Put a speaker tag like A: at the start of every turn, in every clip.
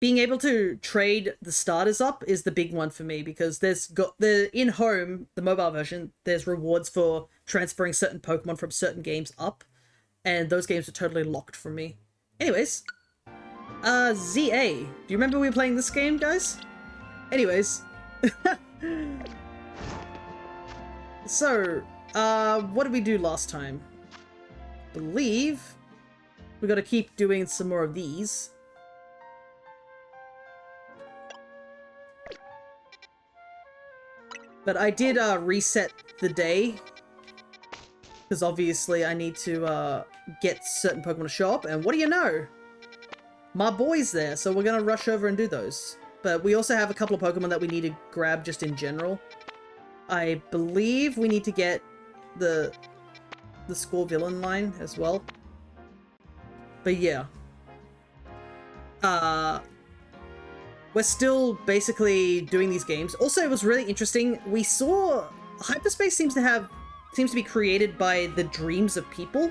A: being able to trade the starters up is the big one for me, because there's got the in home, the mobile version, there's rewards for transferring certain Pokemon from certain games up, and those games are totally locked for me. Anyways, ZA. Do you remember we were playing this game, guys? Anyways. So, what did we do last time? Believe we gotta keep doing some more of these. But I did reset the day, because obviously I need to get certain Pokemon to show up, and what do you know? My boy's there, so we're gonna rush over and do those. But we also have a couple of Pokemon that we need to grab just in general. I believe we need to get the Score Villain line as well. But yeah. We're still basically doing these games. Also, it was really interesting. We saw hyperspace seems to be created by the dreams of people,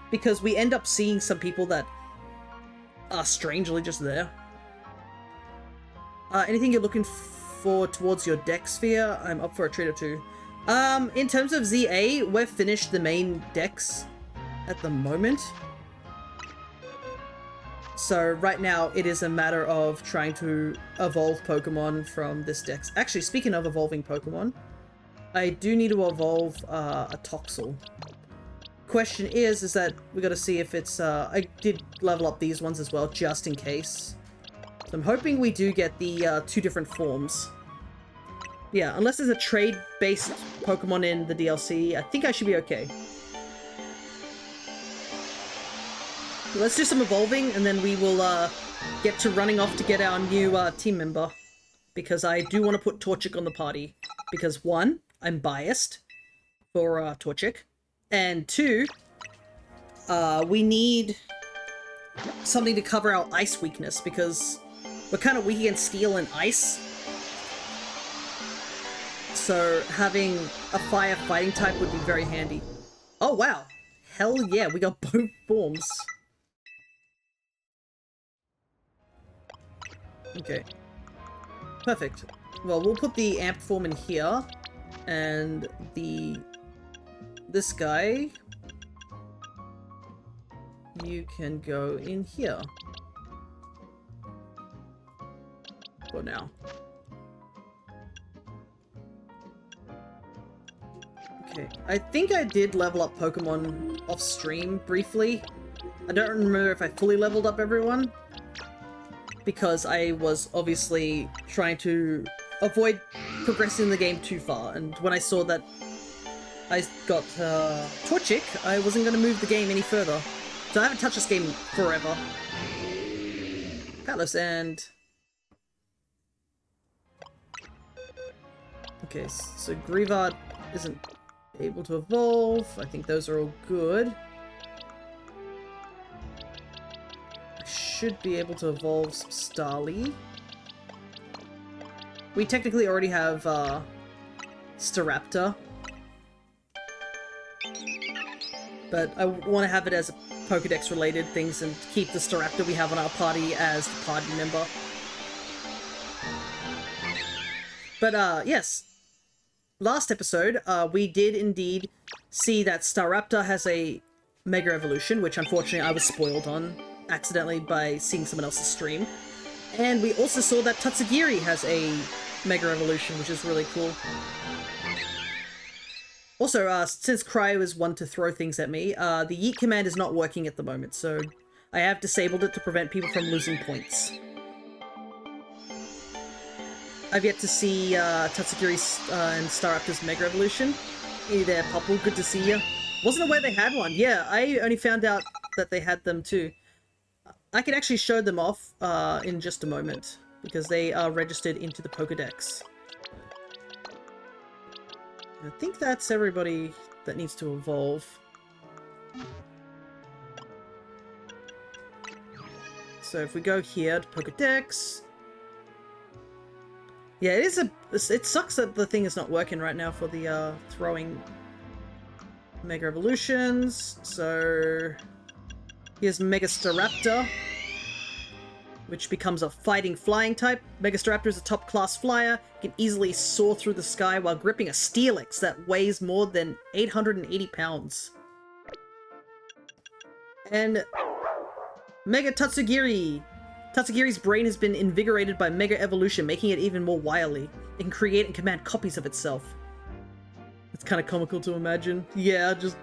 A: because we end up seeing some people that are strangely just there. Anything you're looking for towards your deck sphere? I'm up for a treat or two. In terms of ZA, we've finished the main decks at the moment. So right now, it is a matter of trying to evolve Pokemon from this dex. Actually, speaking of evolving Pokemon, I do need to evolve a Toxel. Question is that we got to see if it's... I did level up these ones as well, just in case. So I'm hoping we do get the 2 different forms. Yeah, unless there's a trade-based Pokemon in the DLC, I think I should be okay. Let's do some evolving, and then we will get to running off to get our new team member. Because I do want to put Torchic on the party. Because 1, I'm biased for Torchic. And 2, we need something to cover our ice weakness, because we're kind of weak against steel and ice. So having a fire fighting type would be very handy. Oh wow! Hell yeah, we got both forms. Okay. Perfect. Well, we'll put the amp form in here, and this guy, you can go in here. For now. Okay, I think I did level up Pokemon off stream briefly. I don't remember if I fully leveled up everyone, because I was obviously trying to avoid progressing the game too far, and when I saw that I got Torchic, I wasn't going to move the game any further. So I haven't touched this game forever. Palace and... Okay, so Greavard isn't able to evolve. I think those are all good. I should be able to evolve some Starly. We technically already have Staraptor. But I want to have it as a Pokedex related things and keep the Staraptor we have on our party as the party member. But yes, last episode we did indeed see that Staraptor has a Mega Evolution, which unfortunately I was spoiled on accidentally by seeing someone else's stream. And we also saw that Tatsugiri has a Mega Evolution, which is really cool. Also, since Cryo is one to throw things at me, the Yeet command is not working at the moment, so I have disabled it to prevent people from losing points. I've yet to see Tatsugiri's and Staraptor's Mega Evolution. Hey there, Popple, good to see you. Wasn't aware they had one. Yeah, I only found out that they had them too. I can actually show them off in just a moment, because they are registered into the Pokedex. I think that's everybody that needs to evolve. So if we go here to Pokedex... Yeah, it sucks that the thing is not working right now for the throwing Mega Evolutions. So here's Mega Staraptor. which becomes a fighting flying type. Megastaraptor is a top class flyer, can easily soar through the sky while gripping a Steelix that weighs more than 880 pounds. And Mega Tatsugiri. Tatsugiri's brain has been invigorated by Mega Evolution, making it even more wily. It can create and command copies of itself. It's kind of comical to imagine. Yeah, just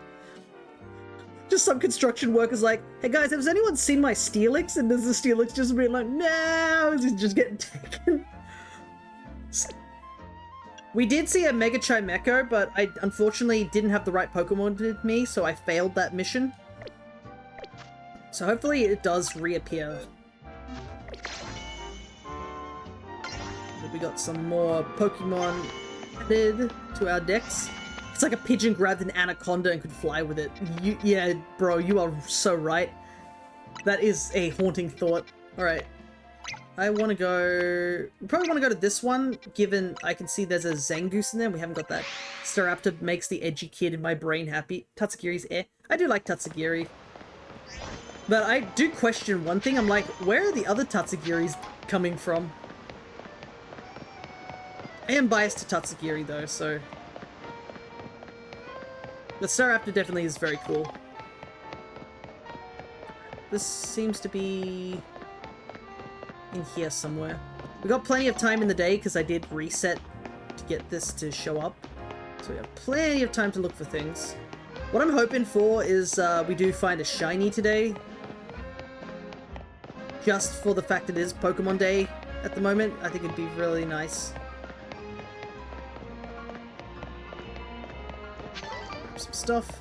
A: some construction workers like, hey guys, has anyone seen my Steelix? And there's the Steelix just being like, no, it's just getting taken. We did see a Mega Chimecho, but I unfortunately didn't have the right Pokemon with me, so I failed that mission. So hopefully it does reappear. We got some more Pokemon added to our decks. It's like a pigeon grabbed an anaconda and could fly with it. Yeah, bro, you are so right. That is a haunting thought. Alright. I want to go... probably want to go to this one, given I can see there's a Zangoose in there. We haven't got that. Staraptor makes the edgy kid in my brain happy. Tatsugiri's air. I do like Tatsugiri. But I do question one thing. I'm like, where are the other Tatsugiris coming from? I am biased to Tatsugiri though, so... The Staraptor definitely is very cool. This seems to be in here somewhere. We got plenty of time in the day because I did reset to get this to show up. So we have plenty of time to look for things. What I'm hoping for is we do find a shiny today. Just for the fact it is Pokemon Day at the moment. I think it'd be really nice. Some stuff.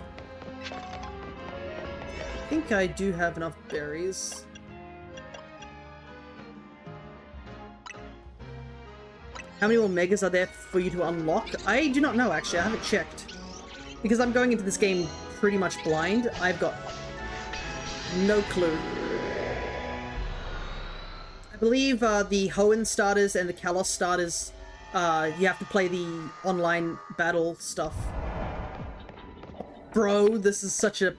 A: I think I do have enough berries. How many more megas are there for you to unlock? I do not know, actually. I haven't checked. Because I'm going into this game pretty much blind. I've got no clue. I believe the Hoenn starters and the Kalos starters, you have to play the online battle stuff. Bro, this is such a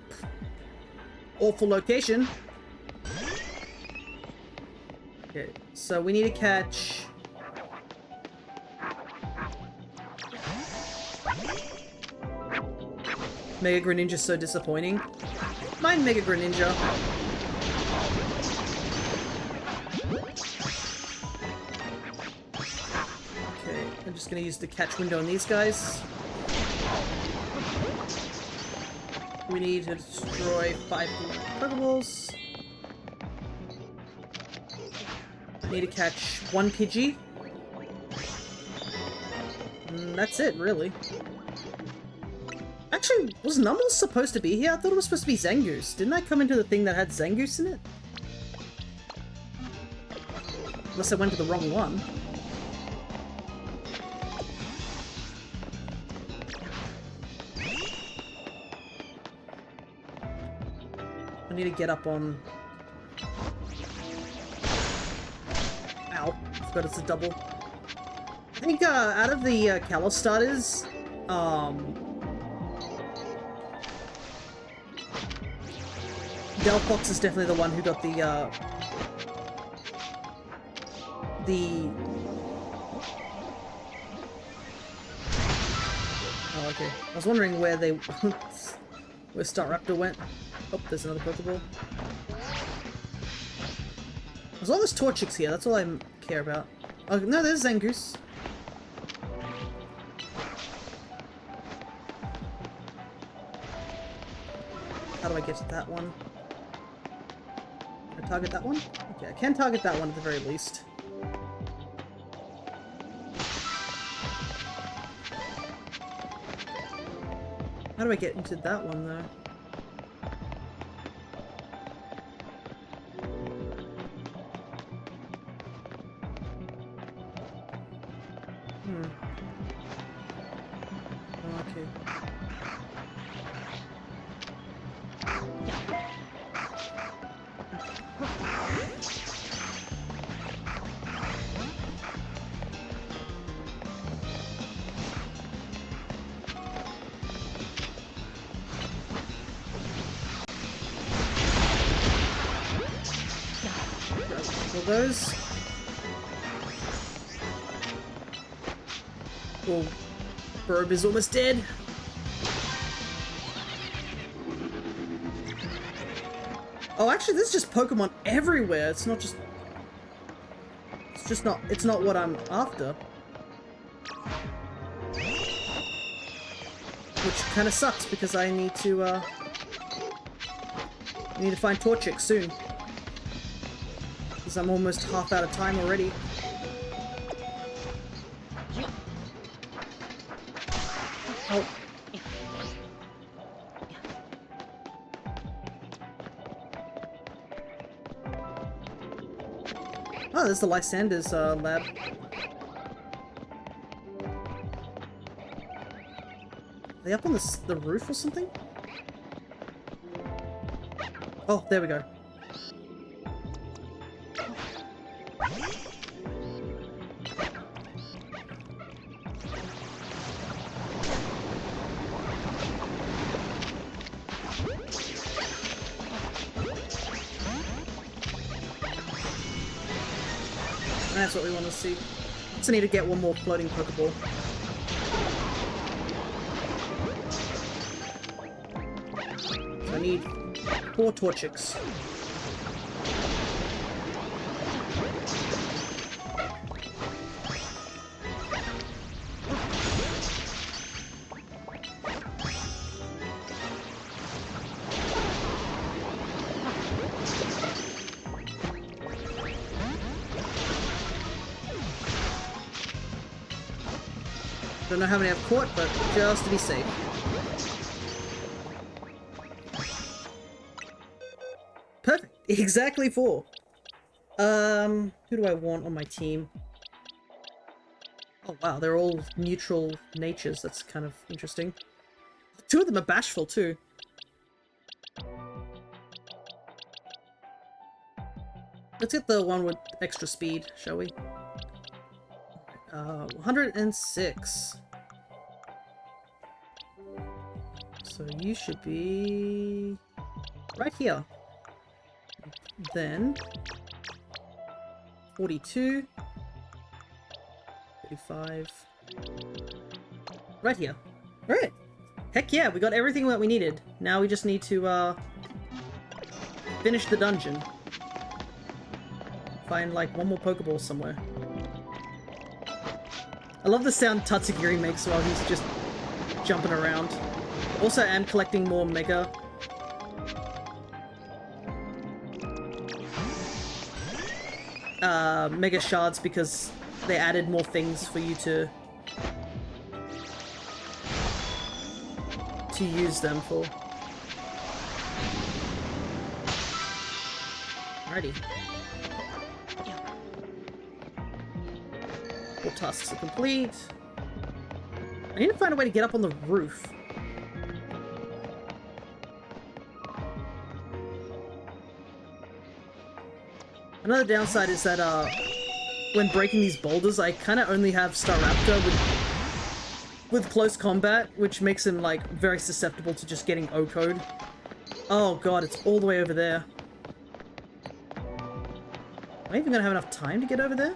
A: awful location. Okay, so we need to catch... Mega Greninja's so disappointing. Mine Mega Greninja. Okay, I'm just gonna use the catch window on these guys. We need to destroy 5 Pokeballs. I need to catch 1 Pidgey. And that's it, really. Actually, was Numbles supposed to be here? I thought it was supposed to be Zangoose. Didn't I come into the thing that had Zangoose in it? Unless I went to the wrong one. I need to get up on... Ow. I forgot it's a double. I think, out of the, Kalos starters, Delphox is definitely the one who got the... Oh, okay. I was wondering where they... where Staraptor went. Oh, there's another Pokeball. As long as Torchic's here, that's all I care about. Oh, no, there's Zangoose. How do I get to that one? Can I target that one? Okay, I can target that one at the very least. How do I get into that one, though? Okay. Kill those. Oh, Burb is almost dead. Oh, actually, there's just Pokemon everywhere. It's not just... It's not what I'm after. Which kind of sucks because I need to find Torchic soon. Because I'm almost half out of time already. Oh. Oh, there's the Lysander's lab. Are they up on the roof or something? Oh, there we go. That's what we want to see. Just need to get one more floating Pokeball. So I need 4 Torchics. Don't know how many I've caught, but just to be safe. Perfect. Exactly 4. Who do I want on my team? Oh wow, they're all neutral natures. That's kind of interesting. 2 of them are bashful too. Let's get the one with extra speed, shall we? 106. So you should be right here. Then 42, 35, right here. All right. Heck yeah, we got everything that we needed. Now we just need to finish the dungeon. Find like one more Pokeball somewhere. I love the sound Tatsugiri makes while he's just jumping around. Also, I am collecting more Mega. Mega Shards because they added more things for you to use them for. Alrighty. All tasks are complete. I need to find a way to get up on the roof. Another downside is that when breaking these boulders, I kind of only have Staraptor with close combat, which makes him like very susceptible to just getting O-code. Oh god, it's all the way over there. Am I even gonna have enough time to get over there?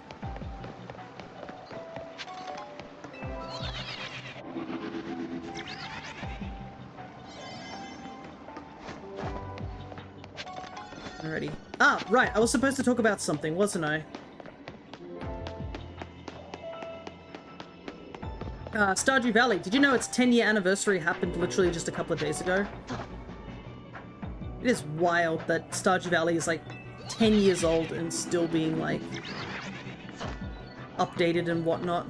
A: Alrighty. Ah, right, I was supposed to talk about something, wasn't I? Stardew Valley. Did you know its 10-year anniversary happened literally just a couple of days ago? It is wild that Stardew Valley is like 10 years old and still being like updated and whatnot.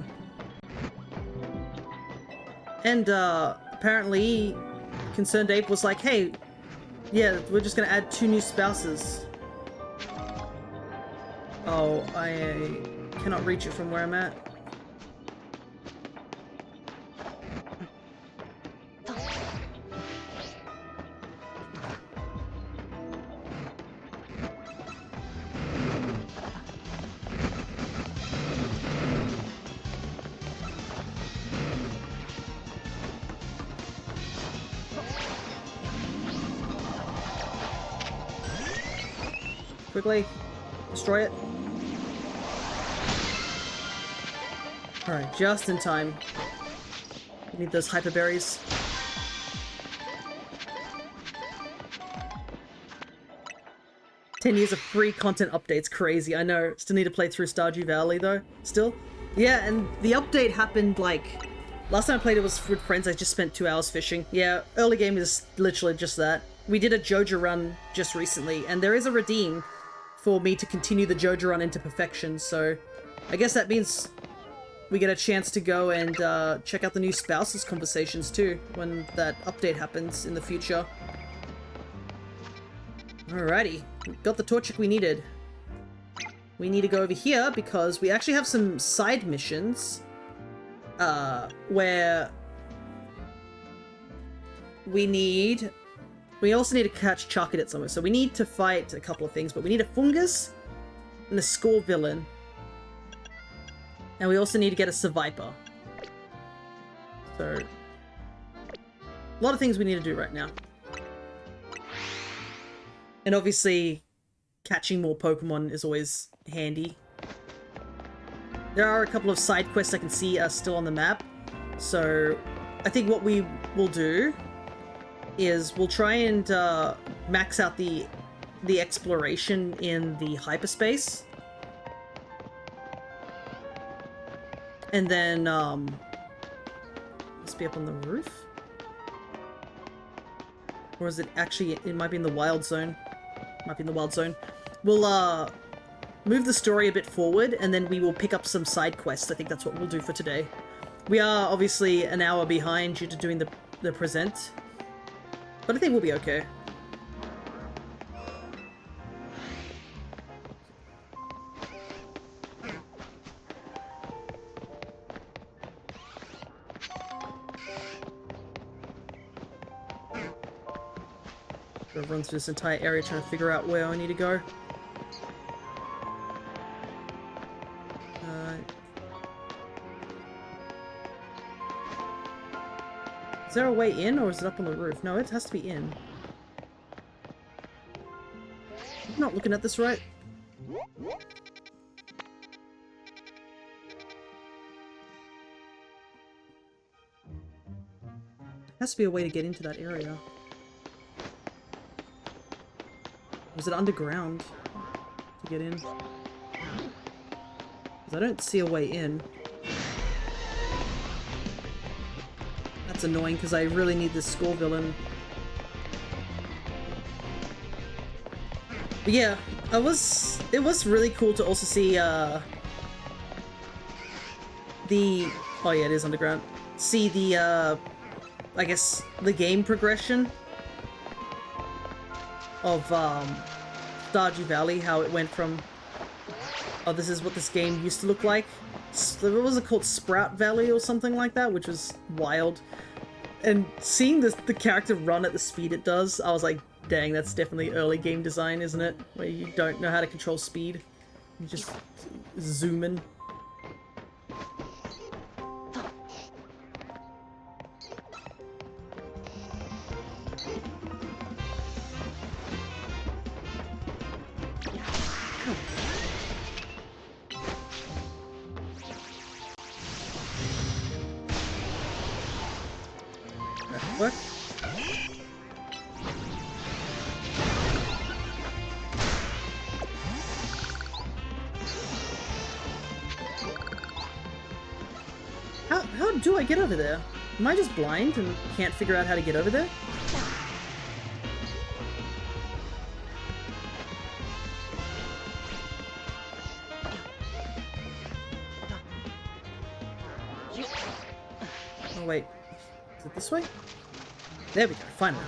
A: And apparently Concerned Ape was like, hey, yeah, we're just gonna add 2 new spouses. Oh, I cannot reach it from where I'm at. Quickly, destroy it. Alright, just in time. We need those hyper berries. "10 years of free content updates, crazy. I know. Still need to play through Stardew Valley though. Still. Yeah, and the update happened like last time I played it was with friends. I just spent 2 hours fishing. Yeah, early game is literally just that. We did a Joja run just recently, and there is a redeem for me to continue the Joja run into perfection. So I guess that means we get a chance to go and check out the new spouses conversations too when that update happens in the future. Alrighty, got the Torchic we needed. We need to go over here because we actually have some side missions where we also need to catch Charcadet somewhere. So we need to fight a couple of things, but we need a Fungus and a Score Villain. And we also need to get a Survivor. So a lot of things we need to do right now. And obviously, catching more Pokemon is always handy. There are a couple of side quests I can see are still on the map. So I think what we will do is we'll try and max out the exploration in the hyperspace. And then, must be up on the roof? Or is it actually, it might be in the wild zone. Might be in the wild zone. We'll move the story a bit forward, and then we will pick up some side quests. I think that's what we'll do for today. We are obviously an hour behind due to doing the present, but I think we'll be okay. Gotta run through this entire area trying to figure out where I need to go. Is there a way in, or is it up on the roof? No, it has to be in. I'm not looking at this right. There has to be a way to get into that area. Or is it underground to get in? 'Cause I don't see a way in. That's annoying because I really need this Score Villain. But yeah, it was really cool to also see oh yeah, it is underground. See the I guess the game progression of Stardew Valley, how it went from, oh, this is what this game used to look like. What was it called? Sprout Valley or something like that, which was wild. And seeing the character run at the speed it does, I was like, dang, that's definitely early game design, isn't it? Where you don't know how to control speed. You just zoom in. What? How do I get over there? Am I just blind and can't figure out how to get over there? Oh wait, is it this way? There we go, finally.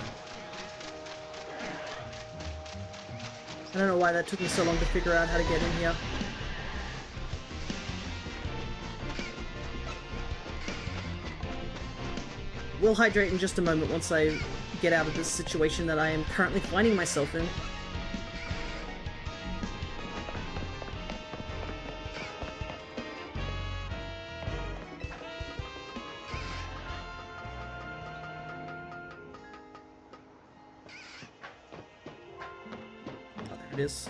A: I don't know why that took me so long to figure out how to get in here. We'll hydrate in just a moment once I get out of this situation that I am currently finding myself in. Oh, there it is.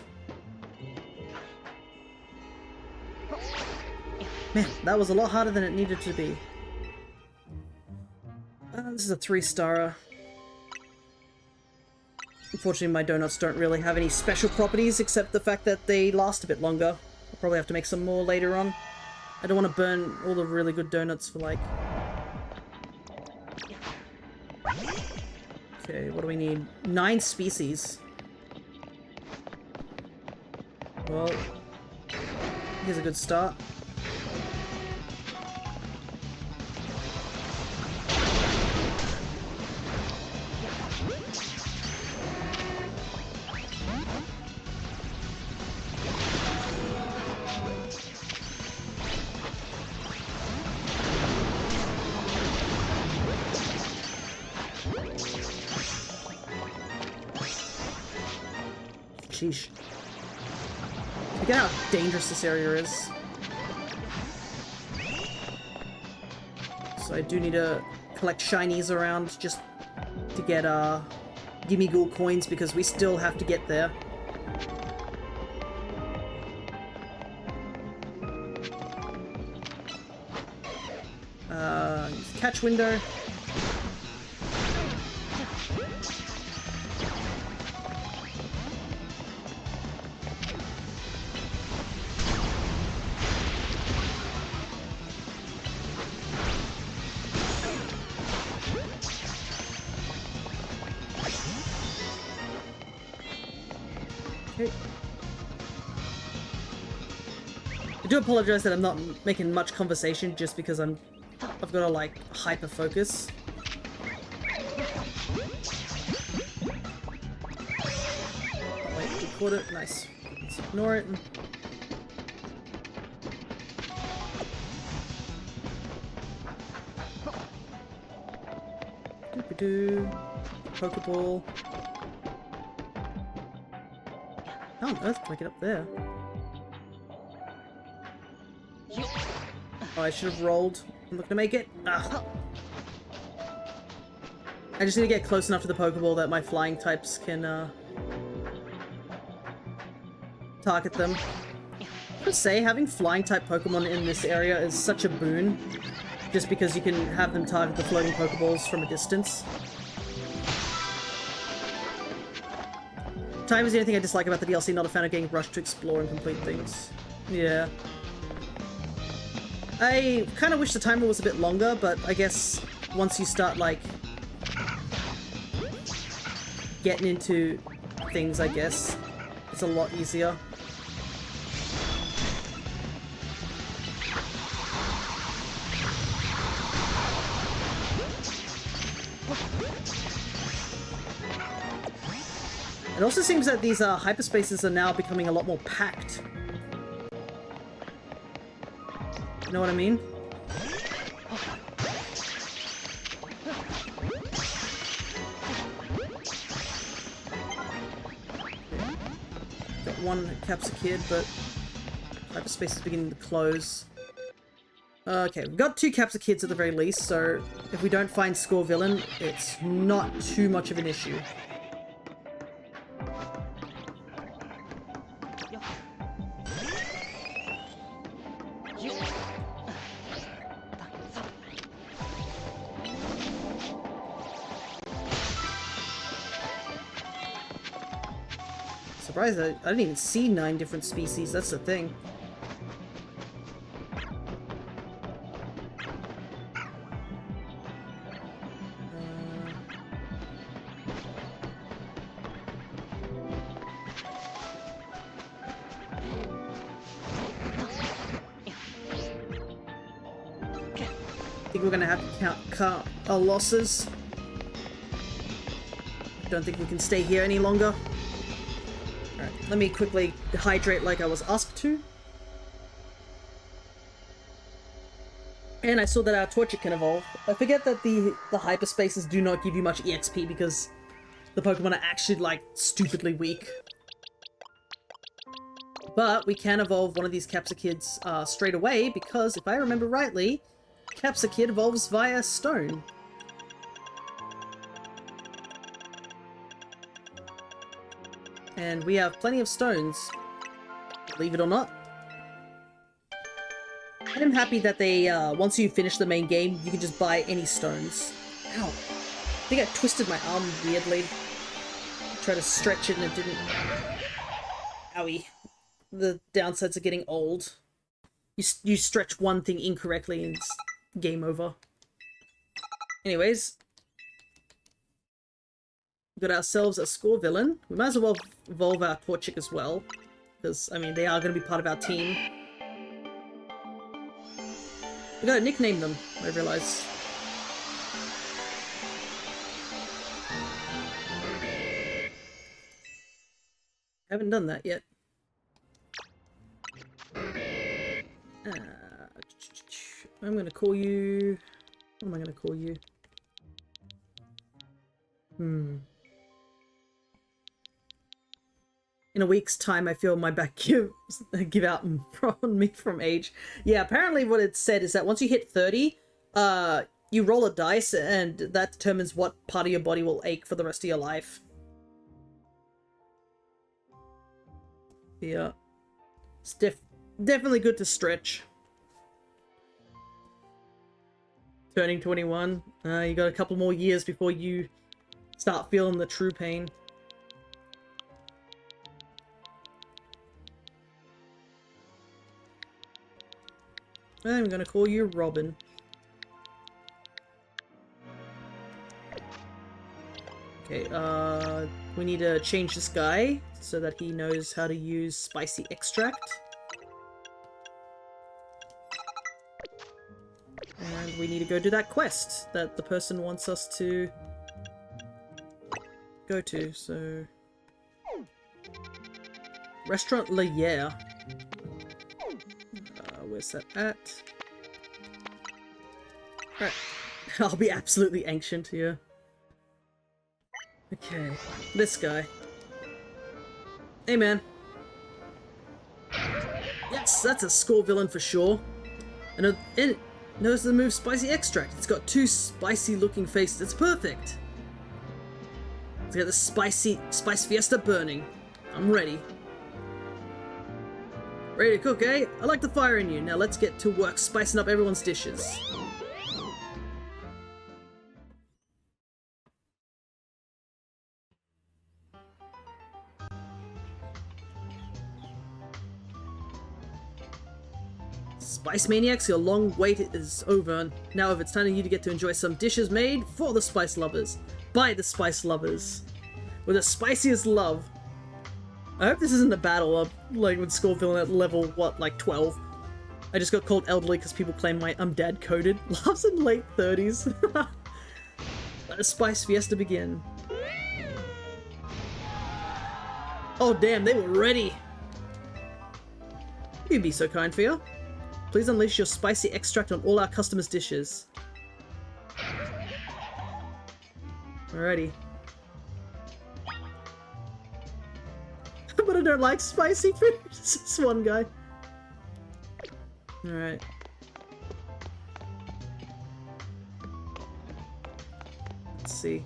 A: Man, that was a lot harder than it needed to be. This is a 3-starer. Unfortunately, my donuts don't really have any special properties except the fact that they last a bit longer. I'll probably have to make some more later on. I don't want to burn all the really good donuts for like... Okay, what do we need? 9 species. Well, here's a good start. Sheesh. Look at how dangerous this area is. So I do need to collect shinies around just to get Gimme Ghoul coins because we still have to get there. Catch window. Okay. I do apologize that I'm not making much conversation just because I've got to like hyper focus. Wait, we caught it. Nice. Let's ignore it. Doop-a-doo. Pokeball. How on earth can I get up there? Oh, I should have rolled. I'm not gonna make it. Ah. I just need to get close enough to the Pokeball that my flying types can target them. I would say having flying type Pokemon in this area is such a boon, just because you can have them target the floating Pokeballs from a distance. Time is the only thing I dislike about the DLC, not a fan of getting rushed to explore and complete things. Yeah. I kind of wish the timer was a bit longer, but I guess once you start, like, getting into things, I guess, it's a lot easier. It also seems that these hyperspaces are now becoming a lot more packed. You know what I mean? Got one Capsakid, but hyperspace is beginning to close. Okay, we've got 2 Capsakids at the very least, so if we don't find Score Villain, it's not too much of an issue. Surprised I didn't even see 9 different species, that's the thing. I think we're gonna have to count our losses. Don't think we can stay here any longer. Alright, let me quickly hydrate like I was asked to. And I saw that our Torchic can evolve. I forget that the hyperspaces do not give you much EXP because the Pokemon are actually, like, stupidly weak. But we can evolve one of these Capsakids straight away because, if I remember rightly, Capsakid evolves via stone. And we have plenty of stones, believe it or not. I'm happy that they, once you finish the main game, you can just buy any stones. Ow. I think I twisted my arm weirdly. I tried to stretch it and it didn't. Owie. The downsides of getting old. You stretch one thing incorrectly and it's game over. Anyways. We got ourselves a score villain. We might as well evolve our Torchic as well. Because, I mean, they are going to be part of our team. We gotta nickname them, I realize. Haven't done that yet. I'm gonna call you... What am I gonna call you? In a week's time, I feel my back give out on me from age. Yeah, apparently what it said is that once you hit 30, you roll a dice and that determines what part of your body will ache for the rest of your life. Yeah. It's definitely good to stretch. Turning 21. You got a couple more years before you start feeling the true pain. I'm gonna call you Robin. Okay, we need to change this guy so that he knows how to use spicy extract. And we need to go do that quest that the person wants us to go to, so... Restaurant La Yere. Where's that at? Alright. I'll be absolutely ancient here. Okay. This guy. Hey, man. Yes, that's a score villain for sure. And it knows the move Spicy Extract. It's got two spicy looking faces. It's perfect. Let's get the Spice Fiesta burning. I'm ready. Ready to cook, eh? I like the fire in you. Now let's get to work spicing up everyone's dishes. Spice Maniacs, your long wait is over. Now it's time for you to get to enjoy some dishes made for the spice lovers. By the spice lovers. With the spiciest love. I hope this isn't a battle of, like, with score villain at level, what, like 12? I just got called elderly because people claim I'm dad coded. Love's in late 30s. Let the Spice Fiesta begin. Oh damn, they were ready! You'd be so kind, Fia. Please unleash your spicy extract on all our customers' dishes. Alrighty. But I don't like spicy food. This one guy. Alright. Let's see.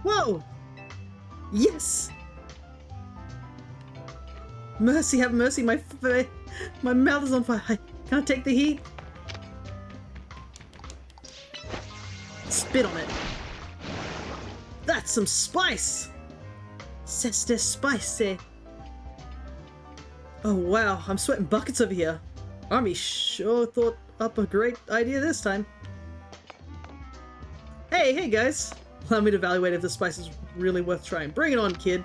A: Whoa! Yes! Mercy, have mercy, my mouth is on fire. Can I take the heat? Spit on it. That's some spice! C'est spicy. Oh wow, I'm sweating buckets over here. Army sure thought up a great idea this time. Hey guys! Allow me to evaluate if the spice is really worth trying. Bring it on, kid!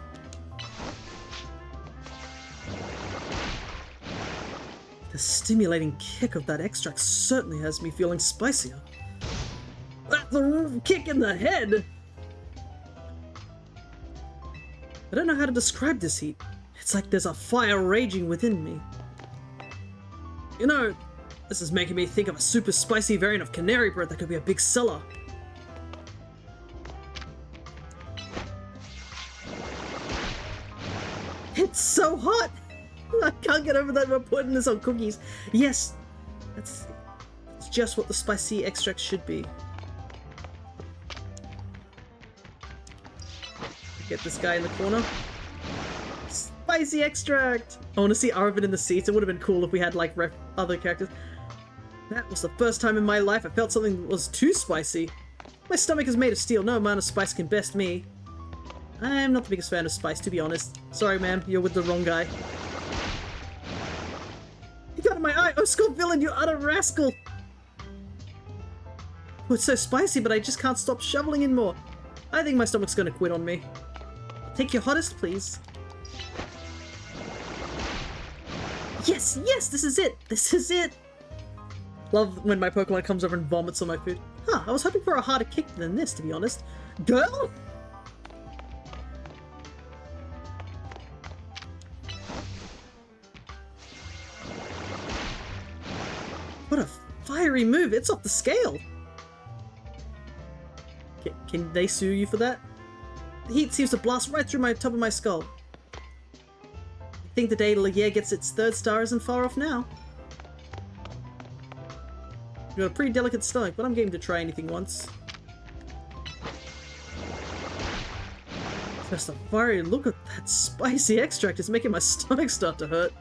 A: The stimulating kick of that extract certainly has me feeling spicier. That's a kick in the head! I don't know how to describe this heat. It's like there's a fire raging within me. You know, this is making me think of a super spicy variant of canary bread that could be a big seller. It's so hot! I can't get over that we're putting this on cookies. Yes, it's just what the spicy extract should be. Get this guy in the corner. Spicy extract! I want to see Arvin in the seats. It would have been cool if we had, like, other characters. That was the first time in my life I felt something that was too spicy. My stomach is made of steel. No amount of spice can best me. I'm not the biggest fan of spice, to be honest. Sorry, man. You're with the wrong guy. You got in my eye! Oh, Scorpion, you utter rascal! Oh, it's so spicy, but I just can't stop shoveling in more. I think my stomach's gonna quit on me. Take your hottest, please. Yes, yes, this is it! This is it! Love when my Pokemon comes over and vomits on my food. Huh, I was hoping for a harder kick than this, to be honest. Girl! What a fiery move! It's off the scale! Can they sue you for that? The heat seems to blast right through my top of my skull. I think the day Ligier gets its 3rd star isn't far off now. You got a pretty delicate stomach, but I'm game to try anything once. Just a fiery look at that spicy extract is making my stomach start to hurt.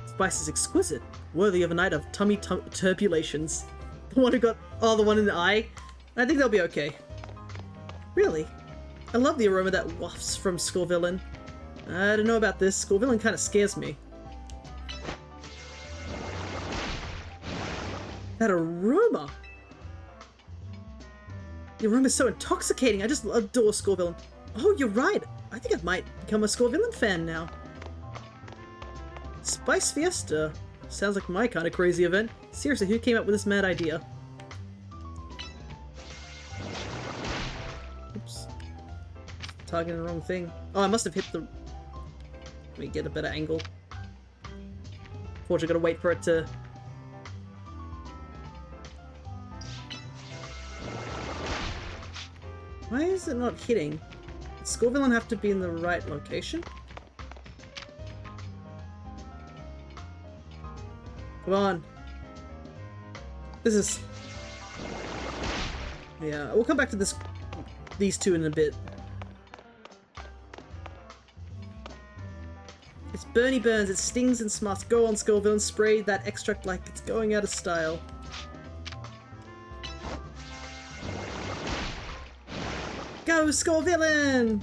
A: Spice is exquisite, worthy of a night of tummy turbulations. The one who got, oh, the one in the eye? I think they'll be okay. Really? I love the aroma that wafts from Scorvillain. I don't know about this. Scorvillain kind of scares me. That aroma! The aroma is so intoxicating. I just adore Scorvillain. Oh, you're right. I think I might become a Scorvillain fan now. Spice Fiesta. Sounds like my kind of crazy event. Seriously, who came up with this mad idea? Oops. Targeting the wrong thing. Oh, I must have hit the... Let me get a better angle. Fortunately, gotta wait for it to... Why is it not hitting? Does Scorvillain have to be in the right location? Come on. This is... Yeah, we'll come back to these two in a bit. It's Bernie Burns, it stings and smarts. Go on, Scorvillain, spray that extract like it's going out of style. Go, Scorvillain!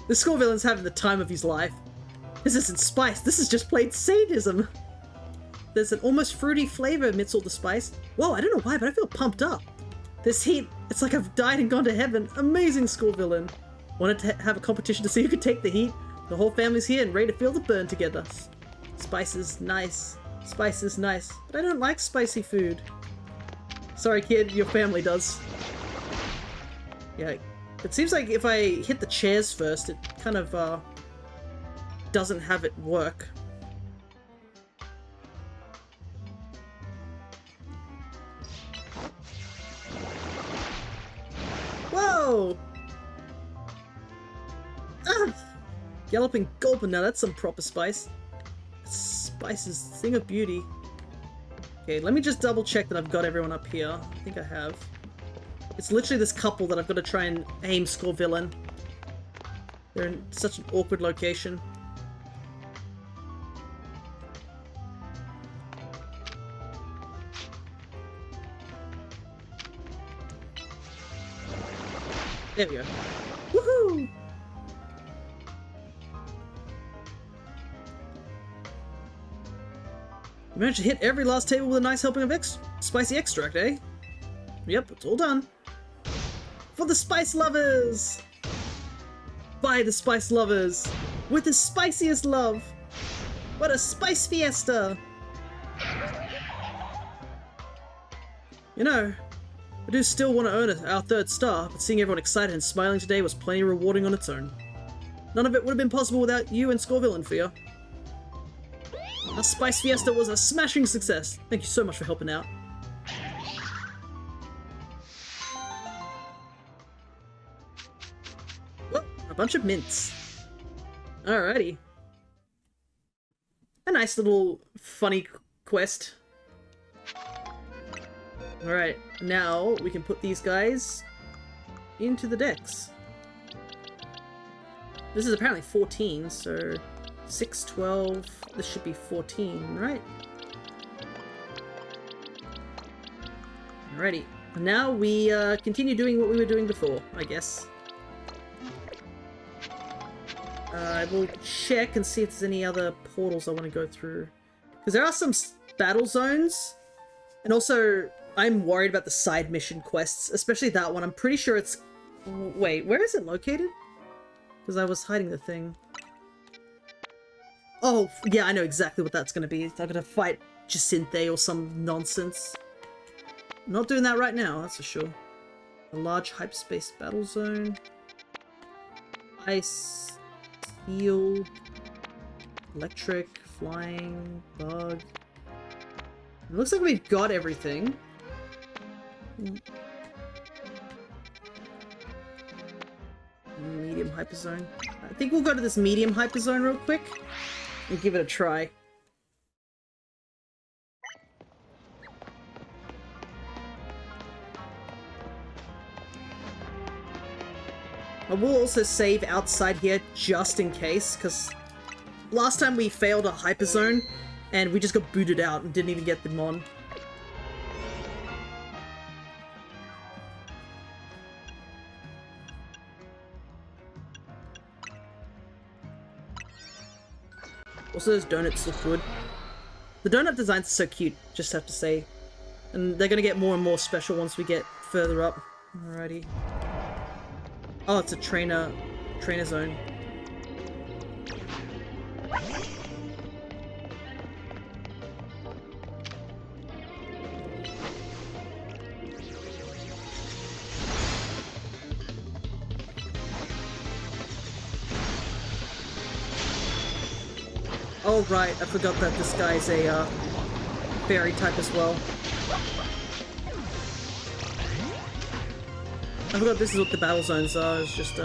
A: The Scorvillain's having the time of his life. This isn't spice, this is just plain sadism. There's an almost fruity flavor amidst all the spice. Whoa, I don't know why, but I feel pumped up. This heat, it's like I've died and gone to heaven. Amazing, Scorvillain. Wanted to have a competition to see who could take the heat? The whole family's here and ready to feel the burn together. Spice is nice. Spice is nice. But I don't like spicy food. Sorry, kid, your family does. Yeah, it seems like if I hit the chairs first, it kind of, doesn't have it work. Whoa! Ah! Galloping Gulpin, now that's some proper spice. Spice is a thing of beauty. Okay, let me just double check that I've got everyone up here. I think I have. It's literally this couple that I've got to try and aim Scorvillain. They're in such an awkward location. There we go. Woohoo! You managed to hit every last table with a nice helping of spicy extract, eh? Yep, it's all done. For the spice lovers! By the spice lovers! With the spiciest love! What a spice fiesta! You know, I do still want to earn our 3rd star, but seeing everyone excited and smiling today was plenty rewarding on its own. None of it would have been possible without you and Scorvillain, Fia. Our Spice Fiesta was a smashing success. Thank you so much for helping out. Oh, a bunch of mints. Alrighty. A nice little funny quest. Alright, now we can put these guys into the Dex. This is apparently 14, so 6, 12, this should be 14, right? Alrighty. Now we continue doing what we were doing before, I guess. I will check and see if there's any other portals I want to go through. Because there are some battle zones. And also, I'm worried about the side mission quests, especially that one. I'm pretty sure it's... Wait, where is it located? Because I was hiding the thing. Oh, yeah, I know exactly what that's going to be. I'm going to fight Jacinthe or some nonsense. Not doing that right now, that's for sure. A large hyperspace battle zone. Ice, steel, electric, flying, bug. It looks like we've got everything. Medium hyperzone. I think we'll go to this medium hyperzone real quick and give it a try. I will also save outside here just in case, because last time we failed a hyperzone and we just got booted out and didn't even get them on. Also, those donuts look good. The donut designs are so cute, just have to say. And they're gonna get more and more special once we get further up. Alrighty. Oh, it's a trainer zone. Oh right, I forgot that this guy's a fairy type as well. I forgot this is what the battle zones are, it's just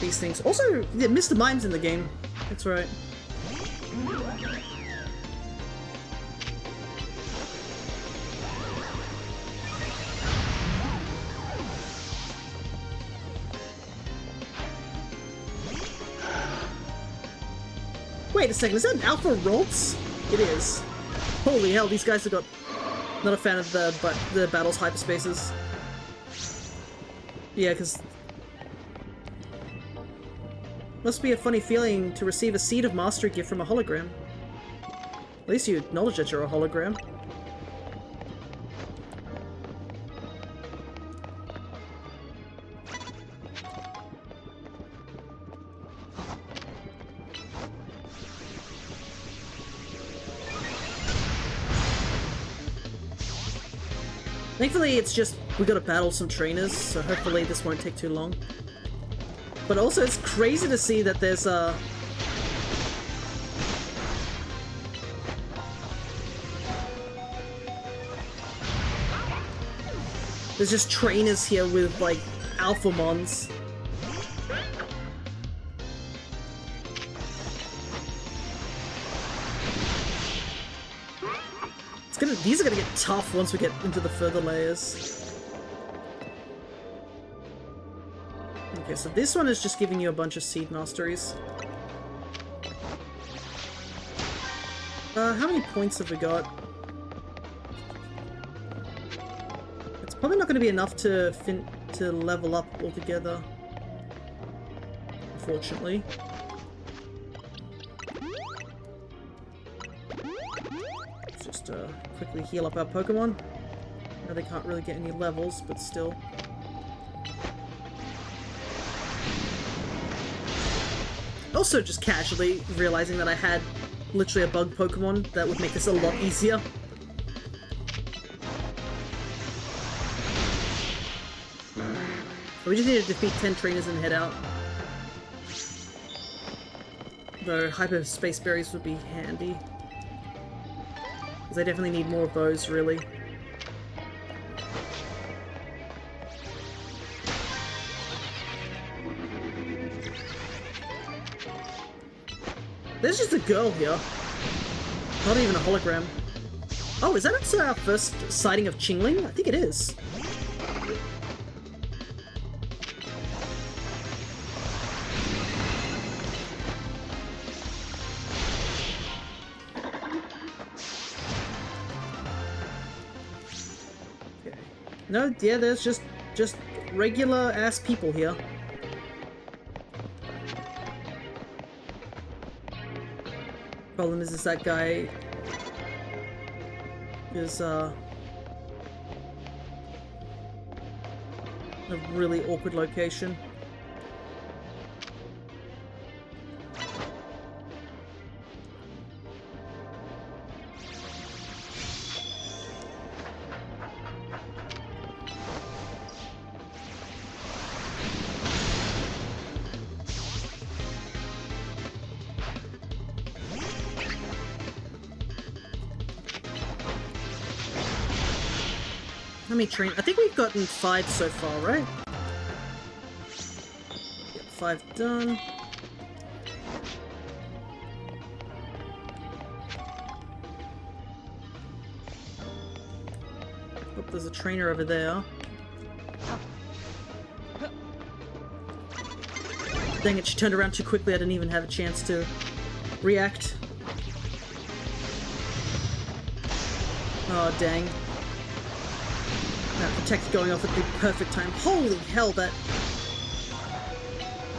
A: these things. Also, yeah, Mr. Mime's in the game. That's right. Wait a second, is that an Alpha Roltz? It is. Holy hell, these guys have got... Not a fan of the battle's hyperspaces. Yeah, because... Must be a funny feeling to receive a Seed of Mastery gift from a hologram. At least you acknowledge that you're a hologram. Thankfully, it's just, we gotta battle some trainers, so hopefully this won't take too long. But also, it's crazy to see that there's just trainers here with, like, Alphamons. These are gonna get tough once we get into the further layers. Okay, so this one is just giving you a bunch of seed masteries. How many points have we got? It's probably not gonna be enough to level up altogether, unfortunately. Just quickly heal up our Pokemon. I know they can't really get any levels, but still. Also just casually realizing that I had literally a bug Pokemon that would make this a lot easier. So we just need to defeat 10 trainers and head out. Though hyperspace berries would be handy. I definitely need more of those, really. There's just a girl here. Not even a hologram. Oh, is that also our first sighting of Chingling? I think it is. Okay. No, yeah, there's just regular ass people here. Problem is that guy is a really awkward location. How many train? I think we've gotten 5 so far, right? Yep, 5 done. Oh, there's a trainer over there. Dang it, she turned around too quickly. I didn't even have a chance to react. Oh, dang. That protect going off at the perfect time. Holy hell, that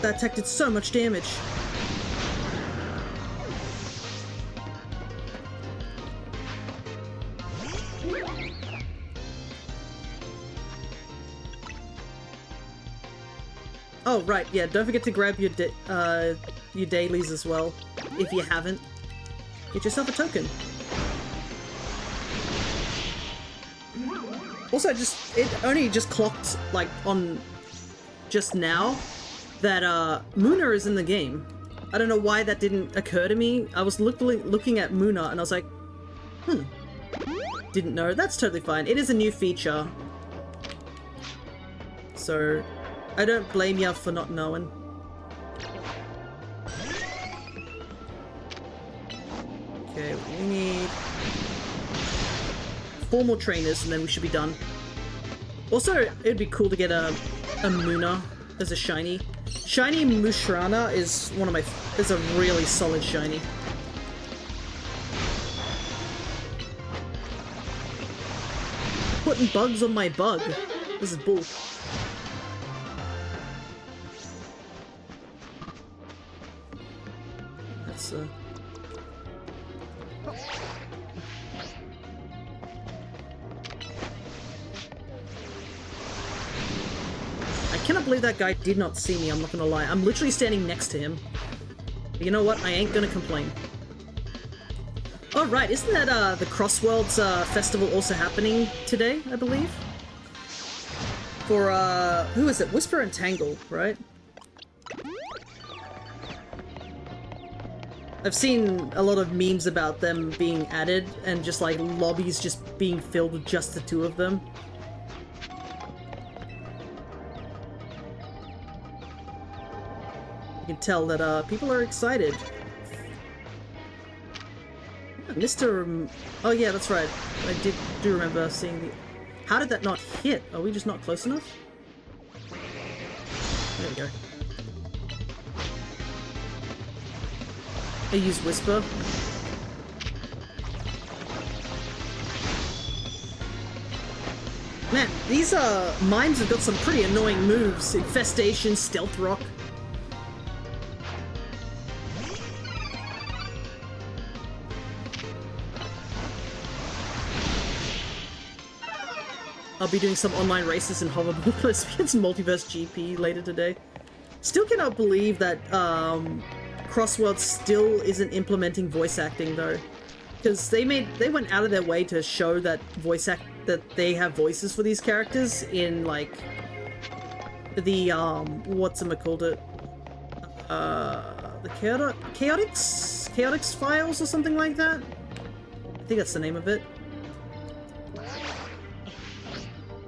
A: attack did so much damage. Oh, right, yeah, don't forget to grab your dailies as well, if you haven't. Get yourself a token. Also, it only just clocked, like, on just now that, Muna is in the game. I don't know why that didn't occur to me. I was looking at Muna and I was like, didn't know. That's totally fine. It is a new feature. So, I don't blame you for not knowing. Okay, we need 4 more trainers and then we should be done. Also, it'd be cool to get a Muna as a shiny. Shiny Mushrana is is a really solid shiny. Putting bugs on my bug. This is bull. That's I cannot believe that guy did not see me, I'm not gonna lie. I'm literally standing next to him. But you know what? I ain't gonna complain. Oh right, isn't that the Crossworlds festival also happening today, I believe? For who is it? Whisper and Tangle, right? I've seen a lot of memes about them being added and just like lobbies just being filled with just the 2 of them. You can tell that people are excited. Mr. Oh yeah, that's right. I do remember seeing the... How did that not hit? Are we just not close enough? There we go. I use Whisper. Man, these mimes have got some pretty annoying moves. Infestation, Stealth Rock. I'll be doing some online races in Hoverboard Lesbians Multiverse GP later today. Still cannot believe that Crossworld still isn't implementing voice acting though, because they went out of their way to show that that they have voices for these characters in like the whatchamacallit, the Chaotix files or something like that. I think that's the name of it.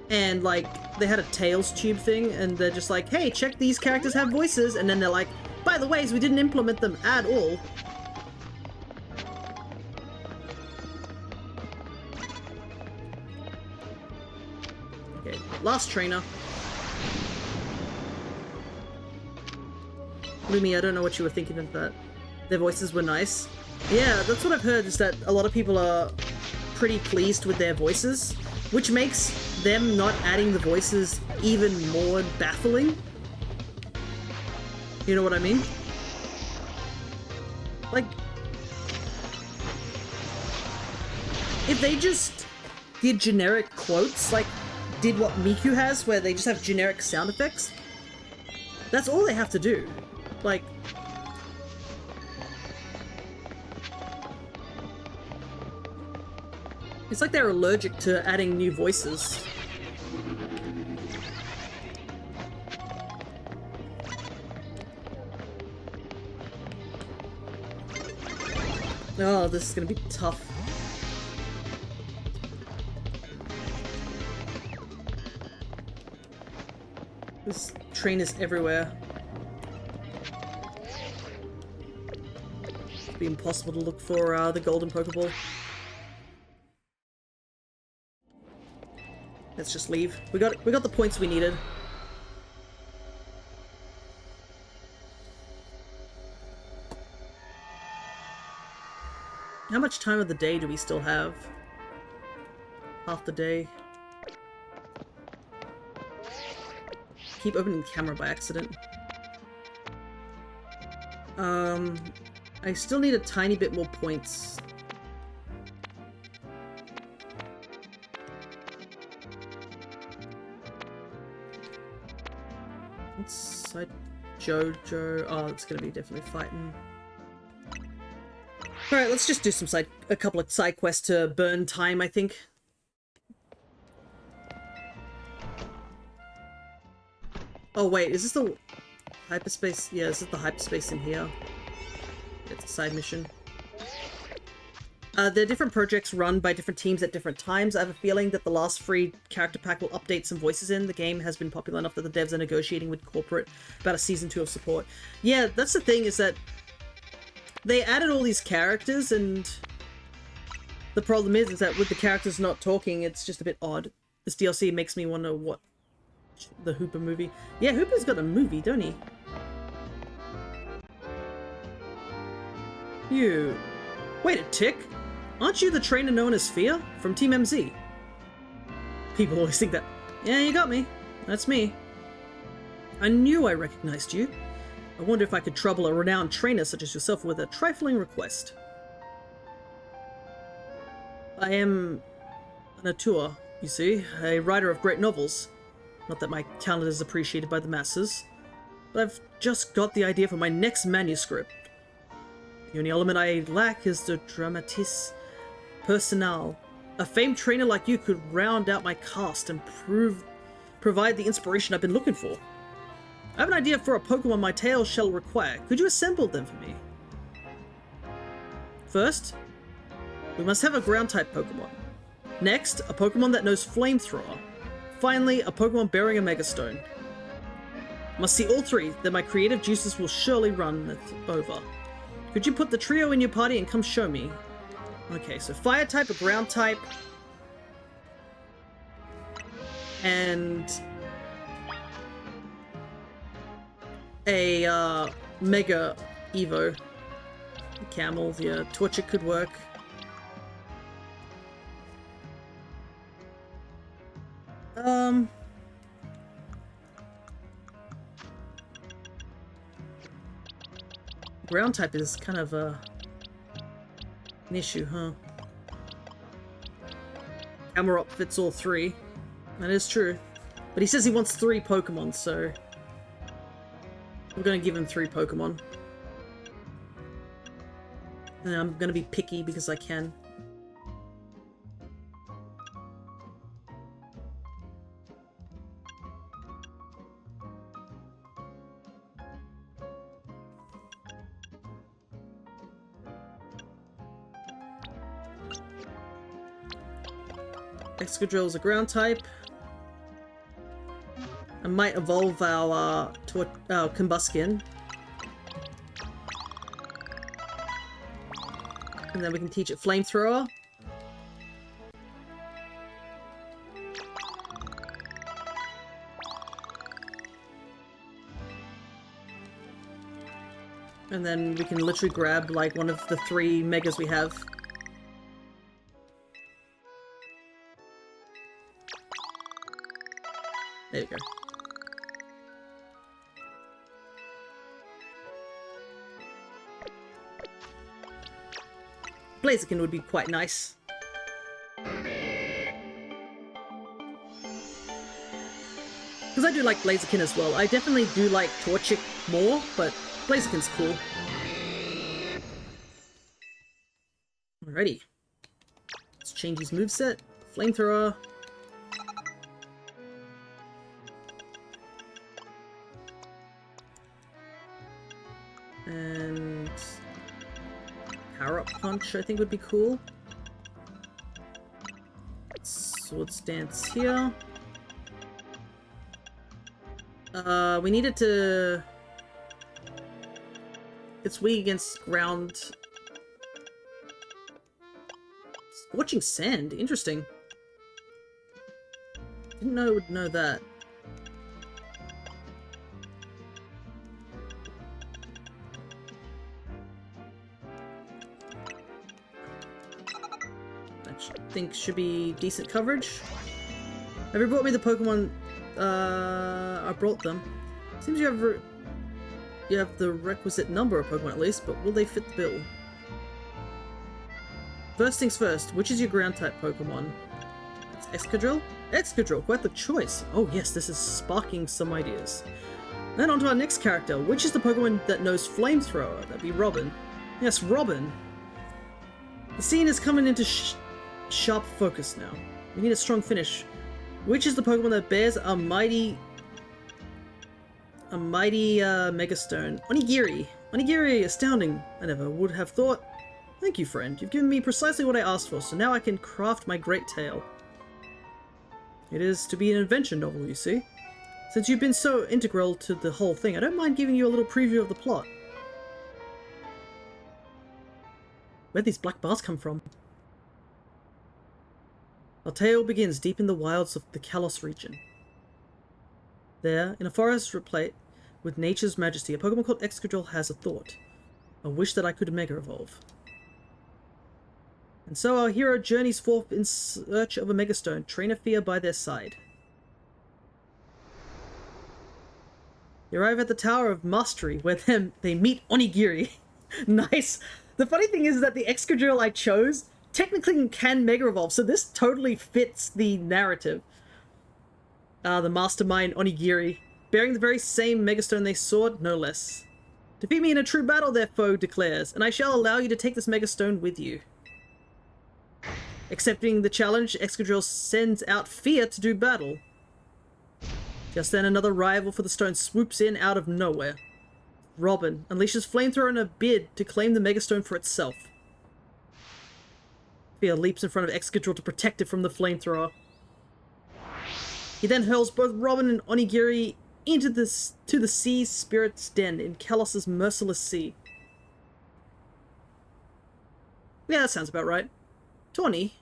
A: And like they had a Tails tube thing and they're just like, hey, check, these characters have voices, and then they're like, by the ways, we didn't implement them at all. Okay, last trainer. Lumi, I don't know what you were thinking of that. Their voices were nice. Yeah, that's what I've heard, is that a lot of people are pretty pleased with their voices, which makes them not adding the voices even more baffling. You know what I mean? Like, if they just did generic quotes, like did what Miku has, where they just have generic sound effects, that's all they have to do. Like, it's like they're allergic to adding new voices. Oh, this is gonna be tough. This train is everywhere. It'd be impossible to look for the golden Pokeball. Let's just leave. We got the points we needed. How much time of the day do we still have? Half the day. Keep opening the camera by accident. I still need a tiny bit more points. What's side Jojo? Oh, it's gonna be definitely fighting. Alright, let's just do a couple of side quests to burn time, I think. Oh wait, is this the hyperspace? Yeah, this is the hyperspace in here. It's a side mission. There are different projects run by different teams at different times. I have a feeling that the last free character pack will update some voices in. The game has been popular enough that the devs are negotiating with corporate about a season 2 of support. Yeah, that's the thing, is that they added all these characters, and the problem is that with the characters not talking, it's just a bit odd. This DLC makes me wonder what the Hooper movie. Yeah, Hooper's got a movie, don't he? You... Wait a tick! Aren't you the trainer known as Fear from Team MZ? People always think that. Yeah, you got me. That's me. I knew I recognized you. I wonder if I could trouble a renowned trainer such as yourself with a trifling request. I am an auteur, you see, a writer of great novels. Not that my talent is appreciated by the masses, but I've just got the idea for my next manuscript. The only element I lack is the dramatis personale. A famed trainer like you could round out my cast and provide the inspiration I've been looking for. I have an idea for a Pokemon my tale shall require. Could you assemble them for me? First, we must have a ground-type Pokemon. Next, a Pokemon that knows Flamethrower. Finally, a Pokemon bearing a Megastone. Must see all three, then my creative juices will surely run over. Could you put the trio in your party and come show me? Okay, so Fire-type, a Ground-type, and a Mega Evo. Camel, yeah, Torchic could work. Ground type is kind of an issue, huh? Camerop fits all three. That is true. But he says he wants 3 Pokemon, so we're gonna give him 3 Pokemon. And I'm gonna be picky because I can. Excadrill is a ground type. I might evolve our Combuskin. And then we can teach it Flamethrower. And then we can literally grab, like, one of the 3 megas we have. There you go. Blaziken would be quite nice. Because I do like Blaziken as well. I definitely do like Torchic more, but Blaziken's cool. Alrighty. Let's change his moveset. Flamethrower. And Power Up Punch, I think, would be cool. Sword Stance here. We needed to... It's weak against ground. Scorching Sand, interesting. Didn't know it would know that. I think should be decent coverage. Have you brought me the Pokemon? I brought them. Seems you have the requisite number of Pokemon at least, but will they fit the bill? First things first, which is your ground type Pokemon? It's Excadrill? Excadrill, quite the choice. Oh yes, this is sparking some ideas. Then on to our next character. Which is the Pokemon that knows Flamethrower? That'd be Robin. Yes, Robin. The scene is coming into sharp focus now. We need a strong finish. Which is the Pokemon that bears a mighty Megastone? Onigiri. Onigiri, astounding. I never would have thought. Thank you, friend. You've given me precisely what I asked for, so now I can craft my great tale. It is to be an adventure novel, you see. Since you've been so integral to the whole thing, I don't mind giving you a little preview of the plot. Where'd these black bars come from? Our tale begins deep in the wilds of the Kalos region. There, in a forest replete with nature's majesty, a Pokemon called Excadrill has a thought. A wish that I could Mega Evolve. And so our hero journeys forth in search of a Megastone, Trainer Fear by their side. They arrive at the Tower of Mastery, where they meet Onigiri. Nice! The funny thing is that the Excadrill I chose technically can Mega Evolve, so this totally fits the narrative. The mastermind Onigiri, bearing the very same Megastone they sought, no less. Defeat me in a true battle, their foe declares, and I shall allow you to take this Megastone with you. Accepting the challenge, Excadrill sends out Fear to do battle. Just then, another rival for the stone swoops in out of nowhere. Robin unleashes Flamethrower in a bid to claim the Megastone for itself. Fear leaps in front of Excadrill to protect it from the Flamethrower. He then hurls both Robin and Onigiri into the sea spirit's den in Kalos' merciless sea. Yeah, that sounds about right. Tawny,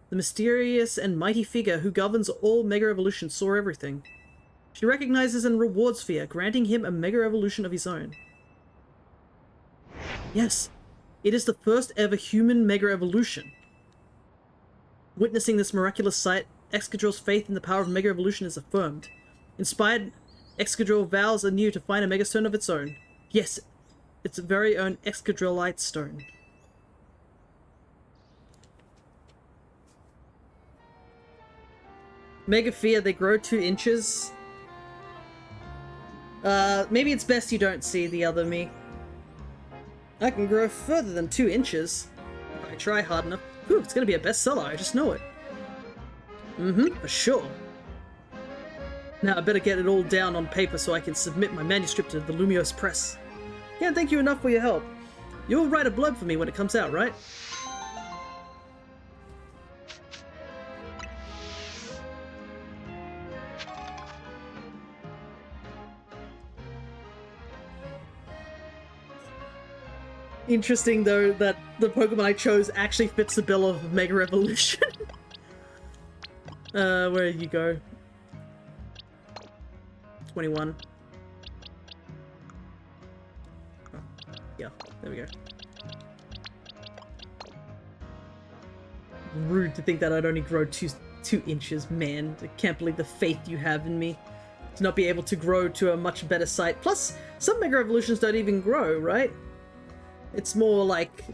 A: the mysterious and mighty figure who governs all Mega Evolution, saw everything. She recognizes and rewards Fear, granting him a Mega Evolution of his own. Yes, it is the first ever human Mega Evolution. Witnessing this miraculous sight, Excadrill's faith in the power of Mega Evolution is affirmed. Inspired, Excadrill vows anew to find a Megastone of its own. Yes, its very own Excadrillite stone. Mega Fear, they grow 2 inches. Maybe it's best you don't see the other me. I can grow further than 2 inches. If I try hard enough. Whew, it's gonna be a bestseller, I just know it. For sure. Now I better get it all down on paper so I can submit my manuscript to the Lumiose Press. Can't thank you enough for your help. You'll write a blurb for me when it comes out, right? Interesting, though, that the Pokemon I chose actually fits the bill of Mega Evolution. Where you go? 21. There we go. Rude to think that I'd only grow two inches, man. I can't believe the faith you have in me. To not be able to grow to a much better site. Plus, some Mega Evolutions don't even grow, right? It's more like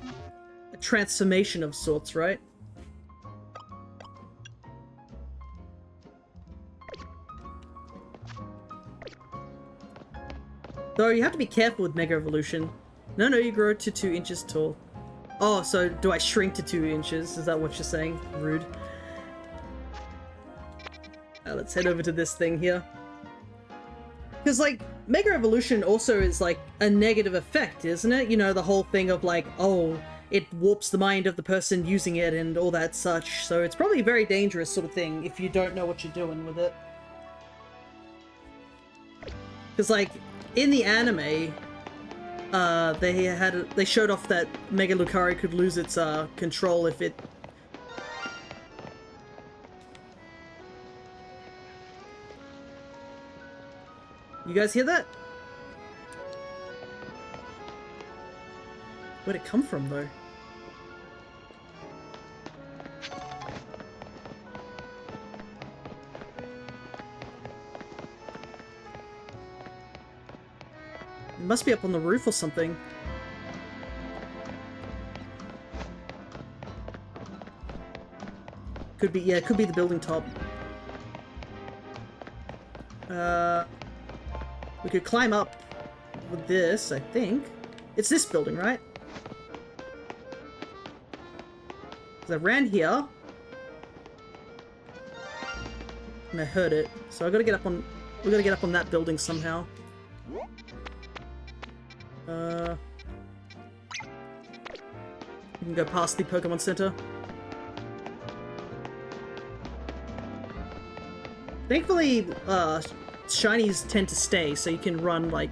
A: a transformation of sorts, right? Though you have to be careful with Mega Evolution. No, you grow to 2 inches tall. Oh, so do I shrink to 2 inches? Is that what you're saying? Rude. Let's head over to this thing here. Because, like, Mega Evolution also is, like, a negative effect, isn't it? You know, the whole thing of, like, oh, it warps the mind of the person using it and all that such. So it's probably a very dangerous sort of thing if you don't know what you're doing with it. Because, like, in the anime, they showed off that Mega Lucario could lose its control if it... You guys hear that? Where'd it come from, though? It must be up on the roof or something. Could be, yeah, it could be the building top. We could climb up with this, I think. It's this building, right? 'Cause I ran here. And I heard it. So I gotta get up on... We gotta get up on that building somehow. We can go past the Pokemon Center. Thankfully, shinies tend to stay, so you can run, like,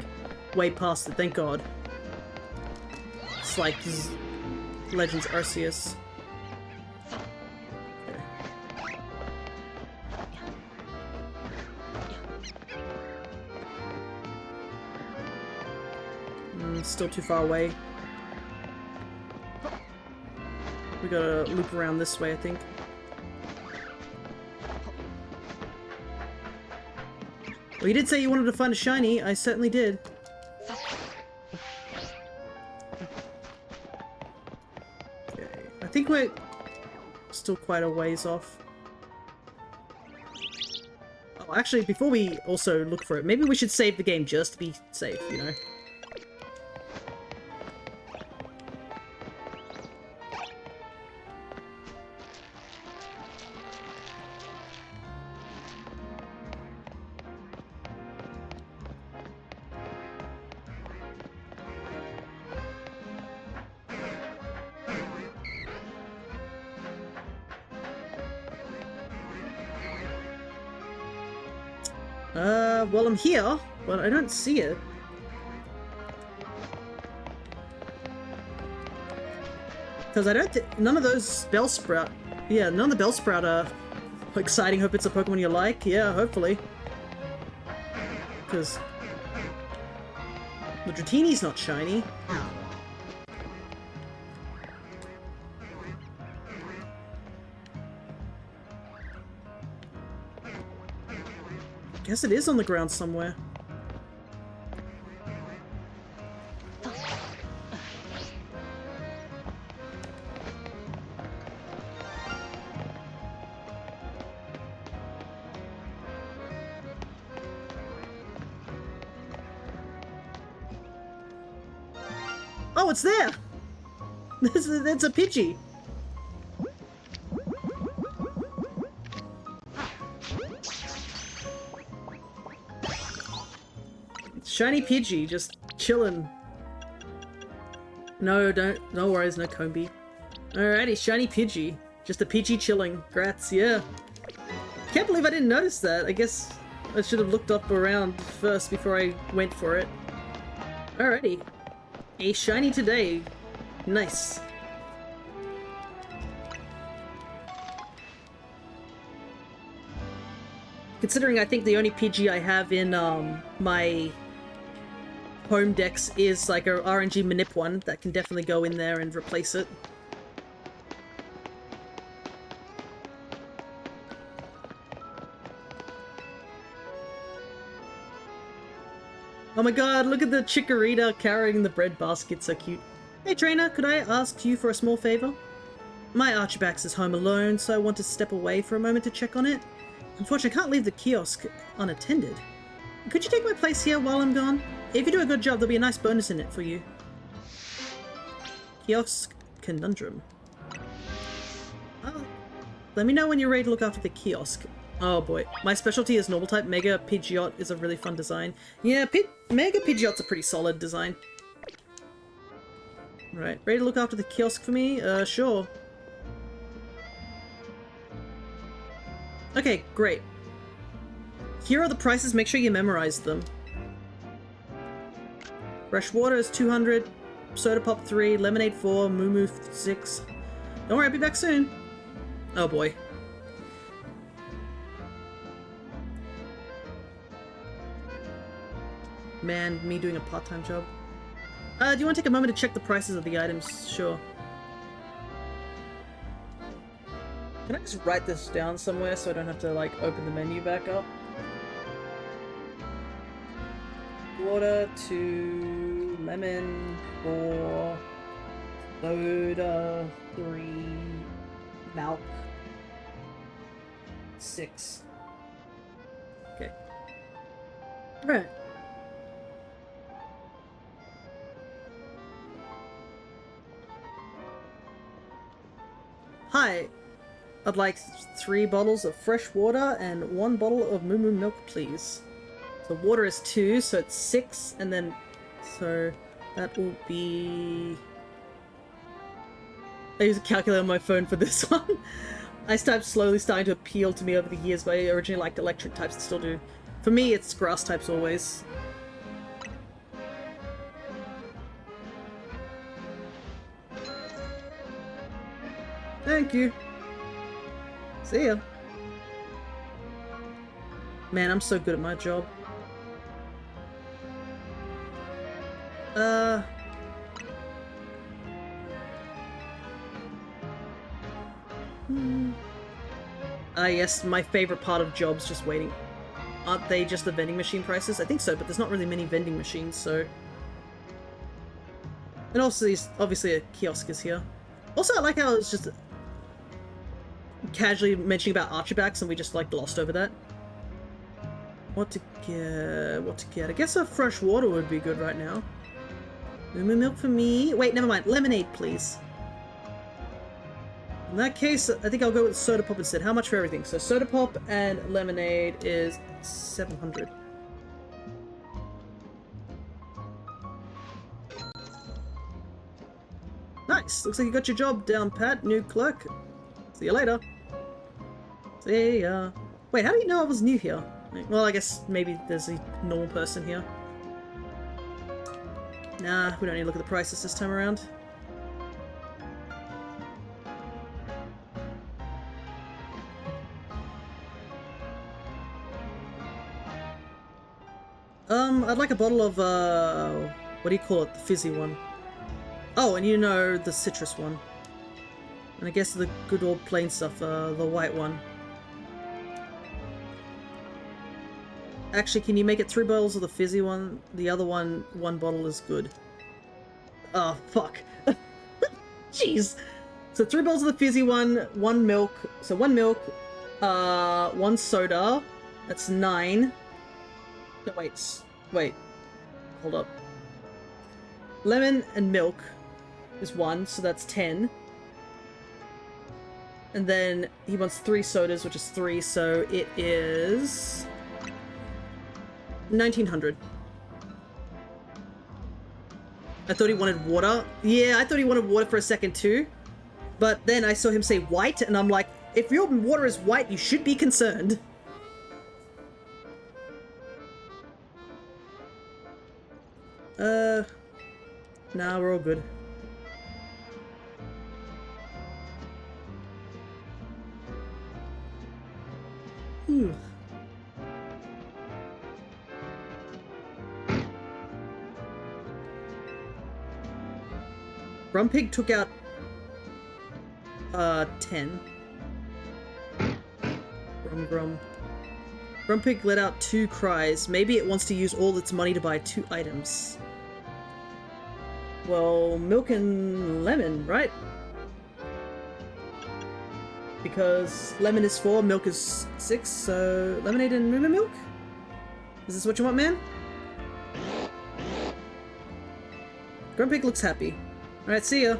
A: way past it, thank god. It's like Legends Arceus. Okay. Still too far away. We gotta loop around this way, I think. Well, you did say you wanted to find a shiny. I certainly did. Okay. I think we're still quite a ways off. Oh, actually, before we also look for it, maybe we should save the game just to be safe, you know? Well, I'm here, but I don't see it. Because I don't think... None of those Bellsprout... Yeah, none of the Bellsprout are exciting. Hope it's a Pokemon you like. Yeah, hopefully. Because... the Dratini's not shiny. Guess it is on the ground somewhere. Oh, it's there! It's a Pidgey! Shiny Pidgey, just chillin'. No worries, no Combi. Alrighty, shiny Pidgey. Just a Pidgey chilling. Grats, yeah. Can't believe I didn't notice that. I guess I should have looked up around first before I went for it. Alrighty. A shiny today. Nice. Considering I think the only Pidgey I have in my home Dex is like a RNG manip one that can definitely go in there and replace it. Oh my god, look at the Chikorita carrying the bread basket, so cute. Hey trainer, could I ask you for a small favor? My Archibald is home alone, so I want to step away for a moment to check on it. Unfortunately, I can't leave the kiosk unattended. Could you take my place here while I'm gone? If you do a good job, there'll be a nice bonus in it for you. Kiosk Conundrum. Oh, let me know when you're ready to look after the kiosk. Oh boy. My specialty is normal type. Mega Pidgeot is a really fun design. Yeah, Mega Pidgeot's a pretty solid design. Right, ready to look after the kiosk for me? Sure. Okay, great. Here are the prices, make sure you memorize them. Fresh water is 200, soda pop 3, lemonade 4, moo moo 6. Don't worry, I'll be back soon. Oh boy. Man, me doing a part-time job. Do you want to take a moment to check the prices of the items? Sure. Can I just write this down somewhere so I don't have to, like, open the menu back up? Water 2, lemon 4, soda 3, milk 6. Okay. Alright. Hi. I'd like 3 bottles of fresh water and 1 bottle of moo moo milk, please. So water is 2, so it's 6, and then, so that will be... I use a calculator on my phone for this one. I slowly starting to appeal to me over the years, but I originally liked electric types and still do. For me, it's grass types always. Thank you. See ya. Man, I'm so good at my job. Yes, my favorite part of jobs, just waiting. Aren't they just the vending machine prices? I think so, but there's not really many vending machines, so... And also, obviously a kiosk is here. Also, I like how it's just... casually mentioning about Archibald, and we just, like, glossed over that. What to get? I guess a fresh water would be good right now. Moo moo milk for me. Wait, never mind. Lemonade, please. In that case, I think I'll go with soda pop instead. How much for everything? So soda pop and lemonade is 700. Nice. Looks like you got your job down, Pat. New clerk. See you later. See ya. Wait, how do you know I was new here? Well, I guess maybe there's a normal person here. Nah, we don't need to look at the prices this time around. I'd like a bottle of, what do you call it? The fizzy one. Oh, and you know the citrus one. And I guess the good old plain stuff, the white one. Actually, can you make it 3 bottles of the fizzy one? The other one, 1 bottle is good. Oh, fuck. Jeez. So 3 bottles of the fizzy one, 1 milk. So 1 milk, 1 soda. That's 9. No, wait. Hold up. Lemon and milk is 1, so that's 10. And then he wants 3 sodas, which is 3, so it is... 1900. I thought he wanted water. Yeah, I thought he wanted water for a second too. But then I saw him say white, and I'm like, if your water is white, you should be concerned. Nah, we're all good. Ooh. Grumpig took out 10. Grum. Grumpig let out 2 cries. Maybe it wants to use all its money to buy 2 items. Well, milk and lemon, right? Because lemon is 4, milk is 6, so lemonade and moo milk? Is this what you want, man? Grumpig looks happy. Alright, see ya.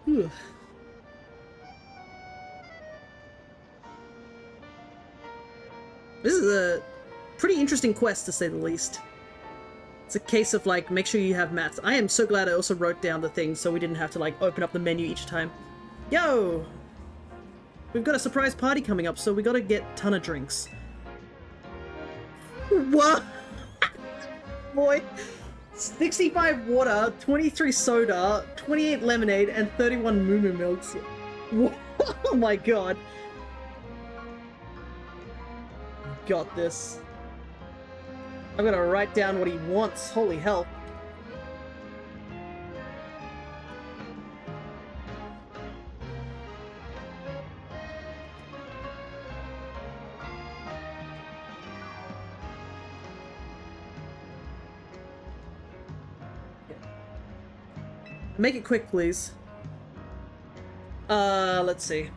A: Whew. This is a pretty interesting quest, to say the least. It's a case of, like, make sure you have maths. I am so glad I also wrote down the things so we didn't have to, like, open up the menu each time. Yo! We've got a surprise party coming up, so we gotta get a ton of drinks. What? Boy. 65 water, 23 soda, 28 lemonade, and 31 moo moo milks. Oh my god. Got this. I'm gonna write down what he wants. Holy hell. Make it quick, please. Let's see.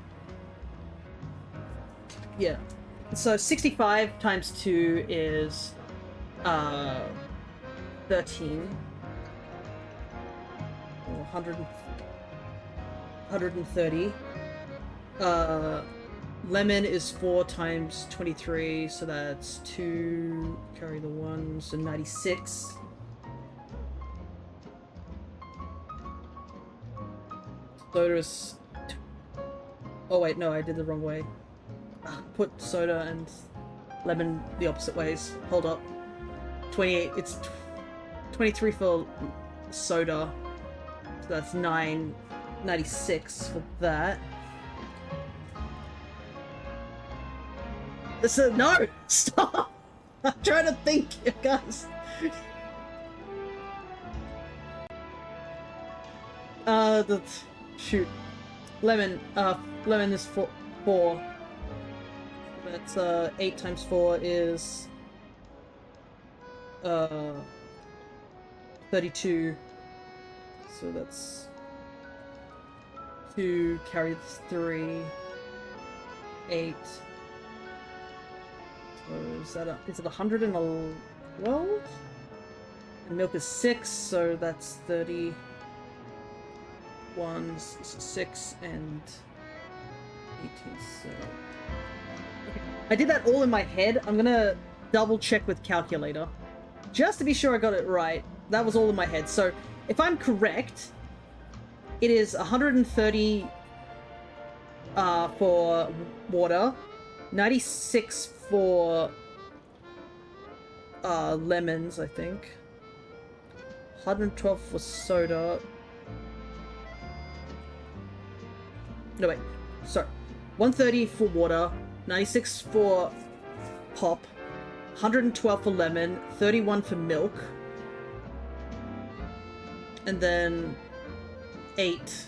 A: Yeah. So 65 times 2 is 13. 130. Lemon is 4 times 23, so that's 2, carry the 1, so 96. Soda is... Oh wait, no, I did the wrong way. Put soda and lemon the opposite ways. Hold up. 28, it's 23 for soda. So that's 9.96 for that. No! Stop! I'm trying to think, you guys. Shoot. Lemon is 4. That's 8 times 4 is 32. So that's 2 carry 3, 8. So is it 112? And milk is 6, so that's 30. 1, 6, and 18. So okay. I did that all in my head. I'm gonna double check with calculator just to be sure I got it right. That was all in my head. So if I'm correct, it is 130 for water, 96 for lemons, I think, 112 for soda. No, wait. Sorry. 130 for water, 96 for pop, 112 for lemon, 31 for milk, and then 8.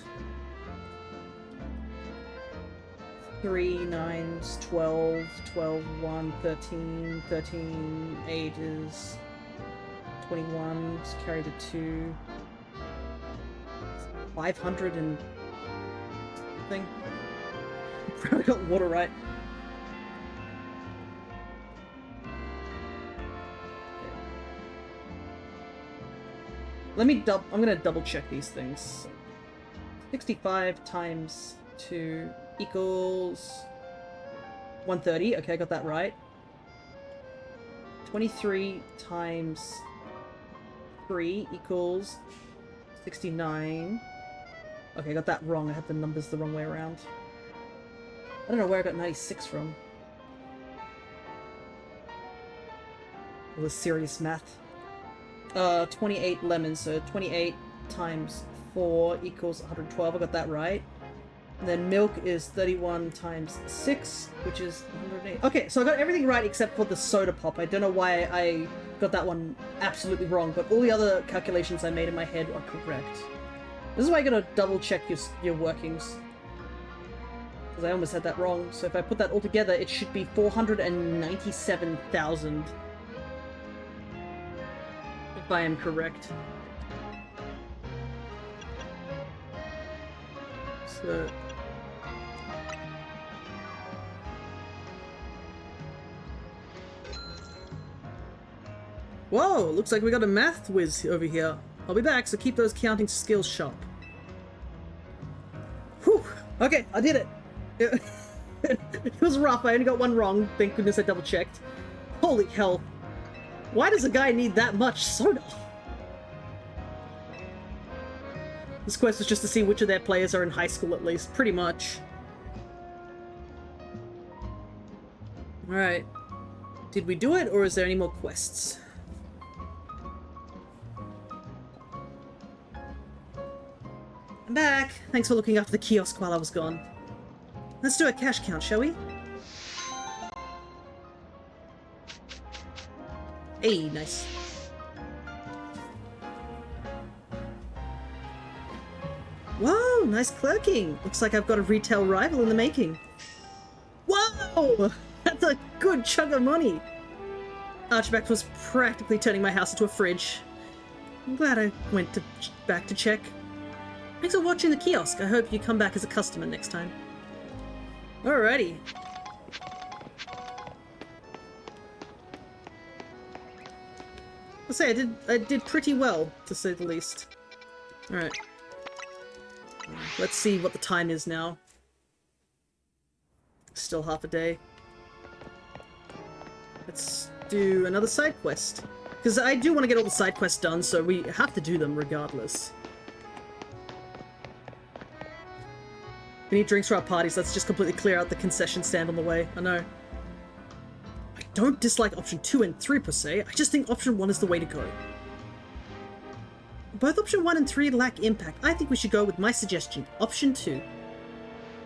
A: 3, 9, 12, 12, 1, 13, 13, 8 is 21, just carry the 2. 500 and... thing. Probably got water right. Let me I'm gonna double check these things. 65 times 2 equals 130. Okay, I got that right. 23 times 3 equals 69. Okay, I got that wrong. I had the numbers the wrong way around. I don't know where I got 96 from. All this serious math. 28 lemons, so 28 times 4 equals 112. I got that right. And then milk is 31 times 6, which is 108. Okay, so I got everything right except for the soda pop. I don't know why I got that one absolutely wrong, but all the other calculations I made in my head are correct. This is why I gotta double check your workings. Because I almost had that wrong. So if I put that all together, it should be 497,000. If I am correct. So... Whoa, looks like we got a math whiz over here. I'll be back, so keep those counting skills sharp. Whew, okay, I did it. It was rough, I only got one wrong, thank goodness I double checked. Holy hell. Why does a guy need that much soda? This quest was just to see which of their players are in high school at least, pretty much. Alright. Did we do it, or is there any more quests? I'm back! Thanks for looking after the kiosk while I was gone. Let's do a cash count, shall we? Hey, nice. Whoa, nice clerking! Looks like I've got a retail rival in the making. Whoa! That's a good chunk of money! Archibald was practically turning my house into a fridge. I'm glad I went back to check. Thanks for watching the kiosk. I hope you come back as a customer next time. Alrighty. I'll say I did pretty well, to say the least. Alright. Let's see what the time is now. Still half a day. Let's do another side quest. Because I do want to get all the side quests done, so we have to do them regardless. We need drinks for our parties. Let's just completely clear out the concession stand on the way. I know. I don't dislike option 2 and 3 per se. I just think option 1 is the way to go. Both option 1 and 3 lack impact. I think we should go with my suggestion, option 2.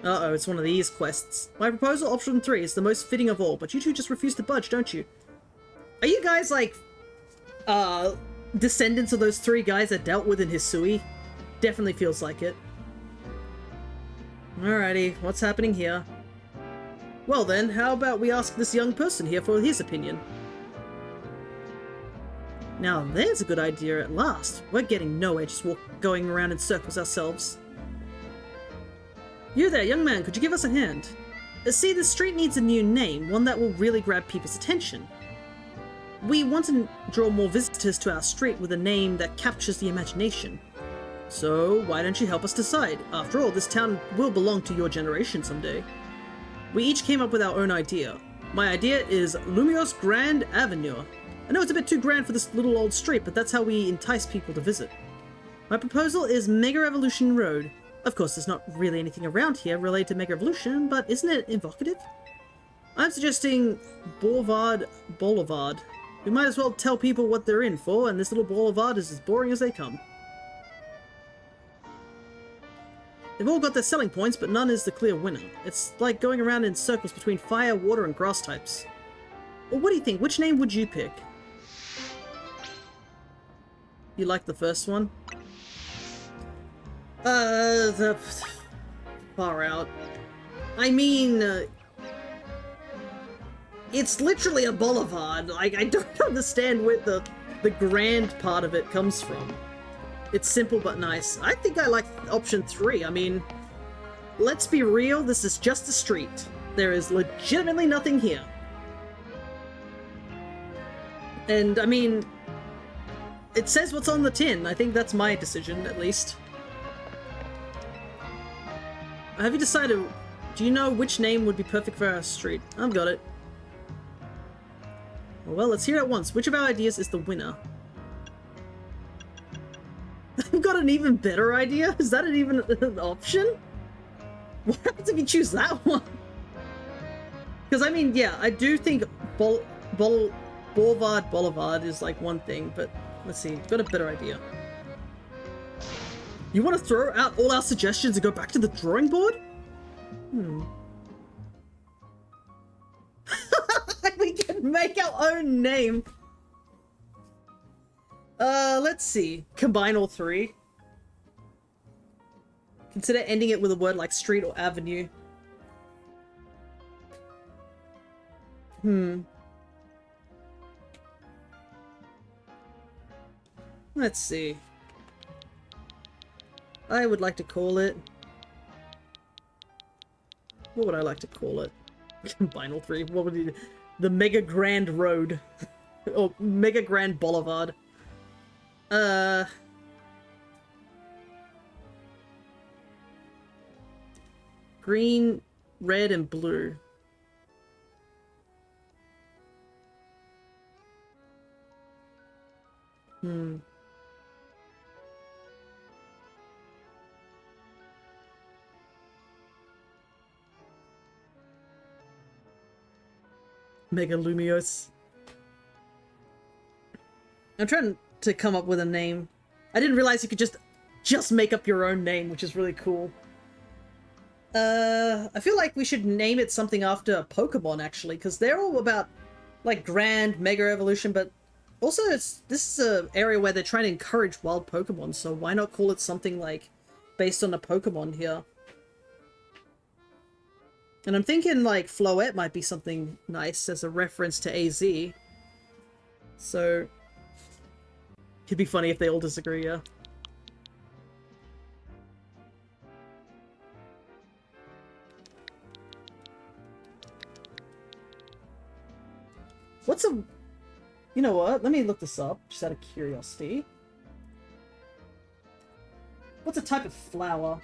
A: Uh-oh, it's one of these quests. My proposal, option 3, is the most fitting of all, but you two just refuse to budge, don't you? Are you guys, like, descendants of those 3 guys I dealt with in Hisui? Definitely feels like it. Alrighty, what's happening here? Well then, how about we ask this young person here for his opinion? Now there's a good idea at last. We're getting nowhere just going around in circles ourselves. You there, young man, could you give us a hand? See, the street needs a new name, one that will really grab people's attention. We want to draw more visitors to our street with a name that captures the imagination. So, why don't you help us decide? After all, this town will belong to your generation someday. We each came up with our own idea. My idea is Lumios Grand Avenue. I know it's a bit too grand for this little old street, but that's how we entice people to visit. My proposal is Mega Evolution Road. Of course, there's not really anything around here related to Mega Evolution, but isn't it evocative? I'm suggesting Boulevard Boulevard. We might as well tell people what they're in for, and this little boulevard is as boring as they come. They've all got their selling points, but none is the clear winner. It's like going around in circles between fire, water, and grass types. Well, what do you think? Which name would you pick? You like the first one? The... Far out. I mean, it's literally a boulevard. Like, I don't understand where the grand part of it comes from. It's simple but nice. I think I like option 3. I mean, let's be real, this is just a street. There is legitimately nothing here. And, I mean, it says what's on the tin. I think that's my decision, at least. Have you decided, do you know which name would be perfect for our street? I've got it. Well, let's hear it once. Which of our ideas is the winner? I've got an even better idea? Is that even an option? What happens if you choose that one? Because, I mean, yeah, I do think Boulevard is like one thing, but let's see. Got a better idea. You want to throw out all our suggestions and go back to the drawing board? Hmm. We can make our own name. Let's see. Combine all three. Consider ending it with a word like street or avenue. Hmm. Let's see. I would like to call it... What would I like to call it? Combine all three. What would it... The Mega Grand Road. Or Mega Grand Boulevard. Green, red, and blue. Hmm. Mega Lumios. I'm trying to come up with a name. I didn't realize you could just make up your own name, which is really cool. I feel like we should name it something after Pokemon, actually, because they're all about, like, grand Mega Evolution, but also this is an area where they're trying to encourage wild Pokemon, so why not call it something, like, based on a Pokemon here? And I'm thinking, like, Floette might be something nice as a reference to AZ. So, it'd be funny if they all disagree, yeah. What's a... You know what? Let me look this up, just out of curiosity. What's a type of flower?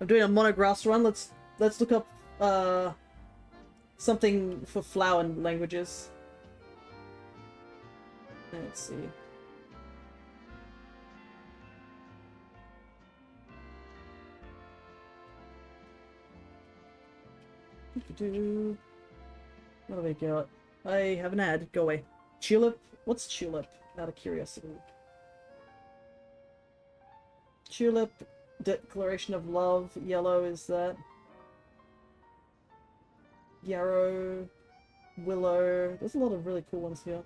A: I'm doing a monographs run. Let's look up something for flower languages. Let's see. What do we got? I have an ad. Go away. Tulip? What's tulip? Out of curiosity. Tulip, declaration of love. Yellow is that. Yarrow, willow. There's a lot of really cool ones here.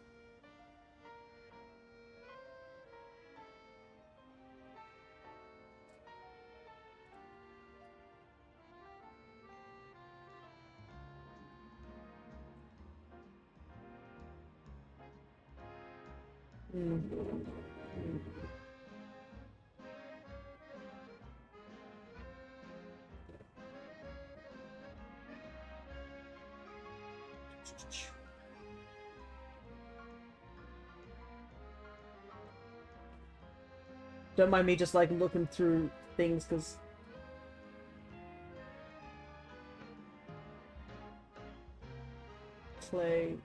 A: Don't mind me just like looking through things because play.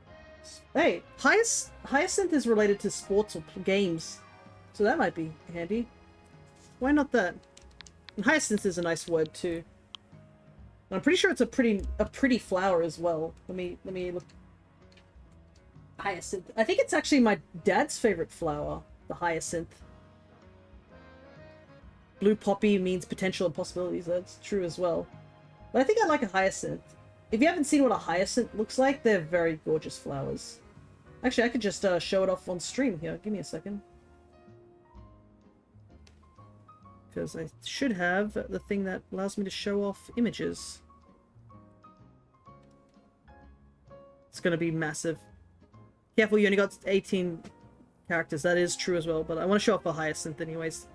A: Hey, Hyacinth is related to sports or games, so that might be handy. Why not that? And Hyacinth is a nice word too. And I'm pretty sure it's a pretty flower as well. Let me look. Hyacinth. I think it's actually my dad's favorite flower, the hyacinth. Blue poppy means potential and possibilities. That's true as well. But I think I like a hyacinth. If you haven't seen what a hyacinth looks like, they're very gorgeous flowers. Actually, I could just show it off on stream here. Give me a second. Because I should have the thing that allows me to show off images. It's going to be massive. Careful, you only got 18 characters. That is true as well, but I want to show off a hyacinth anyways.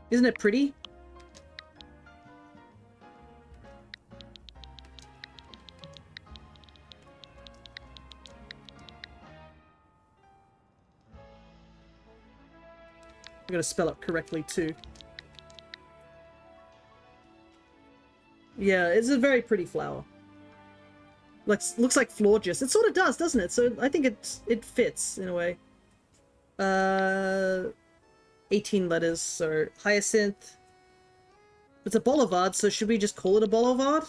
A: Isn't it pretty? I'm gonna spell it correctly too. Yeah, it's a very pretty flower. Looks like Florges. It sort of does, doesn't it? So I think it fits in a way. 18 letters, so hyacinth. It's a boulevard, so should we just call it a boulevard?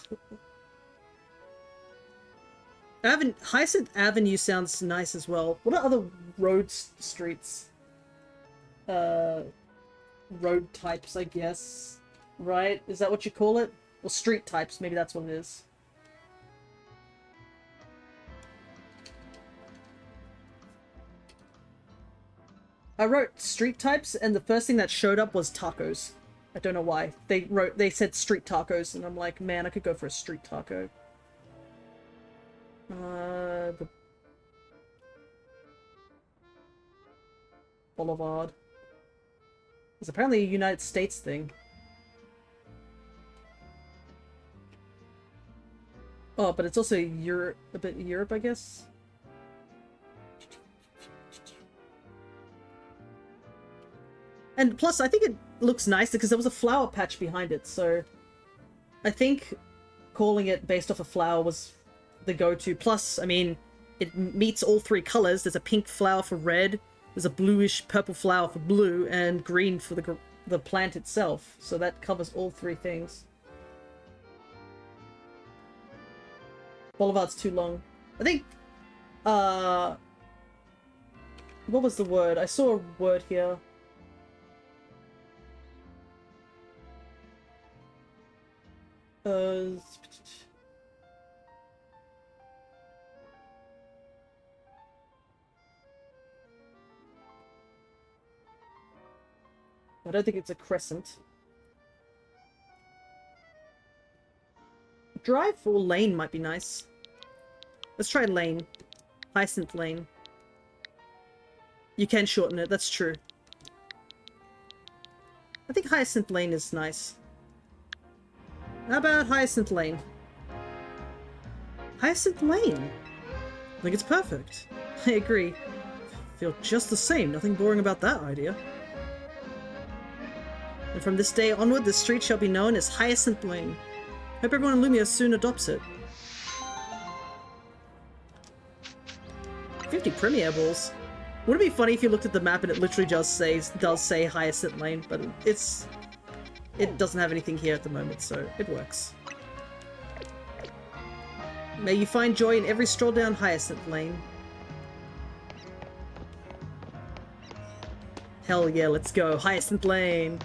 A: Hyacinth Avenue sounds nice as well. What are other roads, streets? road types, I guess. Right? Is that what you call it? Or street types, maybe that's what it is. I wrote street types, and the first thing that showed up was tacos. I don't know why. They said street tacos, and I'm like, man, I could go for a street taco. The Boulevard. It's apparently a United States thing. Oh, but it's also Europe, a bit Europe, I guess. And plus, I think it looks nice because there was a flower patch behind it, so I think calling it based off a flower was the go-to. Plus, I mean, it meets all three colors. There's a pink flower for red, there's a bluish purple flower for blue, and green for the plant itself. So that covers all three things. Boulevard's too long. I think, what was the word? I saw a word here. I don't think it's a crescent. Drive or lane might be nice. Let's try lane. Hyacinth lane. You can shorten it, that's true. I think Hyacinth lane is nice. How about Hyacinth lane? Hyacinth lane? I think it's perfect. I agree. Feel just the same, nothing boring about that idea. And from this day onward, this street shall be known as Hyacinth Lane. Hope everyone in Lumia soon adopts it. 50 Premier Balls. Would it be funny if you looked at the map and it literally just does say Hyacinth Lane, but it doesn't have anything here at the moment, so it works. May you find joy in every stroll down Hyacinth Lane. Hell yeah, let's go. Hyacinth Lane.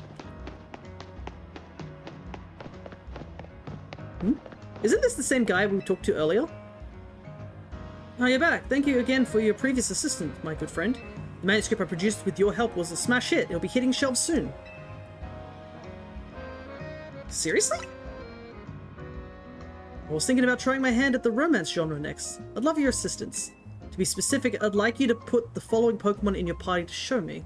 A: Isn't this the same guy we talked to earlier? Oh, you're back. Thank you again for your previous assistance, my good friend. The manuscript I produced with your help was a smash hit. It'll be hitting shelves soon. Seriously? I was thinking about trying my hand at the romance genre next. I'd love your assistance. To be specific, I'd like you to put the following Pokemon in your party to show me.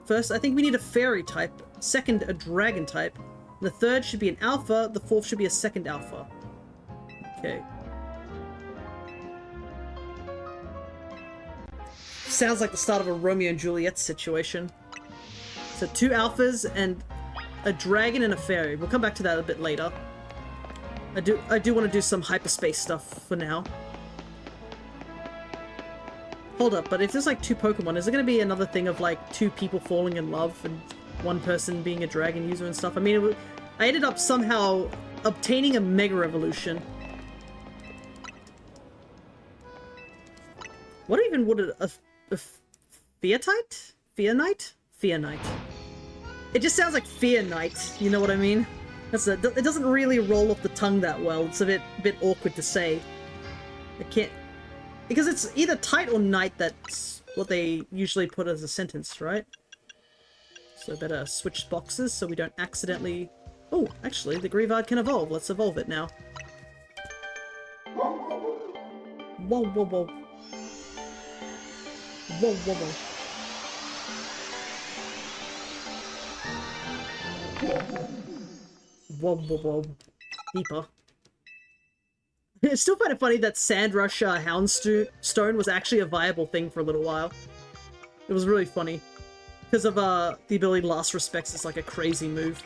A: First, I think we need a fairy type. Second, a dragon type. The third should be an alpha, the fourth should be a second alpha. Okay. Sounds like the start of a Romeo and Juliet situation. So 2 alphas and a dragon and a fairy. We'll come back to that a bit later. I do want to do some hyperspace stuff for now. Hold up, but if there's like 2 Pokemon, is it going to be another thing of like 2 people falling in love and one person being a dragon user and stuff? I mean, I ended up somehow obtaining a Mega Evolution. What even would a Feartite? Fearnite? Fearnite. It just sounds like Fear Knight, you know what I mean? It doesn't really roll off the tongue that well. It's a bit awkward to say. I can't... Because it's either tight or knight, that's what they usually put as a sentence, right? So better switch boxes so we don't accidentally... Oh, actually, the Greavard can evolve. Let's evolve it now. Whoa, whoa, whoa. Whoa, whoa, whoa. Whoa, whoa, whoa. Deeper. It's still kind of funny that Sandrush Houndstone was actually a viable thing for a little while. It was really funny. Because of the ability Last Respects is like a crazy move.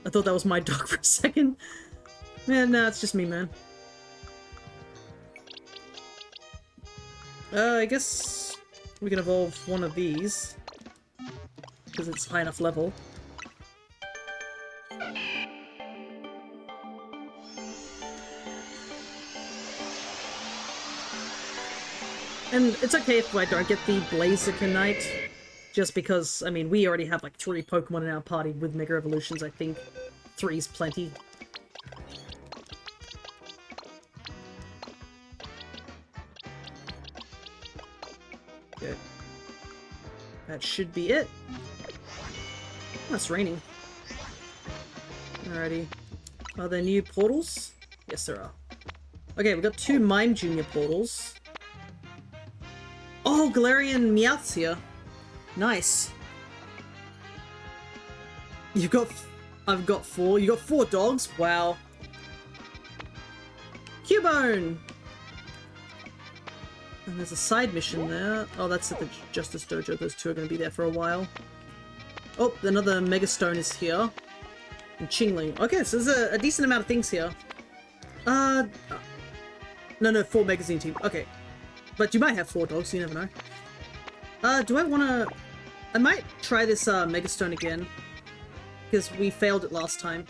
A: I thought that was my dog for a second. Man, nah, it's just me, man. I guess we can evolve one of these. Because it's high enough level. And it's okay if I don't get the Blaziken Knight. Just because, I mean, we already have like 3 Pokemon in our party with Mega Evolutions, I think 3's plenty. Okay. That should be it. Oh, it's raining. Alrighty. Are there new portals? Yes, there are. Okay, we've got 2 Mime Junior portals. Oh, Galarian Meowth's here. Nice. You've got... I've got 4. You got 4 dogs? Wow. Cubone! And there's a side mission there. Oh, that's at the Justice Dojo. Those 2 are going to be there for a while. Oh, another Mega Stone is here. And Chingling. Okay, so there's a decent amount of things here. No, 4 Magazine Team. Okay. But you might have 4 dogs, you never know. Do I want to... I might try this Mega Stone again. Because we failed it last time.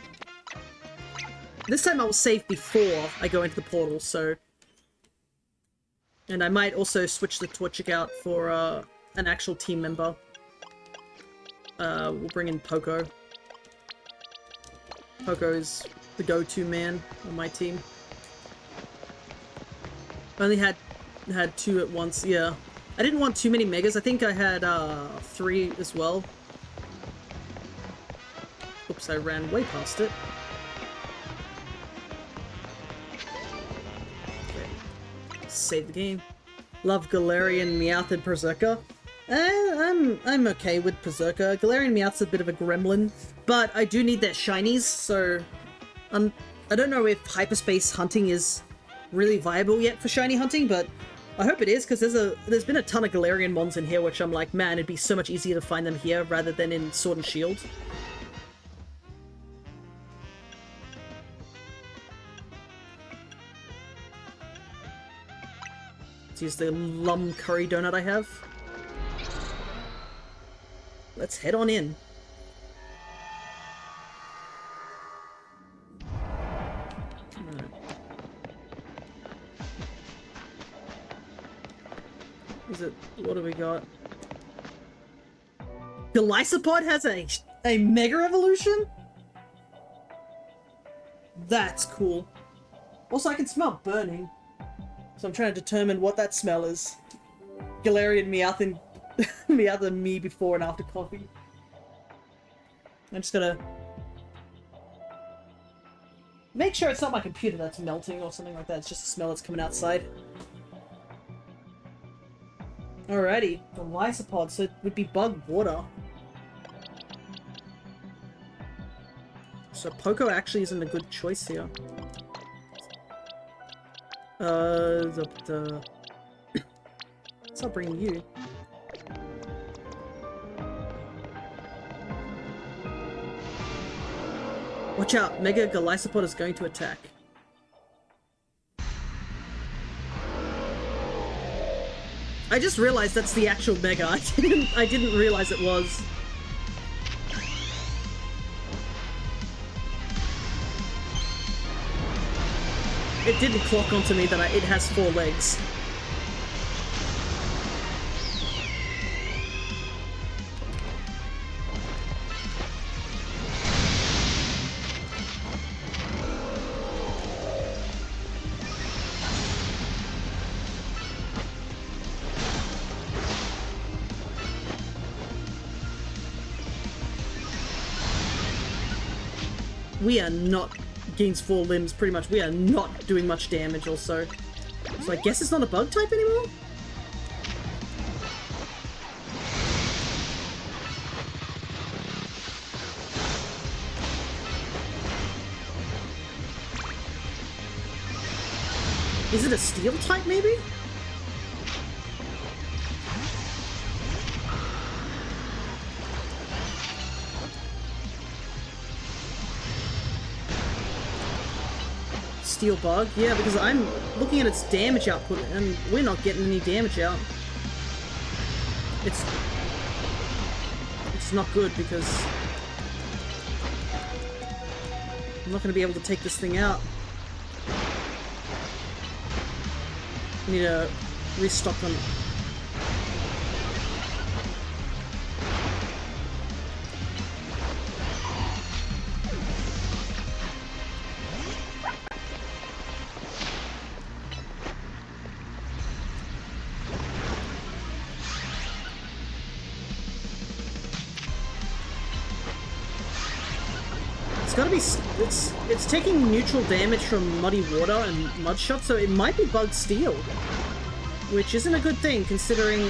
A: This time I will save before I go into the portal, so... And I might also switch the Torchic out for an actual team member. We'll bring in Poco. Poco is the go-to man on my team. I only had 2 at once, yeah. I didn't want too many Megas. I think I had 3 as well. Oops, I ran way past it. Okay. Save the game. Love Galarian, Meowth, and Berserker. I'm okay with Berserker. Galarian Meowth's a bit of a gremlin, but I do need their shinies, so I don't know if hyperspace hunting is really viable yet for shiny hunting, but I hope it is, because there's been a ton of Galarian mons in here, which I'm like, man, it'd be so much easier to find them here rather than in Sword and Shield. Let's use the Lum Curry Donut I have. Let's head on in. What do we got? Golisopod has a Mega Evolution? That's cool. Also, I can smell burning. So I'm trying to determine what that smell is. Galarian Meowth and Meowth and me before and after coffee. I'm just gonna make sure it's not my computer that's melting or something like that. It's just the smell that's coming outside. Alrighty, the Lysopod, so it would be bug water. So Poco actually isn't a good choice here. Let's not bring you. Watch out, Mega Golisopod is going to attack. I just realized that's the actual Mega. I didn't realize it was. It didn't clock onto me that it has 4 legs. We are not, gains 4 limbs, pretty much. We are not doing much damage also. So I guess it's not a bug type anymore? Is it a steel type maybe? Steel bug? Yeah, because I'm looking at its damage output and we're not getting any damage out. It's not good because I'm not going to be able to take this thing out. I need to restock them. It's gotta be. It's taking neutral damage from muddy water and mud shot, so it might be bug steel, which isn't a good thing considering.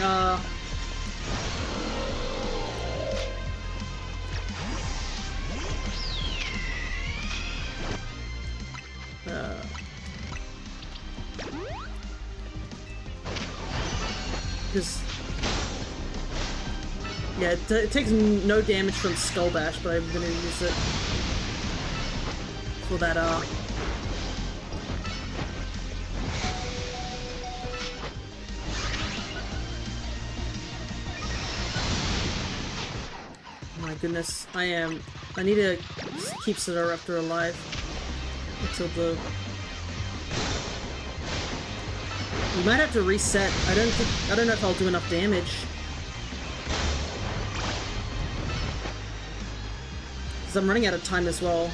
A: Because yeah, it takes no damage from Skull Bash, but I'm gonna use it for that. Oh my goodness, I need to keep Sidequests alive until the. We might have to reset. I don't know if I'll do enough damage. Because I'm running out of time as well.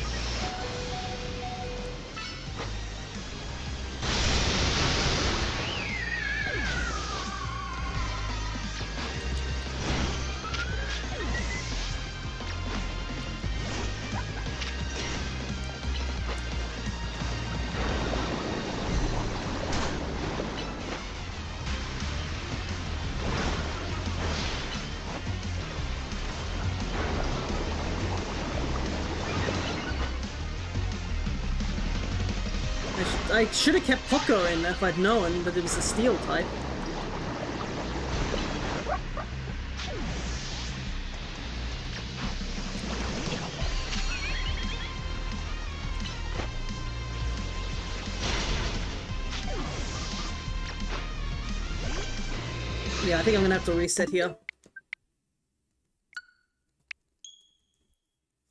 A: I should have kept Poco in if I'd known that it was a steel type. Yeah, I think I'm gonna have to reset here.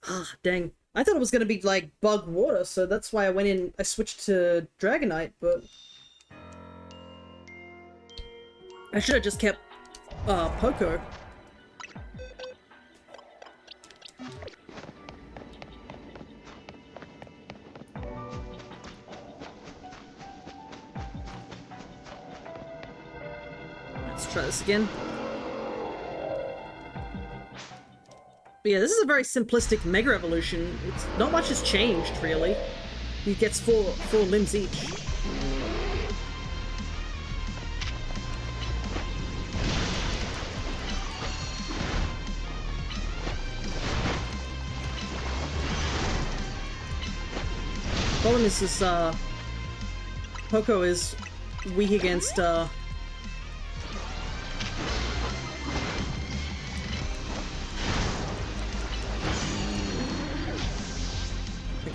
A: Ah, dang. I thought it was gonna be like bug water, so that's why I switched to Dragonite, but I should have just kept Poco. Let's try this again. But yeah, this is a very simplistic Mega Evolution. It's not much has changed, really. He gets four limbs each. Problem is this, Poco is weak against,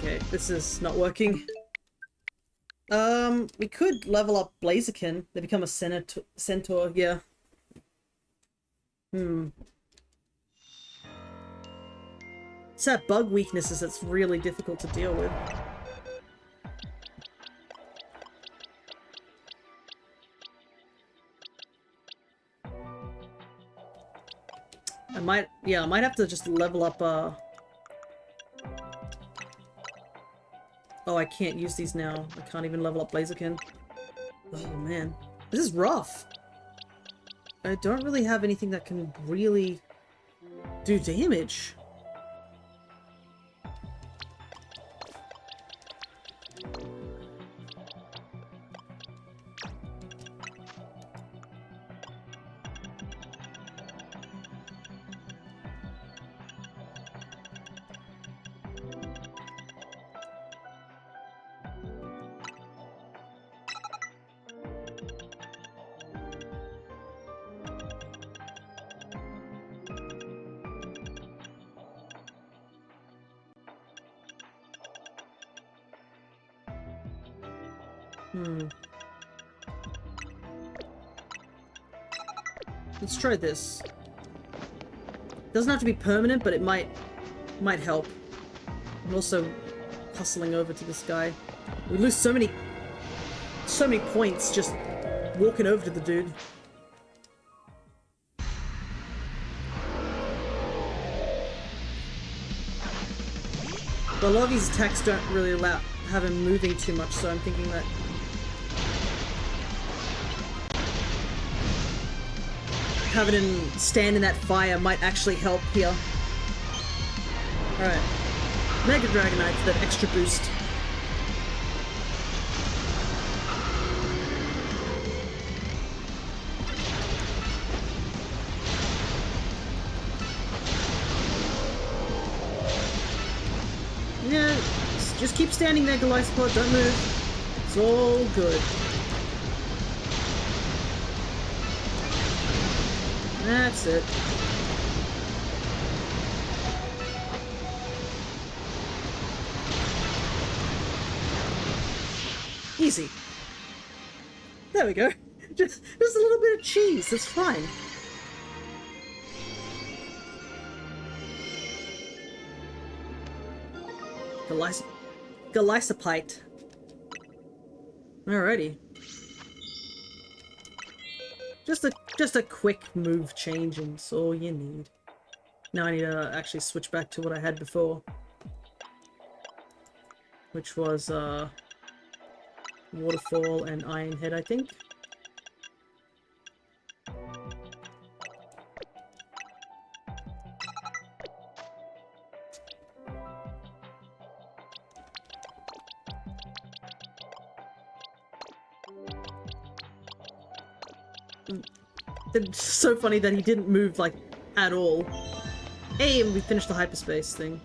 A: Okay, this is not working. We could level up Blaziken. They become a centaur, yeah. It's that bug weaknesses that's really difficult to deal with. I might have to just level up, Oh, I can't use these now. I can't even level up Blaziken. Oh, man. This is rough. I don't really have anything that can really do damage. Let's try this. Doesn't have to be permanent, but it might help. I'm also hustling over to this guy. We lose so many points just walking over to the dude. But a lot of these attacks don't really have him moving too much, so I'm thinking that having him stand in that fire might actually help here. Alright. Mega Dragonite for that extra boost. Yeah, just keep standing there, Galisopod, don't move. It's all good. That's it. Easy. There we go. Just a little bit of cheese, that's fine. Galisopite. Alrighty. Just a quick move change and it's all you need. Now I need to actually switch back to what I had before. Which was Waterfall and Iron Head, I think. It's so funny that he didn't move, like, at all. Hey, and we finished the hyperspace thing.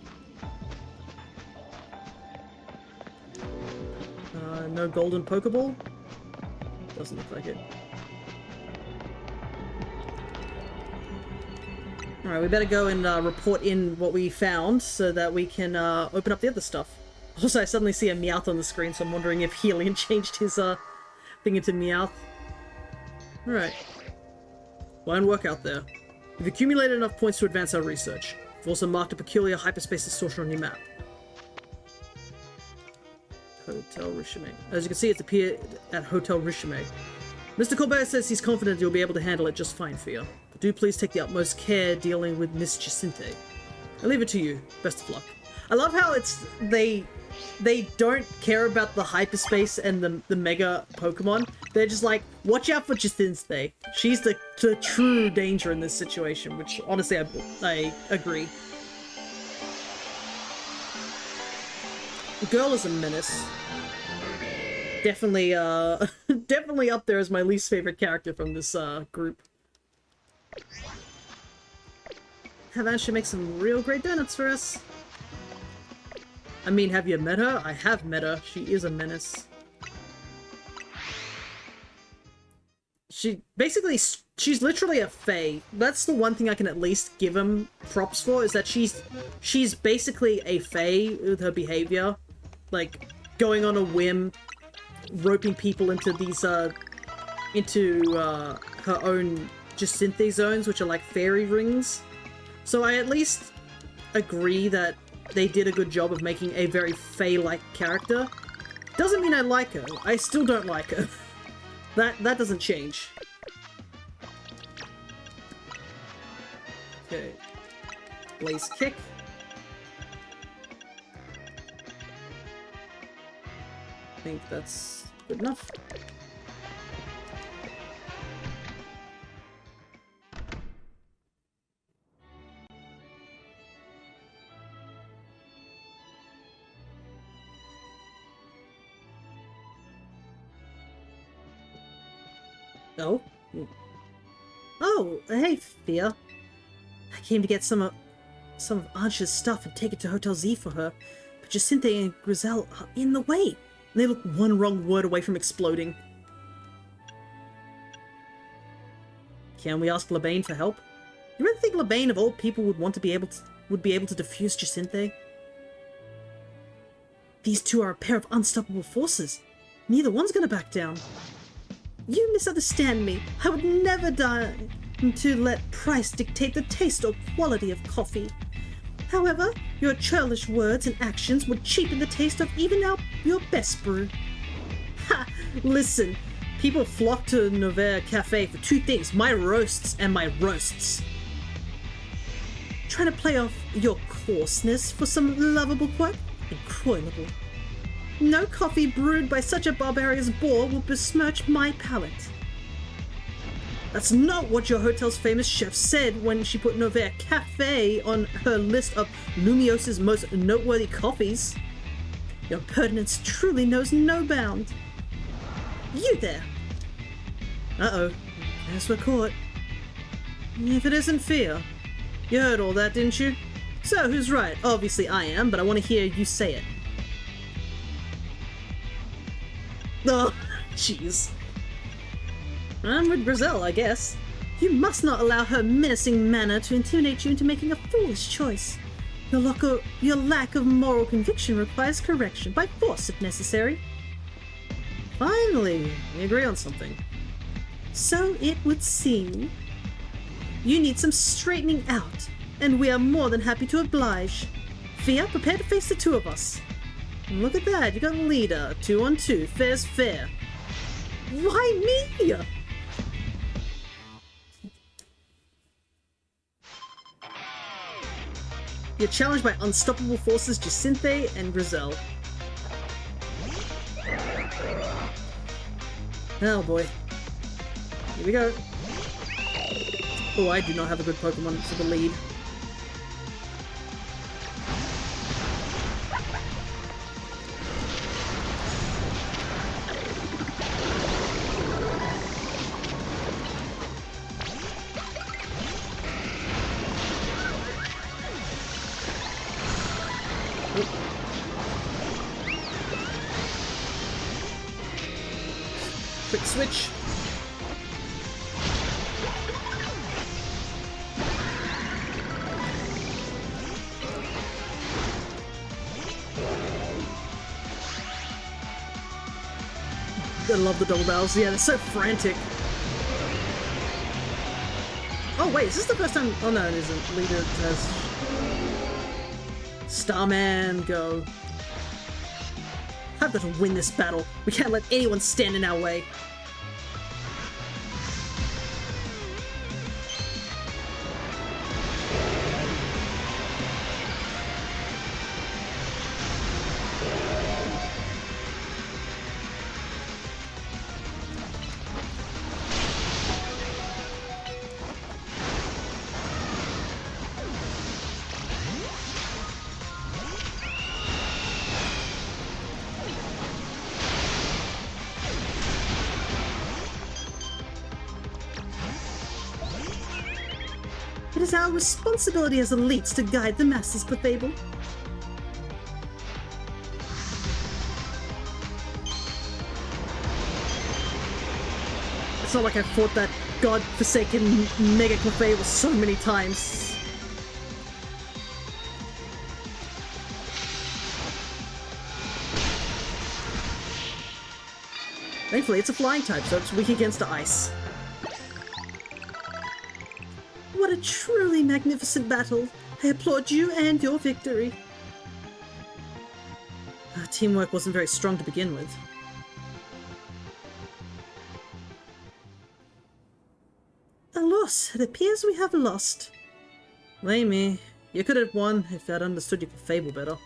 A: No golden Pokeball? Doesn't look like it. Alright, we better go and report in what we found so that we can open up the other stuff. Also, I suddenly see a Meowth on the screen, so I'm wondering if Helion changed his thing into Meowth. Alright. Line work out there. We've accumulated enough points to advance our research. We've also marked a peculiar hyperspace distortion on your map. Hotel Rishime. As you can see, it's appeared at Hotel Rishime. Mr. Colbert says he's confident you'll be able to handle it just fine for you. But do please take the utmost care dealing with Miss Jacinthe. I leave it to you. Best of luck. I love how it's they don't care about the hyperspace and the mega Pokemon. They're just like, watch out for Jacinthe. She's the true danger in this situation, which honestly I agree. The girl is a menace. Definitely, definitely up there as my least favorite character from this group. Havana should make some real great donuts for us. I mean, have you met her? I have met her. She is a menace. She's literally a fae. That's the one thing I can at least give him props for, is that she's basically a fae with her behavior. Like, going on a whim, roping people into these, her own Jacinthe zones, which are like fairy rings. So I at least agree that they did a good job of making a very fae-like character. Doesn't mean I like her. I still don't like her. That doesn't change. Okay. Blaze Kick. I think that's good enough. Oh? Oh, hey, Thea. I came to get some of Ansha's stuff and take it to Hotel Z for her, but Jacinthe and Grizel are in the way. They look one wrong word away from exploding. Can we ask Labane for help? You really think Labane of all people would be able to defuse Jacinthe? These two are a pair of unstoppable forces. Neither one's gonna back down. You misunderstand me. I would never die to let price dictate the taste or quality of coffee. However, your churlish words and actions would cheapen the taste of even your best brew. Ha! Listen, people flock to Novaire Cafe for two things, my roasts and my roasts. Trying to play off your coarseness for some lovable quirk? Incroyable. No coffee brewed by such a barbarous boor will besmirch my palate. That's not what your hotel's famous chef said when she put Novea Cafe on her list of Lumios's most noteworthy coffees. Your pertinence truly knows no bound. You there! Uh-oh. Guess we're caught. If it isn't fear. You heard all that, didn't you? So, who's right? Obviously I am, but I want to hear you say it. Oh, jeez. I'm with Grizel, I guess. You must not allow her menacing manner to intimidate you into making a foolish choice. Your lack of moral conviction requires correction, by force if necessary. Finally, we agree on something. So it would seem. You need some straightening out, and we are more than happy to oblige. Fia, prepare to face the two of us. And look at that, you got a leader. 2 on 2, fair's fair. Why me? You're challenged by unstoppable forces Jacinthe and Grizel. Oh boy. Here we go. Oh, I do not have a good Pokemon for the lead. Quick switch. I love the double battles. Yeah, they're so frantic. Oh wait, is this the first time? Oh no, it isn't. Leader has Starman go. I've got to win this battle. We can't let anyone stand in our way. It is our responsibility as elites to guide the masses, Clefable. It's not like I've fought that god-forsaken Mega Clefable so many times. Thankfully, it's a flying type, so it's weak against the ice. What a truly magnificent battle! I applaud you and your victory. Our teamwork wasn't very strong to begin with. Alas, it appears we have lost. Blame me. You could have won if I'd understood your fable better.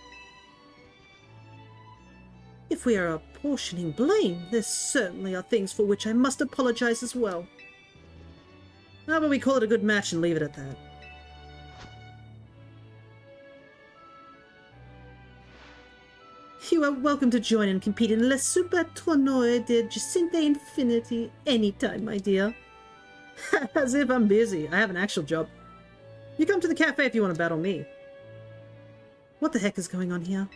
A: If we are apportioning blame, there certainly are things for which I must apologize as well. How about we call it a good match and leave it at that? You are welcome to join and compete in Le Super Tournoi de Jacinthe Infinity anytime, my dear. As if I'm busy. I have an actual job. You come to the cafe if you want to battle me. What the heck is going on here?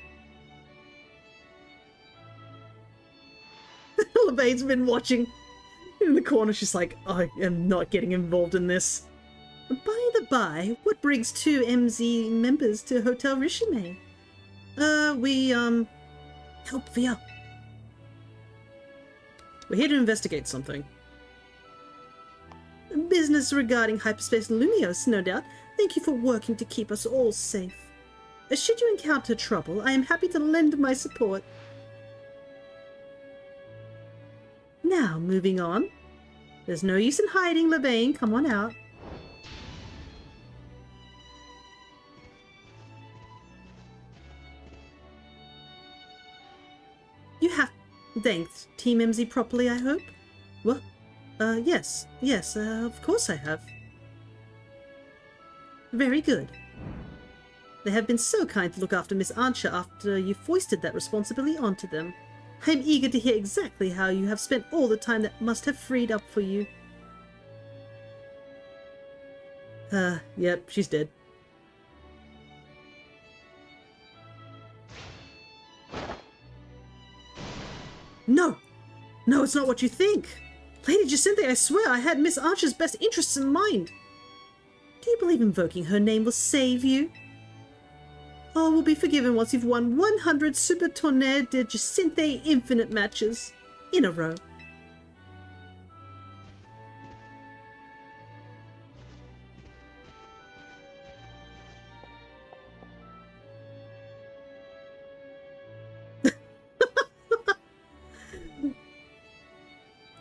A: LeVayne's been watching. In the corner, she's like, I am not getting involved in this. By the by, what brings 2 MZ members to Hotel Rishime? We help Via. We're here to investigate something. Business regarding Hyperspace Lumios, no doubt. Thank you for working to keep us all safe. Should you encounter trouble, I am happy to lend my support. Now, moving on. There's no use in hiding, LeVayne. Come on out. You have thanked Team MZ properly, I hope? What? Yes. Yes, of course I have. Very good. They have been so kind to look after Miss Archer after you foisted that responsibility onto them. I'm eager to hear exactly how you have spent all the time that must have freed up for you. Yep, she's dead. No! No, it's not what you think! Lady Jacinthe, I swear I had Miss Archer's best interests in mind! Do you believe invoking her name will save you? All will be forgiven once you've won 100 Super Tonnerre de Jacinthe Infinite matches in a row.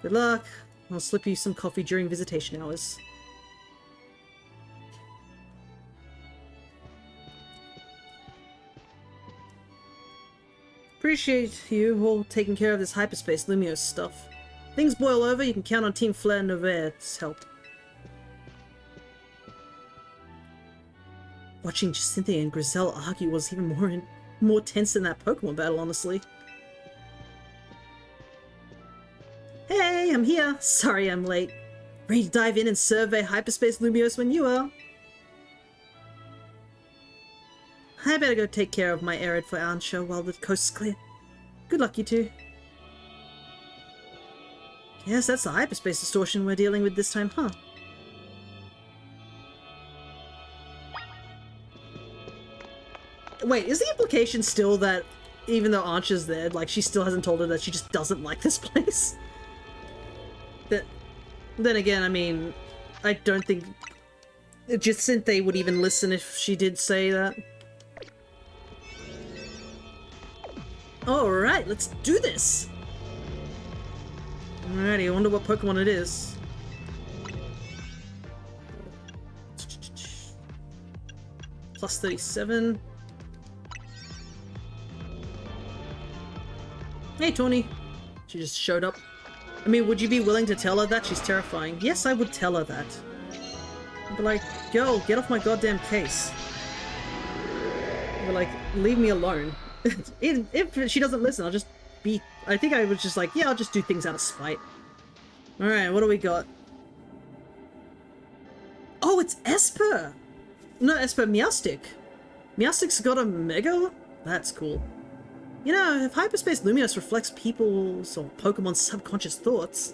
A: Good luck. I'll slip you some coffee during visitation hours. Appreciate you all taking care of this hyperspace Lumiose stuff. Things boil over, you can count on Team Flare Novaire's help. Watching Jacinthe and Griselle argue was even more tense than that Pokemon battle, honestly. Hey, I'm here. Sorry I'm late. Ready to dive in and survey hyperspace Lumiose when you are. I better go take care of my errand for Ansha while the coast's clear. Good luck, you two. Yes, that's the hyperspace distortion we're dealing with this time, huh? Wait, is the implication still that even though Ansha's there, like, she still hasn't told her that she just doesn't like this place? Then again, I mean, I don't think Jacinthe would even listen if she did say that. Alright, let's do this! Alrighty, I wonder what Pokemon it is. Plus 37. Hey, Tony. She just showed up. I mean, would you be willing to tell her that? She's terrifying. Yes, I would tell her that. I'd be like, girl, get off my goddamn case. I'd be like, leave me alone. If she doesn't listen, I'll just be... I think I was just like, yeah, I'll just do things out of spite. Alright, what do we got? Oh, it's Esper! No, Esper, Meowstic. Meowstic's got a Mega? That's cool. You know, if hyperspace Lumiose reflects people's or Pokemon's subconscious thoughts,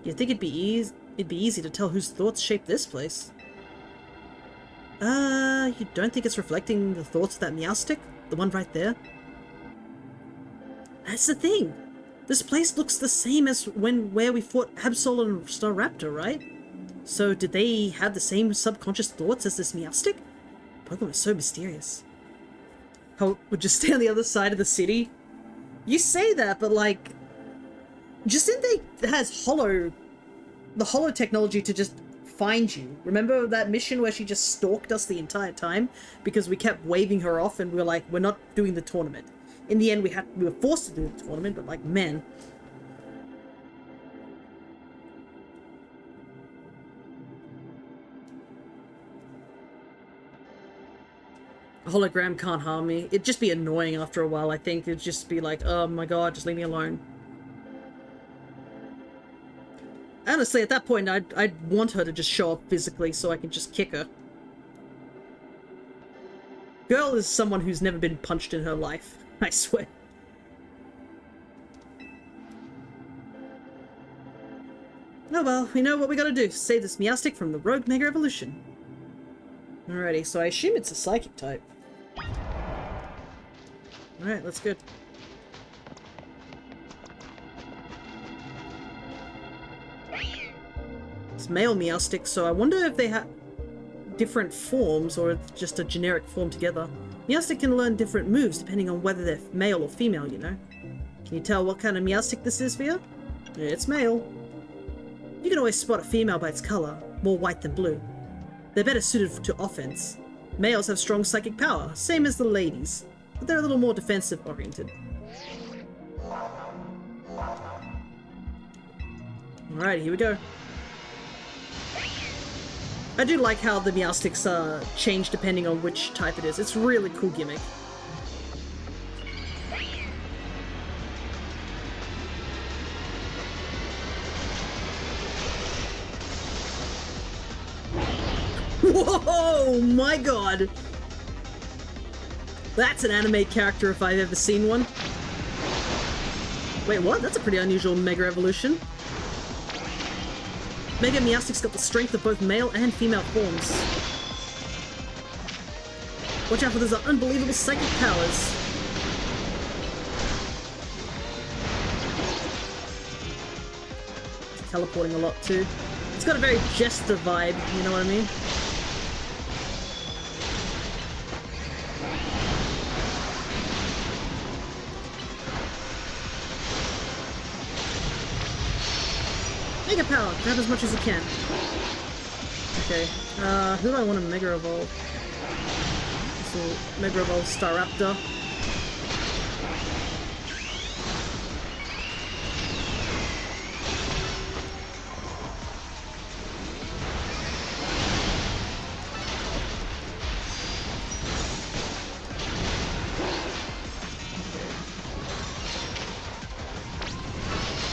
A: you'd think it'd be easy to tell whose thoughts shape this place. You don't think it's reflecting the thoughts of that Meowstic? The one right there? That's the thing. This place looks the same as where we fought Absol and Staraptor, right? So did they have the same subconscious thoughts as this Meowstic? Pokemon is so mysterious. How it would just stay on the other side of the city? You say that, but like... Jacinthe has the holo technology to just find you. Remember that mission where she just stalked us the entire time? Because we kept waving her off and we were like, we're not doing the tournament. In the end, we were forced to do the tournament, but like, man. A hologram can't harm me. It'd just be annoying after a while, I think. It'd just be like, oh my god, just leave me alone. Honestly, at that point, I'd want her to just show up physically so I can just kick her. Girl is someone who's never been punched in her life, I swear. Oh well, we know what we gotta do. Save this Meowstic from the rogue Mega Evolution. Alrighty, so I assume it's a Psychic type. Alright, that's good. It's male Meowstic, so I wonder if they have different forms or just a generic form together. Meowstic can learn different moves depending on whether they're male or female, you know? Can you tell what kind of Meowstic this is for you? Yeah, it's male. You can always spot a female by its color, more white than blue. They're better suited to offense. Males have strong psychic power, same as the ladies, but they're a little more defensive-oriented. Alright, here we go. I do like how the Meowstics change depending on which type it is. It's a really cool gimmick. Whoa! My god! That's an anime character if I've ever seen one. Wait, what? That's a pretty unusual Mega Evolution. Mega Meowstic's got the strength of both male and female forms. Watch out for those unbelievable psychic powers. It's teleporting a lot too. It's got a very Jester vibe, you know what I mean? Mega power! Grab as much as you can. Okay, who do I want to Mega Evolve? So, Mega Evolve Staraptor.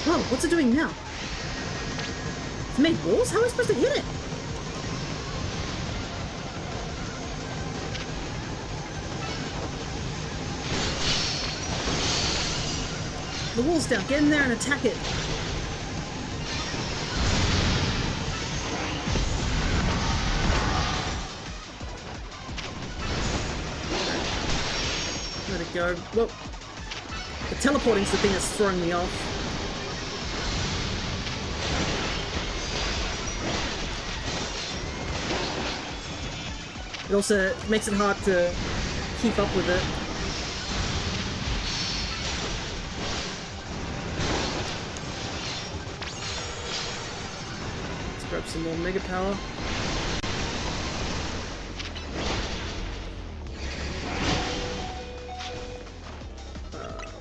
A: Whoa, what's it doing now? It's made walls? How am I supposed to hit it? The wall's down. Get in there and attack it. Let it go. Whoa. The teleporting's the thing that's throwing me off. It also makes it hard to keep up with it. Let's grab some more Mega Power.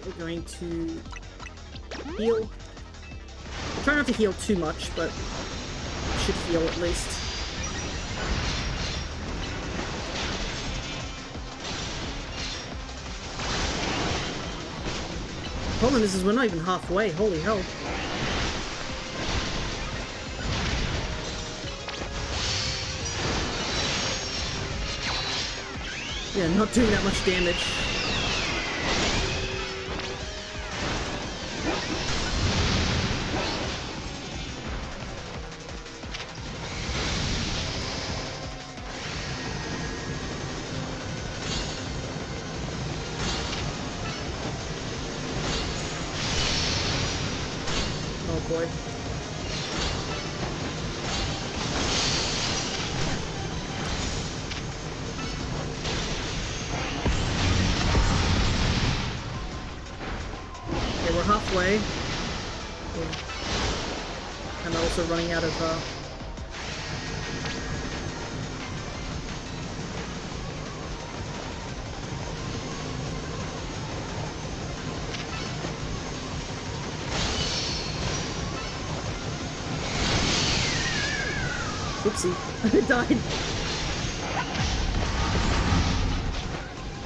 A: We're going to heal. Try not to heal too much, but should heal at least. Problem is we're not even halfway, holy hell. Yeah, not doing that much damage. Boy. Okay, we're halfway. And also running out of Oopsie, I died.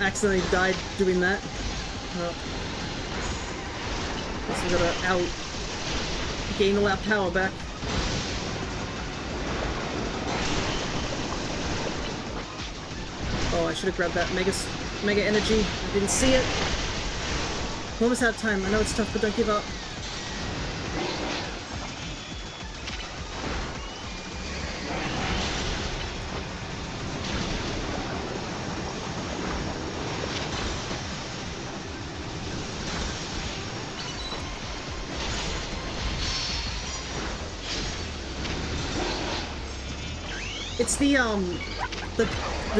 A: Accidentally died doing that. Guess we gotta gain all our power back. Oh, I should have grabbed that mega energy. I didn't see it. Almost out of time. I know it's tough, but don't give up. It's the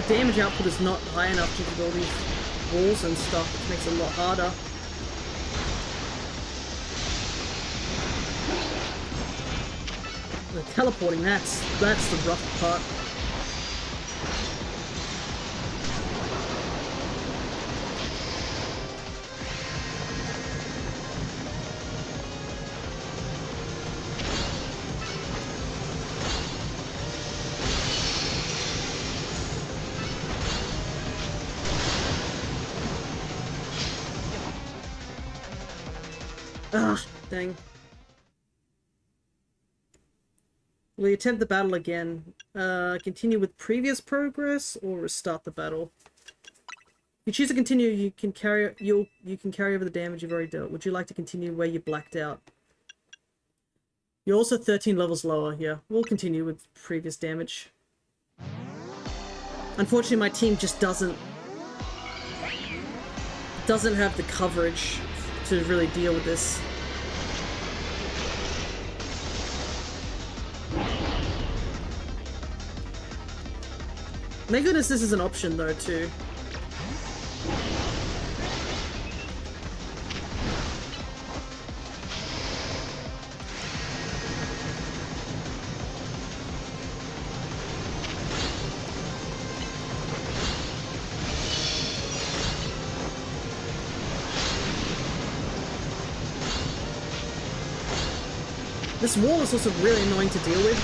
A: damage output is not high enough to do all these walls and stuff, which makes it a lot harder. The teleporting, that's the rough part. Ah, dang. Will you attempt the battle again? Continue with previous progress or restart the battle? If you choose to continue, you can carry over the damage you've already dealt. Would you like to continue where you blacked out? You're also 13 levels lower. Yeah, we'll continue with previous damage. Unfortunately, my team just doesn't have the coverage to really deal with this. Thank goodness this is an option though too. This wall is also really annoying to deal with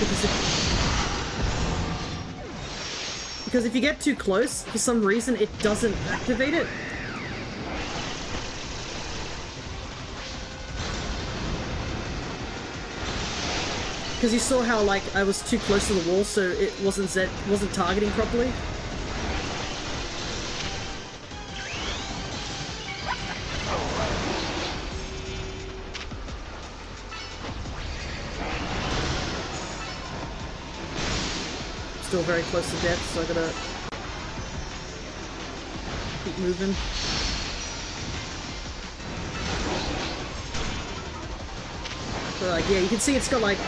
A: because if you get too close, for some reason it doesn't activate it. Because you saw how like I was too close to the wall, so it wasn't targeting properly. Still very close to death, so I gotta keep moving. But like, yeah, you can see it's got like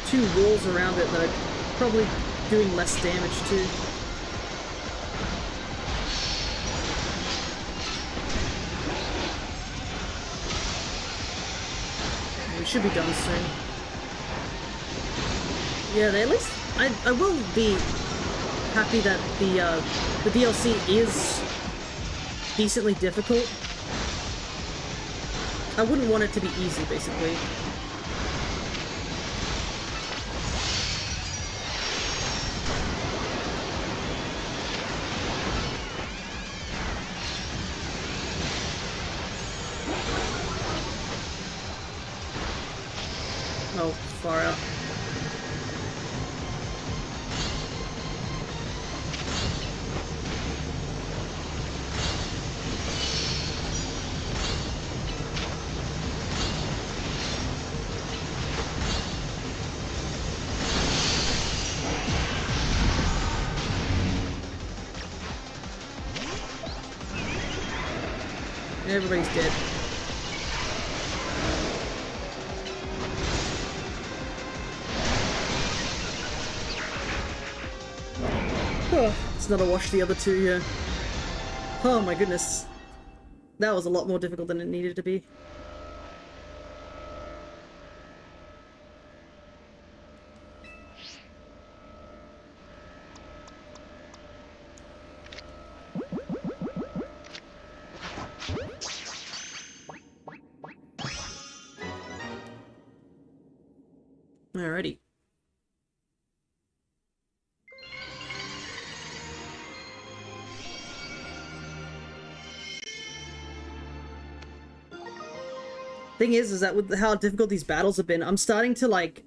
A: 2 walls around it that are probably doing less damage too. We should be done soon. Yeah, at least I will be happy that the DLC is decently difficult. I wouldn't want it to be easy, basically. Oh, far out. Everybody's dead. Oh, it's not a wash the other 2 here. Oh my goodness. That was a lot more difficult than it needed to be. Alrighty. Thing is that with how difficult these battles have been, I'm starting to like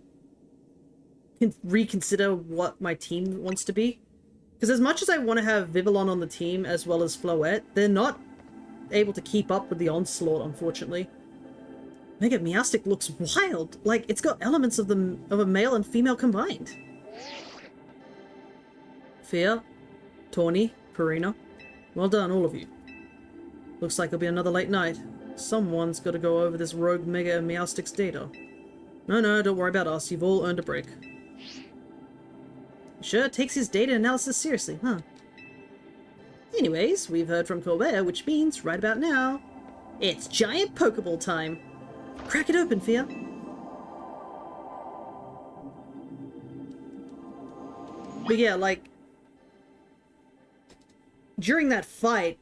A: reconsider what my team wants to be. Because as much as I want to have Vivillon on the team as well as Floette, they're not able to keep up with the onslaught, unfortunately. Mega Meowstic looks wild. Like, it's got elements of a male and female combined. Fia, Tawny, Purina. Well done, all of you. Looks like it'll be another late night. Someone's got to go over this rogue Mega Meowstic's data. No, don't worry about us. You've all earned a break. Sure takes his data analysis seriously, huh? Anyways, we've heard from Colbert, which means right about now, it's giant Pokeball time. Crack it open, Fia. But yeah, like, during that fight,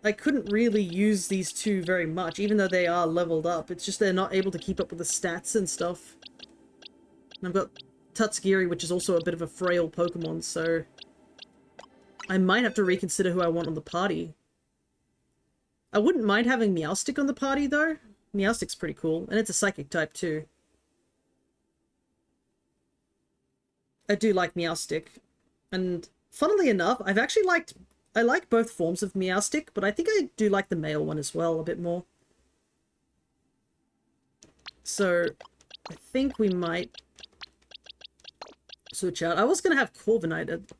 A: I couldn't really use these 2 very much, even though they are leveled up. It's just they're not able to keep up with the stats and stuff. And I've got Tutsgiri, which is also a bit of a frail Pokemon, so I might have to reconsider who I want on the party. I wouldn't mind having Meowstic on the party, though. Meowstic's pretty cool, and it's a psychic type too. I do like Meowstic, and funnily enough, I like both forms of Meowstic, but I think I do like the male one as well a bit more. So I think we might switch out. I was gonna have Corviknight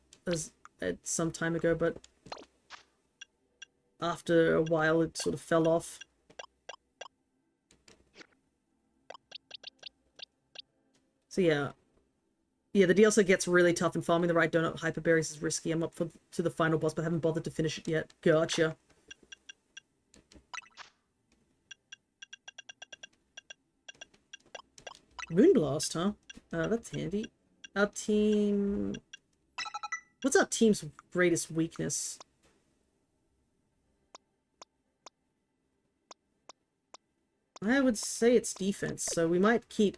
A: at some time ago, but after a while it sort of fell off. So yeah. Yeah, the DLC gets really tough, and farming the right donut hyperberries is risky. I'm up to the final boss, but haven't bothered to finish it yet. Gotcha. Moonblast, huh? That's handy. Our team... What's our team's greatest weakness? I would say it's defense, so we might keep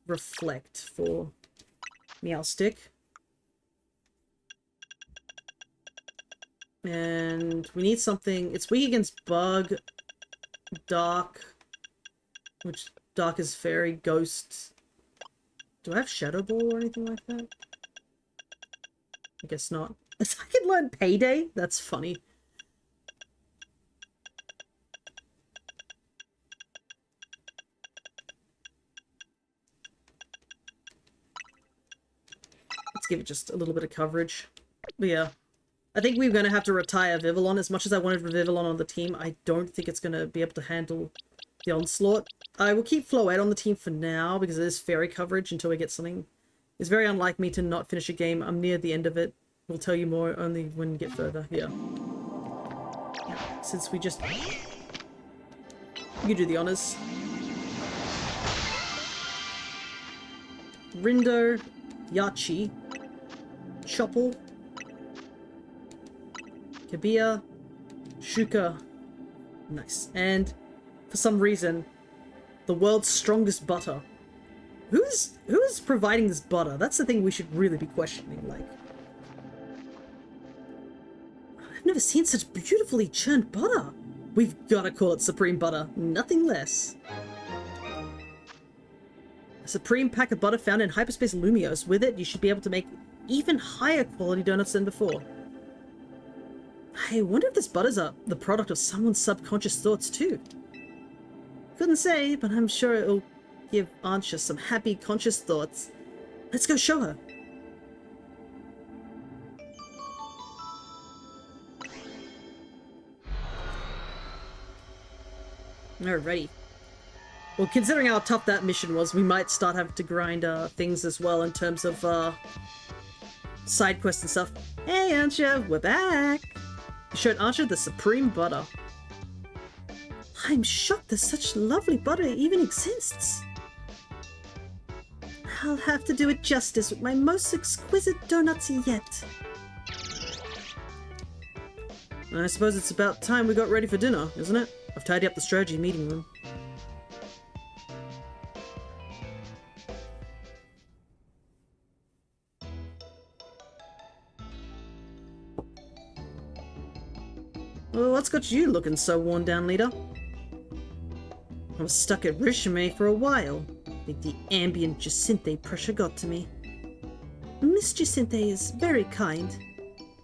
A: Reflect for Meowstic. And we need something... It's weak against Bug, Dark, which Dark is Fairy, Ghost. Do I have Shadow Ball or anything like that? I guess not. I can learn Payday? That's funny. Let's give it just a little bit of coverage. But yeah. I think we're going to have to retire Vivillon. As much as I wanted Vivillon on the team, I don't think it's going to be able to handle the onslaught. I will keep Floette on the team for now, because it is fairy coverage until we get something. It's very unlike me to not finish a game. I'm near the end of it. We'll tell you more only when we get further. Yeah. Since we just... You do the honors. Rindo, Yachi, Chople, Kabia, Shuka. Nice. And for some reason, the world's strongest butter. Who is providing this butter? That's the thing we should really be questioning. Like, I've never seen such beautifully churned butter. We've got to call it Supreme Butter, nothing less. A supreme pack of butter found in hyperspace Lumios. With it, you should be able to make even higher quality donuts than before. I wonder if this butter's the product of someone's subconscious thoughts too. Couldn't say, but I'm sure it'll give Ansha some happy conscious thoughts. Let's go show her. Alrighty. Well, considering how tough that mission was, we might start having to grind things as well in terms of side quests and stuff. Hey Ansha, we're back! You showed Ansha the supreme butter. I'm shocked that such lovely butter even exists. I'll have to do it justice with my most exquisite donuts yet. I suppose it's about time we got ready for dinner, isn't it? I've tidied up the strategy meeting room. Well, what's got you looking so worn down, leader? I was stuck at Rishime for a while. I think the ambient Jacinthe pressure got to me. Miss Jacinthe is very kind.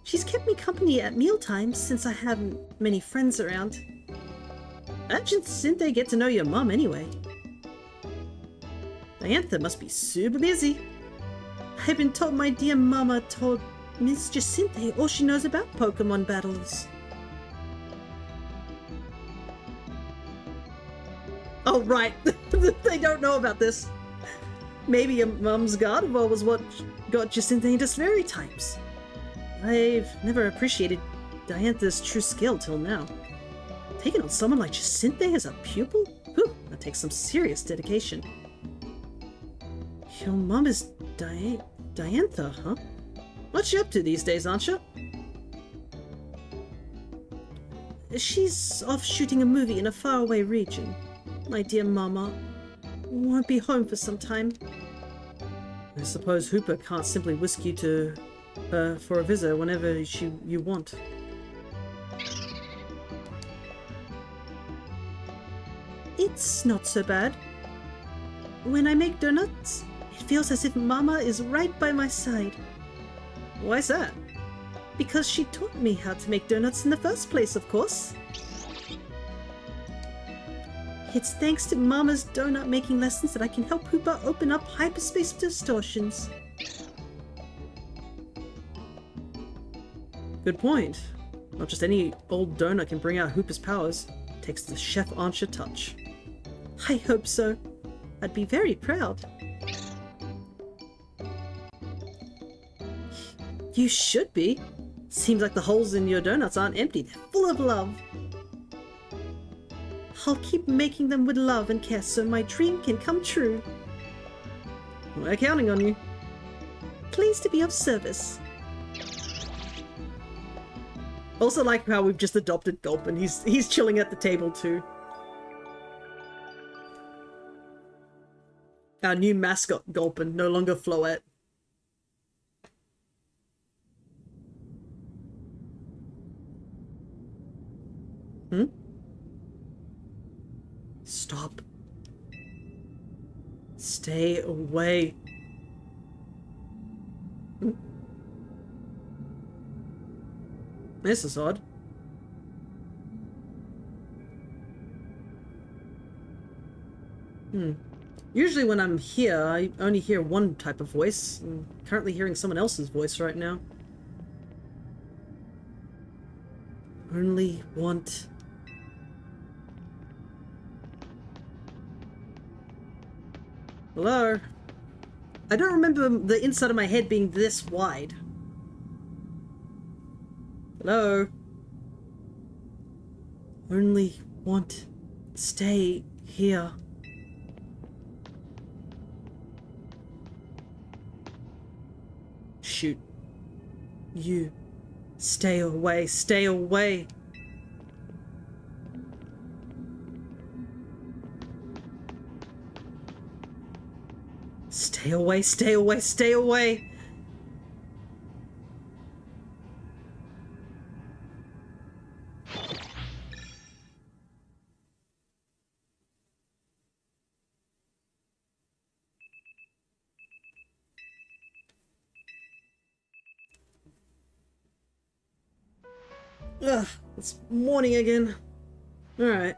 A: She's kept me company at mealtimes since I haven't many friends around. How'd Jacinthe get to know your mom anyway? Diantha must be super busy. I've been told my dear mama told Miss Jacinthe all she knows about Pokemon battles. Oh, right. They don't know about this. Maybe your mum's Gardevoir was what got Jacinthe into fairy types. I've never appreciated Diantha's true skill till now. Taking on someone like Jacinthe as a pupil? Whew, that takes some serious dedication. Your mum is Diantha, huh? What's she up to these days, Ansha? She's off shooting a movie in a faraway region. My dear mama won't be home for some time. I suppose Hooper can't simply whisk you to her for a visit whenever you want.
B: It
A: That's not so bad. When I make donuts, it feels as if Mama is right by my side. Why's that? Because she taught me how to make donuts in the first place, of course. It's thanks to Mama's donut making lessons that I can help Hoopa open up hyperspace distortions. Good point. Not just any old donut can bring out Hoopa's powers. It takes the Chef Ansha touch. I hope so. I'd be very proud. You should be. Seems like the holes in your donuts aren't empty. They're full of love. I'll keep making them with love and care so my dream can come true. We're counting on you. Pleased to be of service. Also like how we've just adopted Gulpin. He's chilling at the table too. Our new mascot Gulpin, no longer Floette. Stop. Stay away. This is odd. Usually when I'm here, I only hear one type of voice. I'm currently hearing someone else's voice right now. Only want... Hello? I don't remember the inside of my head being this wide. Hello? Only want... Stay here. Shoot. You. Stay away. Stay away. Stay away. Stay away. Stay away. Ugh, it's morning again. Alright.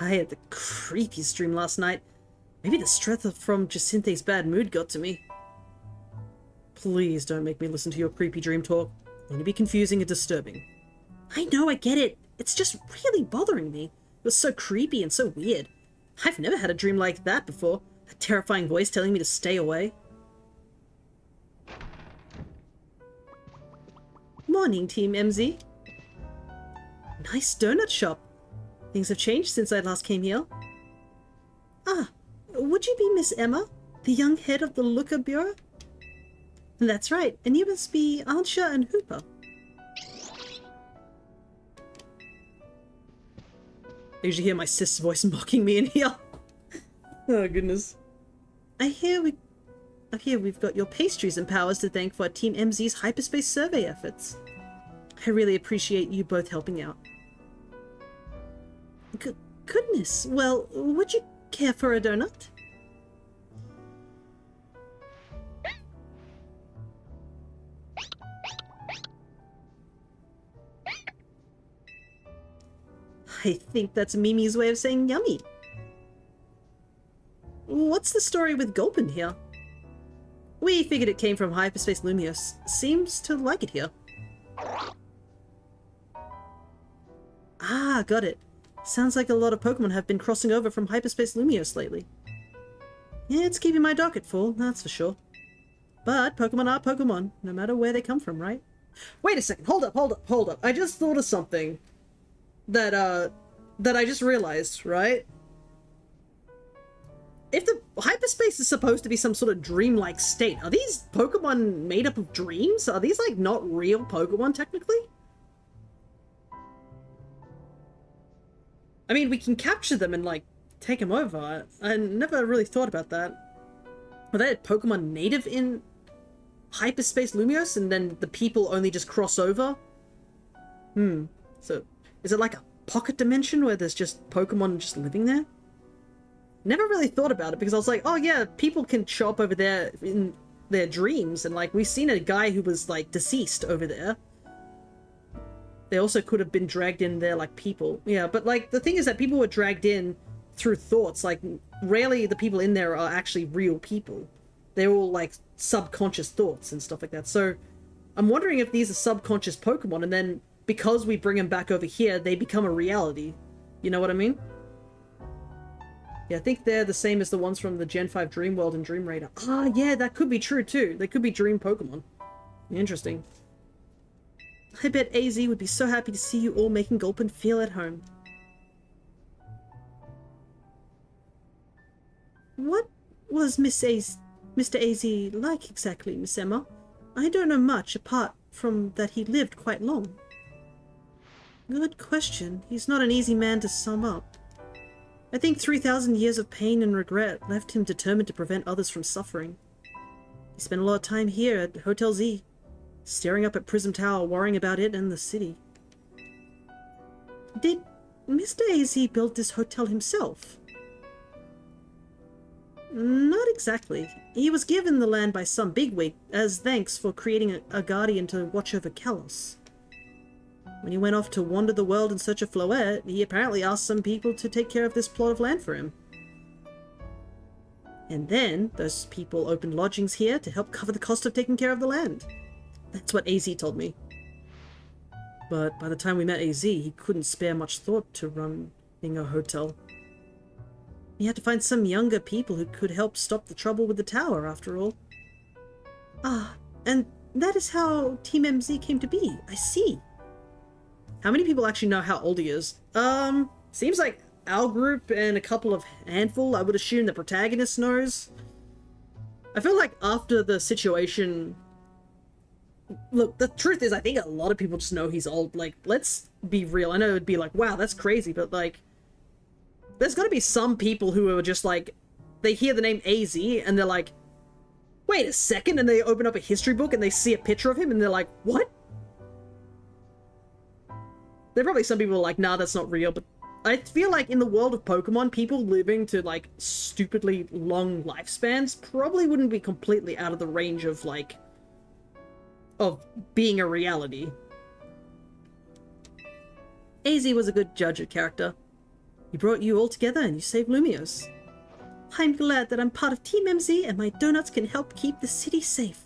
A: I had the creepiest dream last night. Maybe the stress from Jacinthe's bad mood got to me. Please don't make me listen to your creepy dream talk. It's going to be confusing and disturbing. I know, I get it. It's just really bothering me. It was so creepy and so weird. I've never had a dream like that before. A terrifying voice telling me to stay away. Morning, Team MZ. Nice donut shop. Things have changed since I last came here. Ah, would you be Miss Emma, the young head of the Looker Bureau? That's right, and you must be Ansha and Hoopa. I usually hear my sis voice mocking me in here. Oh goodness. I hear we've got your pastries and powers to thank for Team MZ's hyperspace survey efforts. I really appreciate you both helping out. Goodness, well, would you care for a donut? I think that's Mimi's way of saying yummy. What's the story with Gulpin here? We figured it came from Hyperspace Lumios. Seems to like it here. Ah, got it. Sounds like a lot of Pokemon have been crossing over from Hyperspace Lumios lately. Yeah, it's keeping my docket full, that's for sure. But Pokemon are Pokemon, no matter where they come from, right? Wait a second, hold up. I just thought of something that I just realized, right? If the hyperspace is supposed to be some sort of dreamlike state, are these Pokemon made up of dreams? Are these, like, not real Pokemon, technically? I mean, we can capture them and, like, take him over. I never really thought about that. Are they Pokemon native in hyperspace Lumios, and then the people only just cross over? So is it like a pocket dimension where there's just Pokemon just living there? Never really thought about it because I was like, oh yeah, people can show up over there in their dreams, and like we've seen a guy who was like deceased over there. They also could have been dragged in there like people. Yeah, but like the thing is that people were dragged in through thoughts. Like rarely the people in there are actually real people. They're all like subconscious thoughts and stuff like that. So I'm wondering if these are subconscious Pokemon, and then because we bring them back over here, they become a reality. You know what I mean? Yeah, I think they're the same as the ones from the Gen 5 Dream World and Dream Raider. Ah, yeah, that could be true too. They could be dream Pokemon. Interesting. I bet AZ would be so happy to see you all making Gulpin feel at home. What was Mr. AZ like exactly, Miss Emma? I don't know much apart from that he lived quite long. Good question. He's not an easy man to sum up. I think 3,000 years of pain and regret left him determined to prevent others from suffering. He spent a lot of time here at Hotel Z, staring up at Prism Tower, worrying about it and the city. Did Mr. AZ build this hotel himself? Not exactly. He was given the land by some bigwig as thanks for creating a guardian to watch over Kalos. When he went off to wander the world in search of Floette, he apparently asked some people to take care of this plot of land for him. And then, those people opened lodgings here to help cover the cost of taking care of the land. That's what AZ told me. But by the time we met AZ, he couldn't spare much thought to running a hotel. He had to find some younger people who could help stop the trouble with the tower, after all. Ah, and that is how Team MZ came to be. I see. How many people actually know how old he is? Seems like our group and a couple of handful. I would assume the protagonist knows. I feel like after the situation... Look, the truth is, I think a lot of people just know he's old. Like, let's be real. I know it would be like, wow, that's crazy, but like... There's gotta be some people who are just like... They hear the name AZ, and they're like... Wait a second, and they open up a history book and they see a picture of him, and they're like, what? There are probably some people who are like, nah, that's not real, but I feel like in the world of Pokemon, people living to, like, stupidly long lifespans probably wouldn't be completely out of the range of, like, of being a reality. AZ was a good judge of character. He brought you all together and you saved Lumios. I'm glad that I'm part of Team MZ and my donuts can help keep the city safe.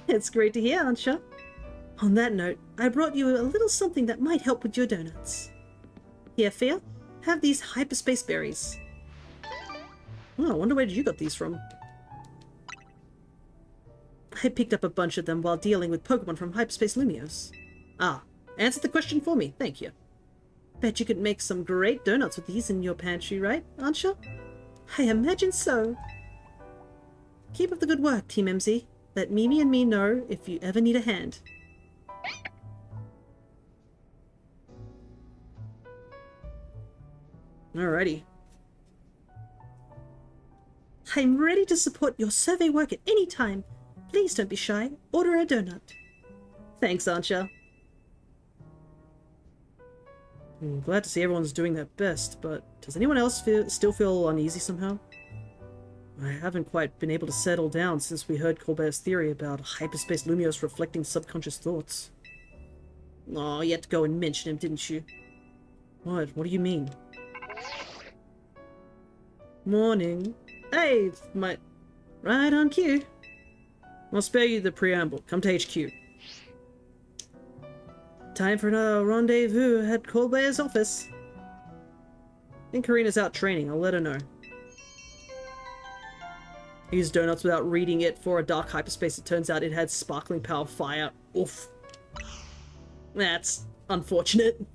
A: It's great to hear, Ansha. On that note, I brought you a little something that might help with your donuts. Here, Fia, have these hyperspace berries. Oh, I wonder where you got these from. I picked up a bunch of them while dealing with Pokemon from Hyperspace Lumios. Ah, answered the question for me, thank you. Bet you could make some great donuts with these in your pantry, right, Ansha? I imagine so. Keep up the good work, Team MZ. Let Mimi and me know if you ever need a hand. Alrighty. I'm ready to support your survey work at any time. Please don't be shy. Order a donut. Thanks, Ansha. I'm glad to see everyone's doing their best, but does anyone else still feel uneasy somehow? I haven't quite been able to settle down since we heard Colbert's theory about hyperspace Lumios reflecting subconscious thoughts. Oh, you had to go and mention him, didn't you? What? What do you mean? Morning. Hey, right on cue. I'll spare you the preamble. Come to HQ. Time for another rendezvous at Colbert's office. I think Karina's out training. I'll let her know. Used donuts without reading it for a dark hyperspace. It turns out it had sparkling power fire. Oof. That's unfortunate.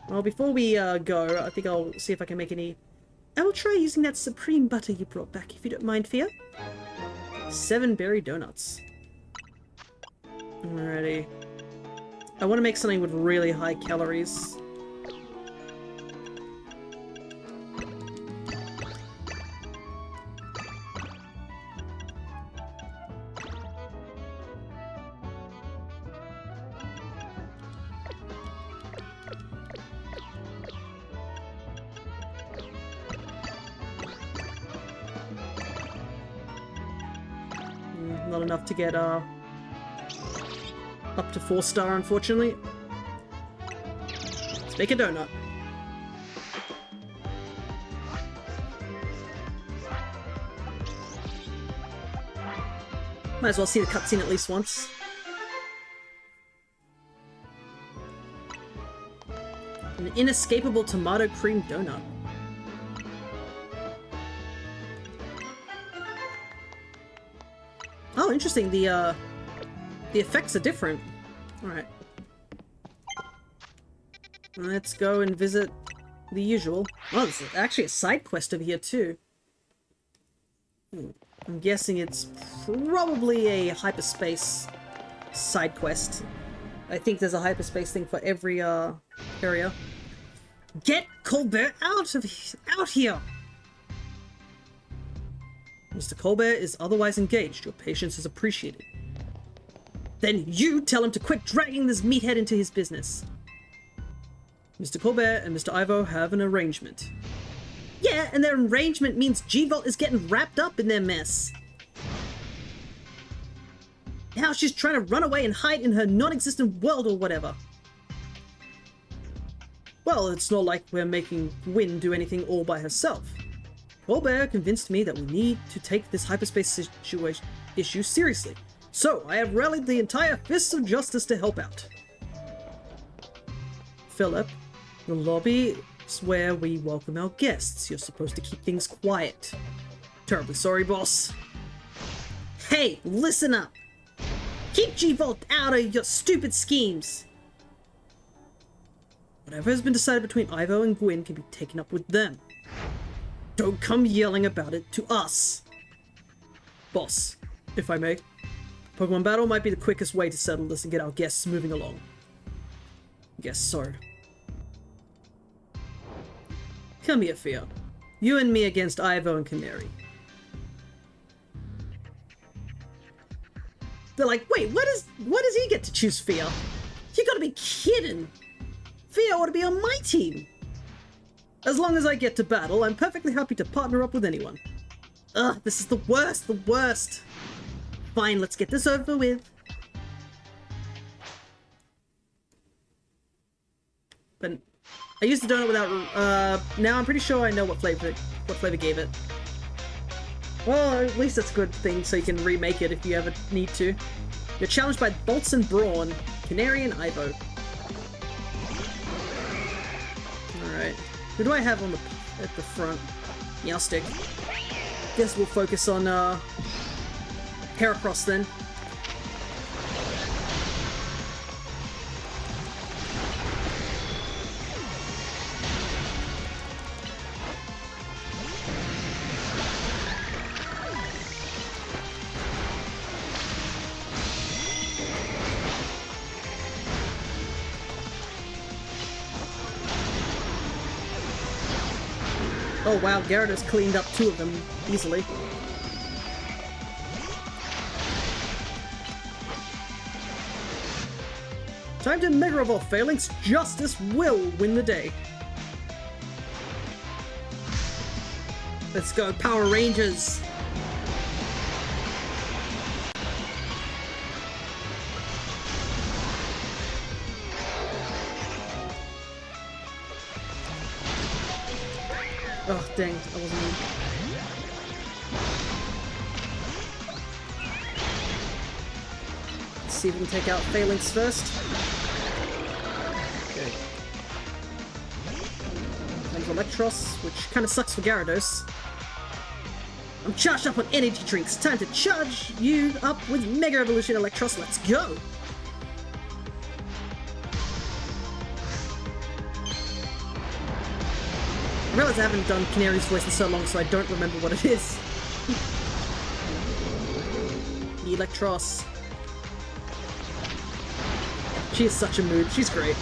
A: Well, before we go, I think I'll see if I can make any... I will try using that supreme butter you brought back, if you don't mind, Fia. 7 berry donuts. Alrighty. I want to make something with really high calories. Not enough to get up to 4-star, unfortunately. Let's make a donut. Might as well see the cutscene at least once. An inescapable tomato cream donut. Oh, interesting. The effects are different. Alright. Let's go and visit the usual. Oh, there's actually a side quest over here too. I'm guessing it's probably a hyperspace side quest. I think there's a hyperspace thing for every area. Get Colbert out here! Mr. Colbert is otherwise engaged. Your patience is appreciated. Then you tell him to quit dragging this meathead into his business. Mr. Colbert and Mr. Ivo have an arrangement. Yeah, and their arrangement means G-Volt is getting wrapped up in their mess. Now she's trying to run away and hide in her non-existent world or whatever. Well, it's not like we're making Wynn do anything all by herself. Colbert convinced me that we need to take this hyperspace issue seriously. So, I have rallied the entire Fists of Justice to help out. Philip, the lobby is where we welcome our guests. You're supposed to keep things quiet. Terribly sorry, boss. Hey, listen up! Keep G-Volt out of your stupid schemes! Whatever has been decided between Ivo and Gwyn can be taken up with them. Don't come yelling about it to us. Boss, if I may. Pokemon battle might be the quickest way to settle this and get our guests moving along. Guess so. Come here, Fia. You and me against Ivo and Canary. They're like, wait, what does he get to choose Fia? You gotta be kidding! Fia ought to be on my team! As long as I get to battle, I'm perfectly happy to partner up with anyone. Ugh, this is the worst, the worst! Fine, let's get this over with. But I used the donut without, now I'm pretty sure I know what flavor gave it. Well, at least that's a good thing, so you can remake it if you ever need to. You're challenged by Bolts and Brawn, Canary and Ivo. Alright. Who do I have on at the front? Meowstick. Guess we'll focus on, Heracross then. Oh wow, Gyarados cleaned up 2 of them easily. Time to Mega Evolve, Phalanx. Justice will win the day. Let's go, Power Rangers! Oh, dang, I wasn't in. Let's see if we can take out Phalanx first. Okay. Comes Electros, which kind of sucks for Gyarados. I'm charged up on energy drinks. Time to charge you up with Mega Evolution Electros. Let's go! I realize I haven't done Canary's voice in so long, so I don't remember what it is. The Electros. She is such a mood. She's great.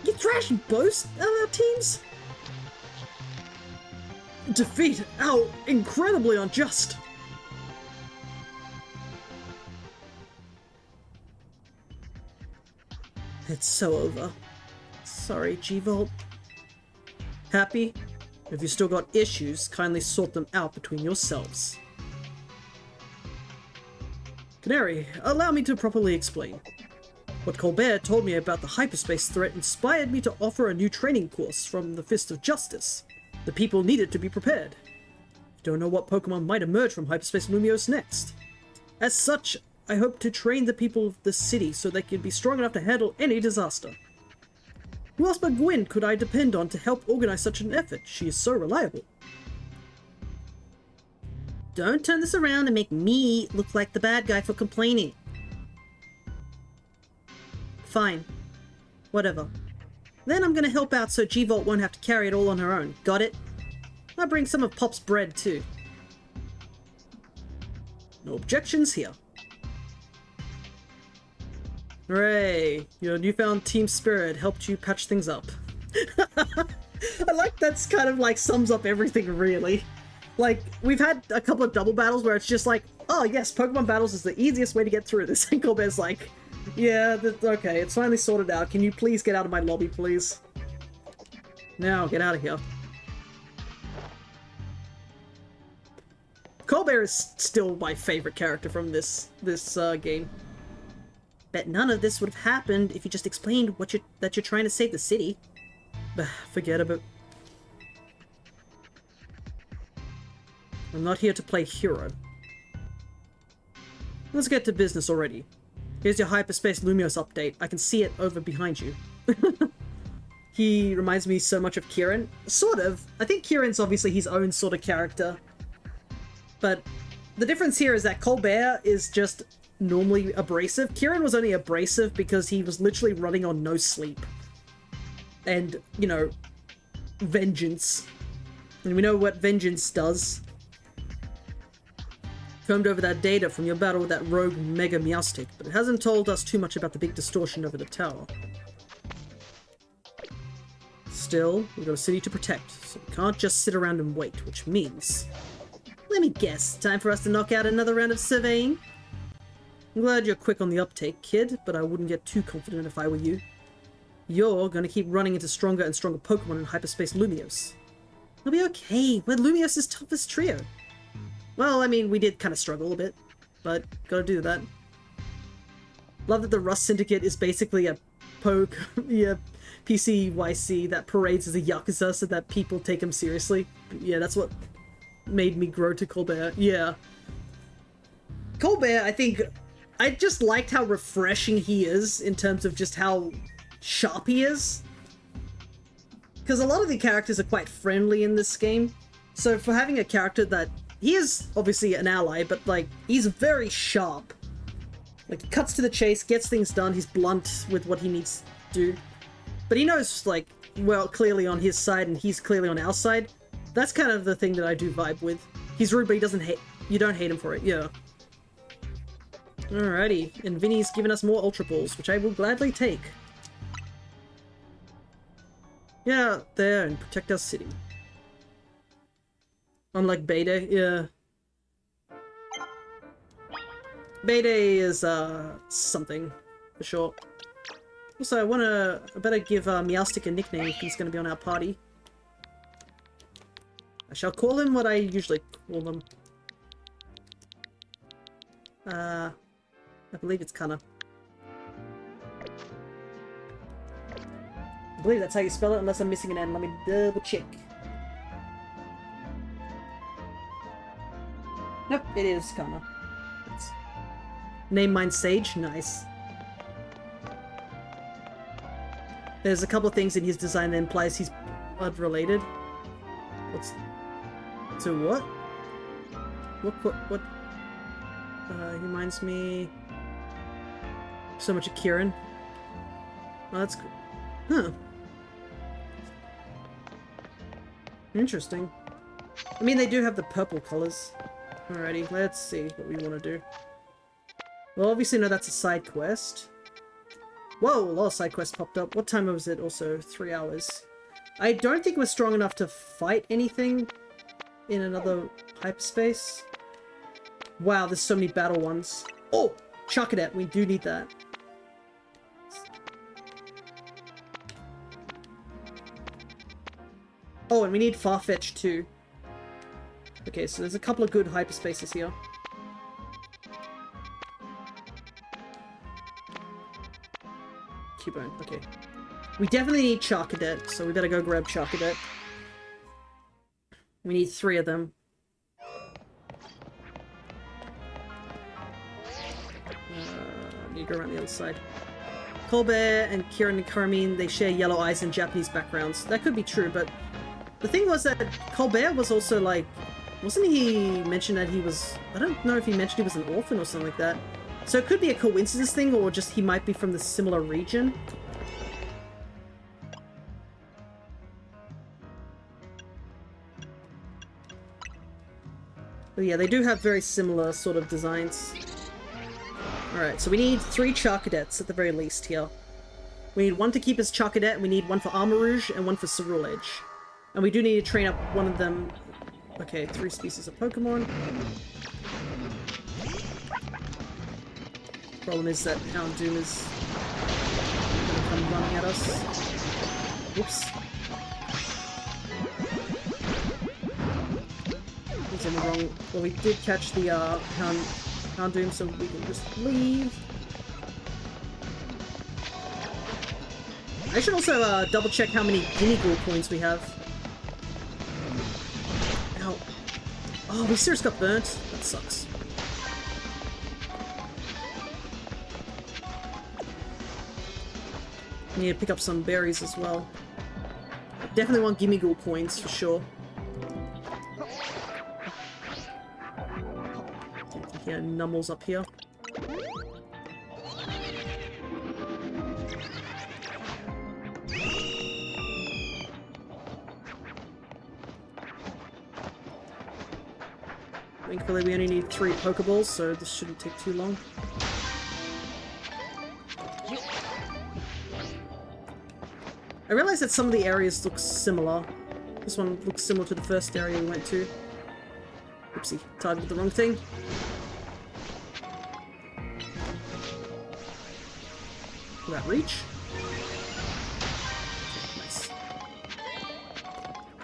A: You thrashed both of our teams? Defeat? How incredibly unjust. It's so over. Sorry, G-Volt. Happy? If you still got issues, kindly sort them out between yourselves. Canary, allow me to properly explain. What Colbert told me about the hyperspace threat inspired me to offer a new training course from the Fist of Justice. The people needed to be prepared. You don't know what Pokemon might emerge from Hyperspace Lumiose next. As such, I hope to train the people of the city so they can be strong enough to handle any disaster. Who else but Gwen could I depend on to help organize such an effort? She is so reliable. Don't turn this around and make me look like the bad guy for complaining. Fine. Whatever. Then I'm gonna help out so G-Volt won't have to carry it all on her own. Got it? I'll bring some of Pop's bread too. No objections here. Hooray! Your newfound team spirit helped you patch things up. I like that's kind of like sums up everything really. Like, we've had a couple of double battles where it's just like, oh yes, Pokemon battles is the easiest way to get through this. And Colbert's like, yeah, okay, it's finally sorted out. Can you please get out of my lobby, please? Now, get out of here. Colbert is still my favorite character from this game. Bet none of this would have happened if you just explained that you're trying to save the city. Forget about. I'm not here to play hero. Let's get to business already. Here's your Hyperspace Lumiose update. I can see it over behind you. He reminds me so much of Kieran. Sort of. I think Kieran's obviously his own sort of character. But the difference here is that Colbert is just normally abrasive. Kieran was only abrasive because he was literally running on no sleep. And, you know, vengeance. And we know what vengeance does. Combed over that data from your battle with that rogue Mega Meowstic, but it hasn't told us too much about the big distortion over the tower. Still, we've got a city to protect, so we can't just sit around and wait, which means... Let me guess, time for us to knock out another round of surveying? I'm glad you're quick on the uptake, kid, but I wouldn't get too confident if I were you. You're gonna keep running into stronger and stronger Pokemon in Hyperspace Lumiose. It'll be okay, we're Lumiose's toughest trio. Well, I mean, we did kind of struggle a bit, but gotta do that. Love that the Rust Syndicate is basically a PCYC that parades as a Yakuza so that people take him seriously. Yeah, that's what made me grow to Colbert. Yeah. Colbert, I think, I just liked how refreshing he is in terms of just how sharp he is. Because a lot of the characters are quite friendly in this game. So for having a character that he is obviously an ally, but like, he's very sharp. Like, he cuts to the chase, gets things done, he's blunt with what he needs to do. But he knows, like, we're clearly on his side and he's clearly on our side. That's kind of the thing that I do vibe with. He's rude, but he doesn't hate... You don't hate him for it, yeah. Alrighty, and Vinny's given us more Ultra Balls, which I will gladly take. Get out there and protect our city. Unlike Bede, yeah. Bede is, something, for sure. Also, I better give, Meowstic a nickname if he's gonna be on our party. I shall call him what I usually call them. I believe it's Kana. I believe that's how you spell it, unless I'm missing an N. Let me double check. Nope, it is Kana. It's... Name mine Sage. Nice. There's a couple of things in his design that implies he's blood related. What's... To what? What? He reminds me so much of Kieran. Oh, that's cool. Huh. Interesting. I mean, they do have the purple colors. Alrighty, let's see what we want to do. Well, obviously, no, that's a side quest. Whoa, a lot of side quests popped up. What time was it? Also, 3 hours. I don't think we're strong enough to fight anything in another hyperspace. Wow, there's so many battle ones. Oh! Charcadet, we do need that. Oh, and we need Farfetch too. Okay, so there's a couple of good hyperspaces here. Cubone, okay. We definitely need Charcadet, so we better go grab Charcadet. We need 3 of them. Need to go around the other side. Colbert and Kieran and Carmine, they share yellow eyes and Japanese backgrounds. That could be true, but the thing was that Colbert was also like... Wasn't he mentioned that he was... I don't know if he mentioned he was an orphan or something like that. So it could be a coincidence thing, or just he might be from the similar region. But yeah, they do have very similar sort of designs. Alright, so we need 3 Charcadets at the very least here. We need 1 to keep as Charcadet, we need 1 for Armor Rouge, and 1 for Cerule Edge. And we do need to train up one of them. Okay, 3 species of Pokemon. Problem is that Houndoom is gonna come running at us. Whoops. He's in the wrong... Well, we did catch the Houndoom, so we can just leave. I should also double check how many Gimmighoul coins we have. Ow. Oh, we seriously got burnt? That sucks. I need to pick up some berries as well. Definitely want Gimmighoul coins for sure. Yeah, Nummel's up here. Thankfully we only need 3 Pokeballs, so this shouldn't take too long. I realize that some of the areas look similar. This one looks similar to the first area we went to. Oopsie, targeted the wrong thing. Will that reach? Okay, nice.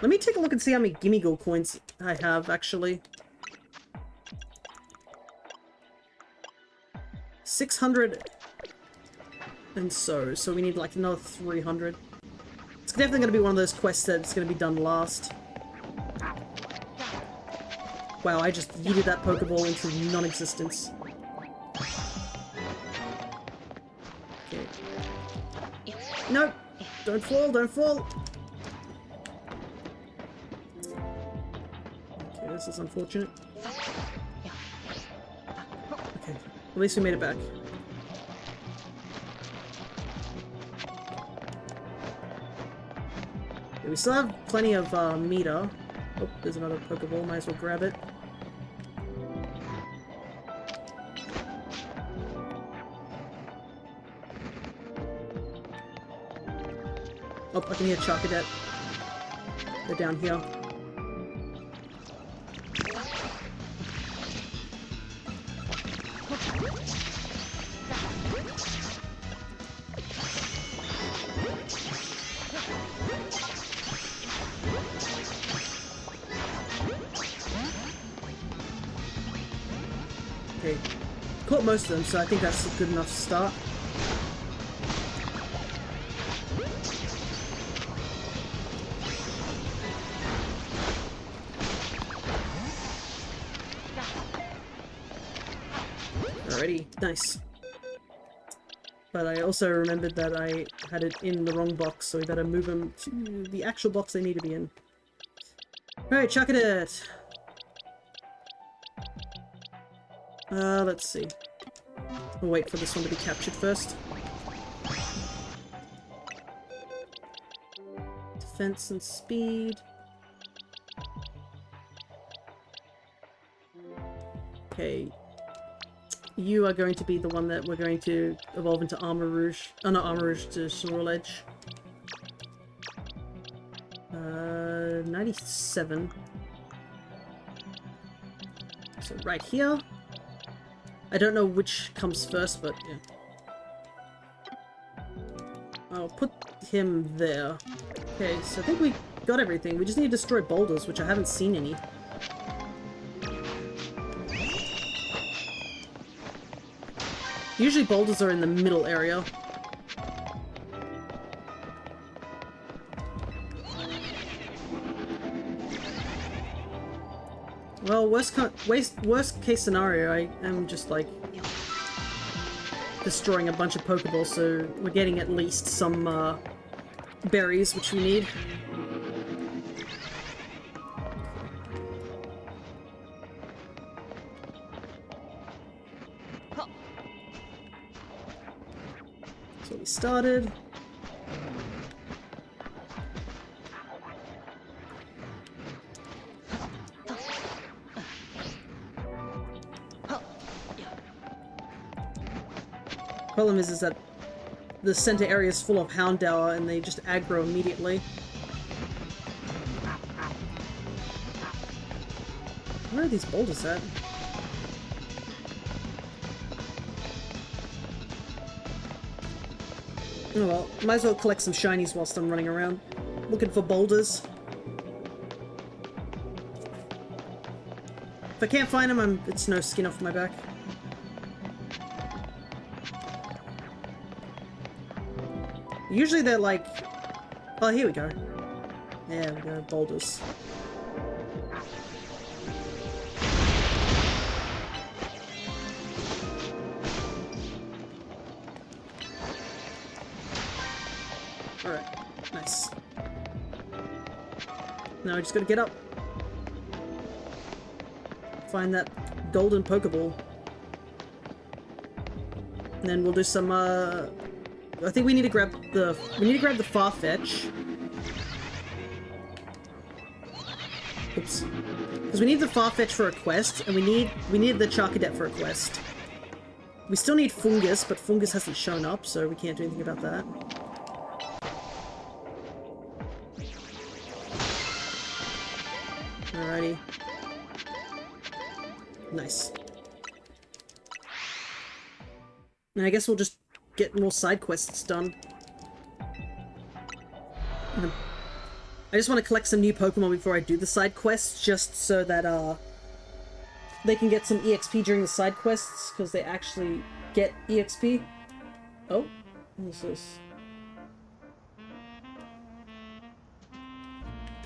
A: Let me take a look and see how many Gimmighoul coins I have, actually. 600 and so we need like another 300. It's definitely going to be one of those quests that's going to be done last. Wow, I just yeeted that Pokeball into non-existence. Okay. Nope! Don't fall, don't fall! Okay, this is unfortunate. Okay, at least we made it back. Okay, we still have plenty of meter. Oh, there's another Pokeball, might as well grab it. Oh, I can hear Charcadet. They're down here. Okay. Caught most of them, so I think that's a good enough start. Alrighty, nice. But I also remembered that I had it in the wrong box, so we better move them to the actual box they need to be in. Alright, Charcadet! Let's see. We'll wait for this one to be captured first. Defense and speed. Okay. You are going to be the one that we're going to evolve into Armor Rouge. Oh, not Armor Rouge, to Cerule Edge. 97. So right here. I don't know which comes first, but yeah. I'll put him there. Okay, so I think we got everything. We just need to destroy boulders, which I haven't seen any. Usually boulders are in the middle area. Well, worst case scenario, I am just like destroying a bunch of Pokeballs, so we're getting at least some berries, which we need. So we started. Problem is that the center area is full of Houndour and they just aggro immediately. Where are these boulders at? Oh well, might as well collect some shinies whilst I'm running around, looking for boulders. If I can't find them, it's no skin off my back. Usually they're like... Oh, here we go. There we go, boulders. Alright, nice. Now we just gotta get up. Find that golden Pokeball. And then we'll do some, I think we need to grab the Farfetch. Oops. Because we need the Farfetch for a quest, and we need the Charcadet for a quest. We still need Fungus, but Fungus hasn't shown up, so we can't do anything about that. Alrighty. Nice. And I guess we'll just get more side quests done. I just want to collect some new Pokemon before I do the side quests, just so that they can get some EXP during the side quests, because they actually get EXP. Oh, what's this?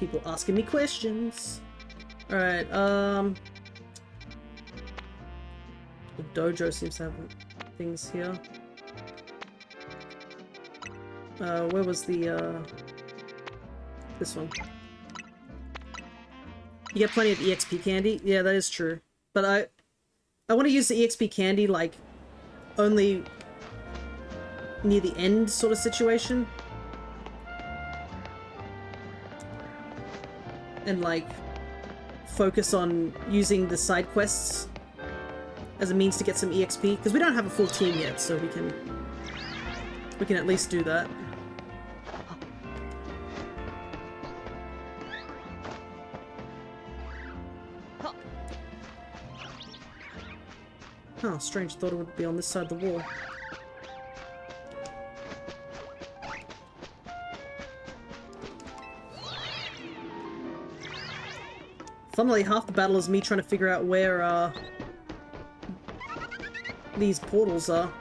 A: People asking me questions. Alright, the dojo seems to have things here. Where was the, this one? You get plenty of EXP candy? Yeah, that is true. But I want to use the EXP candy, like, only near the end sort of situation. And, like, focus on using the side quests as a means to get some EXP. Because we don't have a full team yet, so we can at least do that. Oh, strange. Thought it would be on this side of the wall. Funnily, half the battle is me trying to figure out where, these portals are.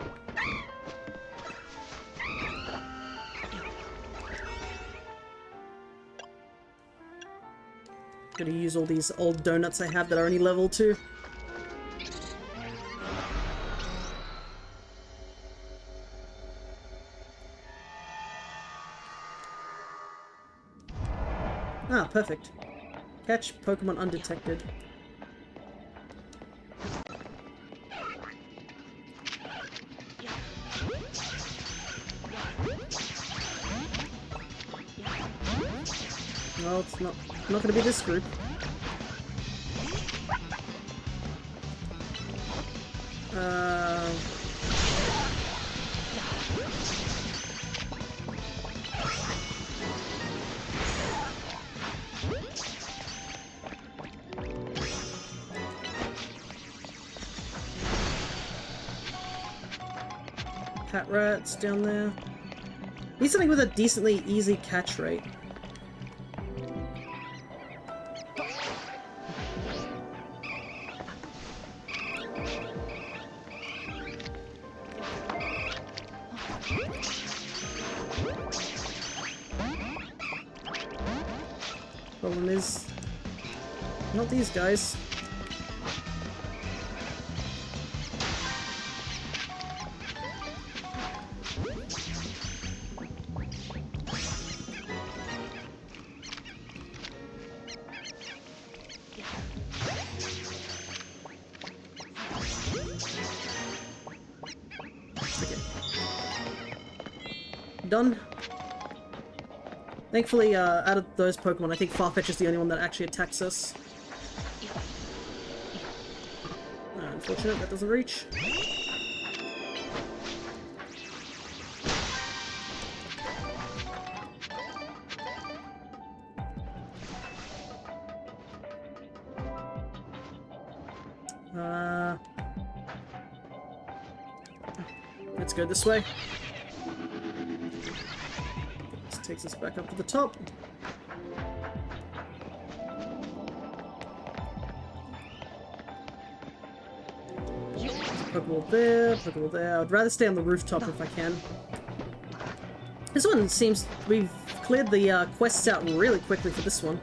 A: Gonna use all these old donuts I have that are only level 2. Ah, perfect. Catch Pokemon undetected. Well, it's not gonna be this group. Cat rats down there. Need something with a decently easy catch rate. Problem is, not these guys. Done. Thankfully, out of those Pokemon, I think Farfetch is the only one that actually attacks us. Unfortunate, that doesn't reach. Let's go this way. Takes us back up to the top. Pokeball there, Pokeball there. I'd rather stay on the rooftop if I can. This one seems... we've cleared the quests out really quickly for this one.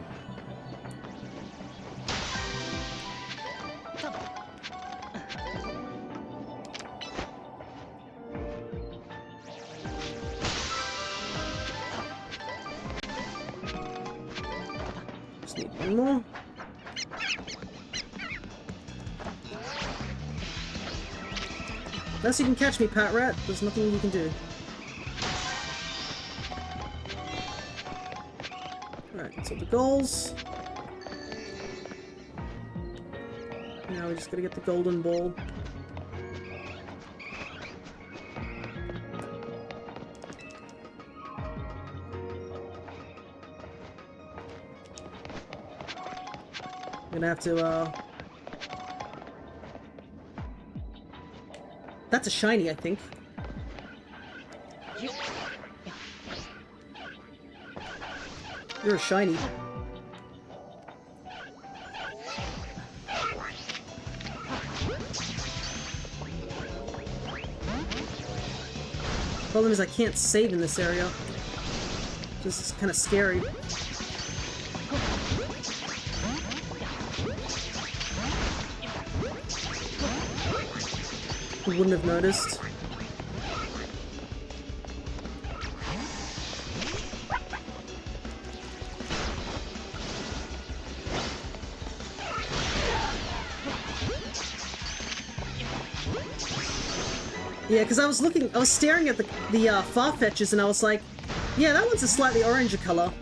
A: More. Unless you can catch me, Pat Rat, there's nothing you can do. Alright, that's all the goals. Now we just gotta get the golden ball. Gonna have to, That's a shiny, I think. You're a shiny. Problem is I can't save in this area. This is kind of scary. Who wouldn't have noticed? Yeah, because I was staring at the Farfetches and I was like, yeah, that one's a slightly oranger color.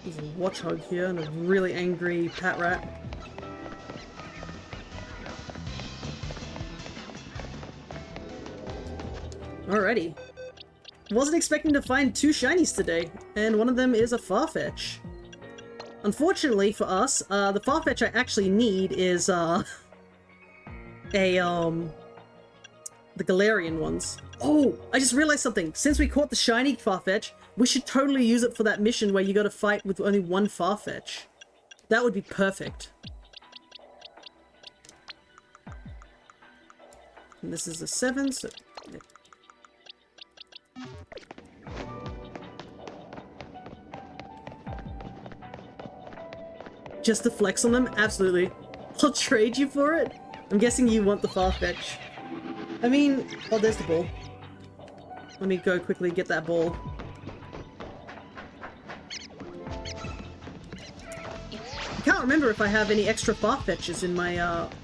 A: There's a Watchog here and a really angry Pat Rat. Alrighty. Wasn't expecting to find two shinies today, and one of them is a Farfetch. Unfortunately for us, the Farfetch I actually need is, the Galarian ones. Oh, I just realized something. Since we caught the shiny Farfetch, we should totally use it for that mission where you gotta fight with only one Farfetch. That would be perfect. And this is a 7, so... Just to flex on them? Absolutely. I'll trade you for it. I'm guessing you want the Farfetch. I mean... Oh, there's the ball. Let me go quickly get that ball. I can't remember if I have any extra Farfetches in my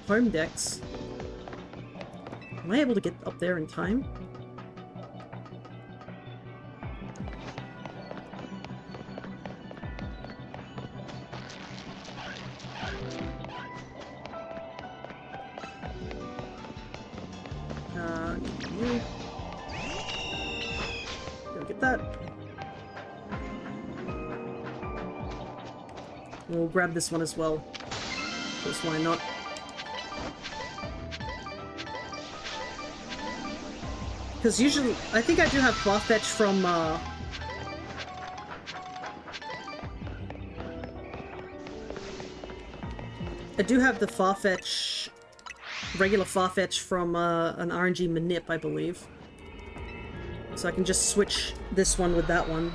A: home decks. Am I able to get up there in time? Go get that. We'll grab this one as well. Because why not? Because usually, I think I do have Farfetch from, I do have the Farfetch, regular Farfetch from, an RNG Manip, I believe. So I can just switch this one with that one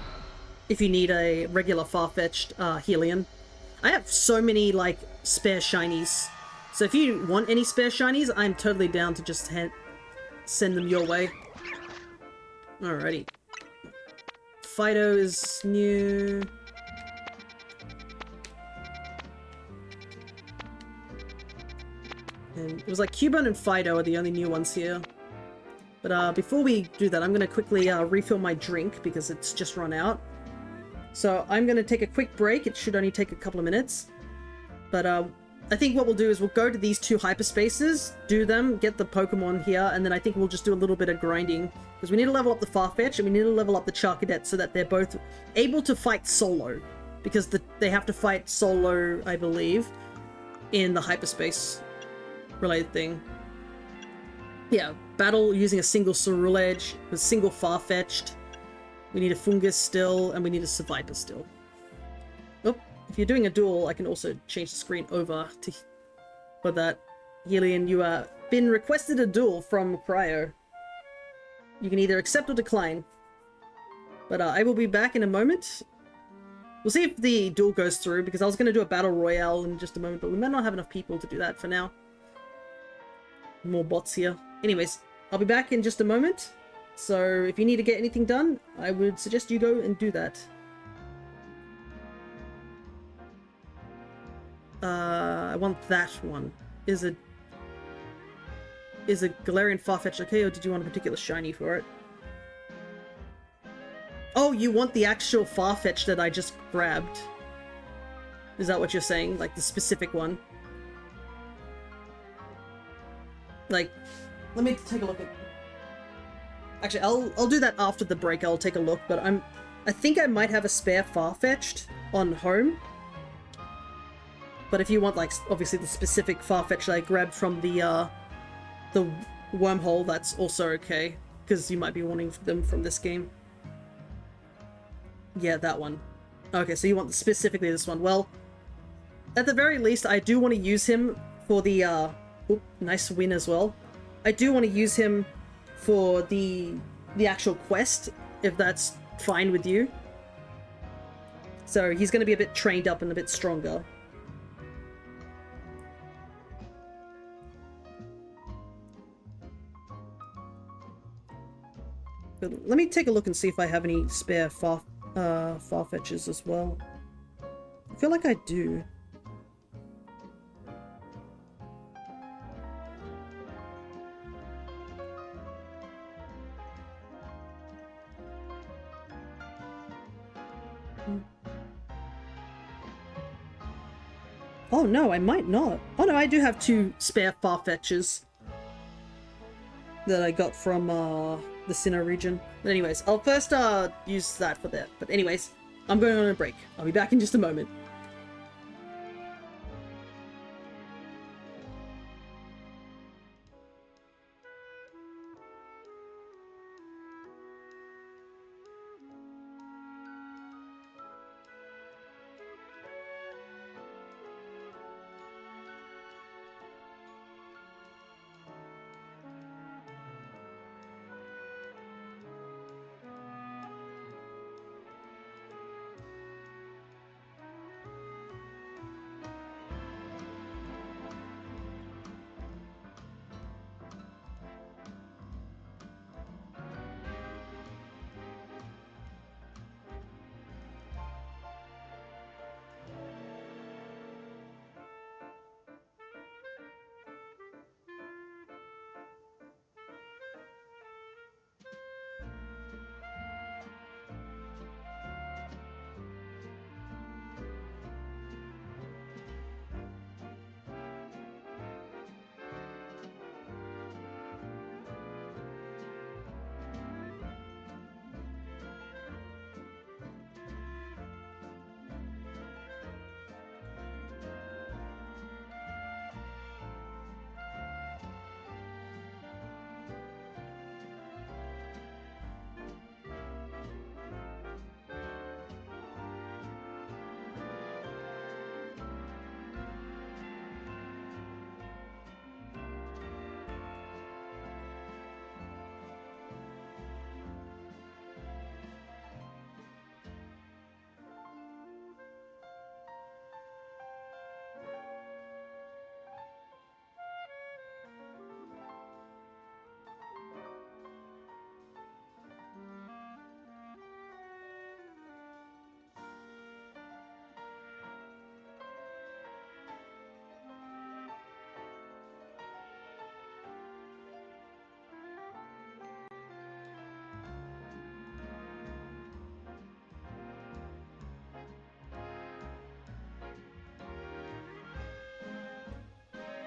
A: if you need a regular far-fetched Helion. I have so many, like, spare shinies. So if you want any spare shinies, I'm totally down to just send them your way. Alrighty. Fido is new. And it was like Cubone and Fido are the only new ones here. But before we do that, I'm going to quickly refill my drink because it's just run out. So I'm going to take a quick break. It should only take a couple of minutes. But I think what we'll do is we'll go to these 2 hyperspaces, do them, get the Pokemon here, and then I think we'll just do a little bit of grinding. Because we need to level up the Farfetch, and we need to level up the Charcadet so that they're both able to fight solo. Because they have to fight solo, I believe, in the hyperspace-related thing. Yeah, battle using a single Ceruledge, with single Farfetch'd. We need a Fungus still, and we need a Seviper still. Oh, if you're doing a duel, I can also change the screen over to... For that, Helion, you have been requested a duel from Cryo. You can either accept or decline. But I will be back in a moment. We'll see if the duel goes through, because I was going to do a battle royale in just a moment, but we might not have enough people to do that for now. More bots here. Anyways, I'll be back in just a moment. So if you need to get anything done, I would suggest you go and do that. I want that one. Is a Galarian Farfetch okay, or did you want a particular shiny for it? Oh, you want the actual Farfetch that I just grabbed. Is that what you're saying? Like the specific one? Like, let me take a look at... Actually, I'll do that after the break. I'll take a look, but I think I might have a spare Farfetch'd on home. But if you want, like, obviously the specific Farfetch that I grabbed from the wormhole, that's also okay, because you might be wanting them from this game. Yeah, that one. Okay, so you want specifically this one. Well, at the very least, I do want to use him for the, oop, nice win as well. I do want to use him for the actual quest, if that's fine with you. So he's going to be a bit trained up and a bit stronger. But let me take a look and see if I have any spare Farfetches as well. I feel like I do. Oh no, I might not. Oh no, I do have 2 spare Farfetches that I got from the Sinnoh region. But anyways, I'll first use that for that. But anyways, I'm going on a break. I'll be back in just a moment.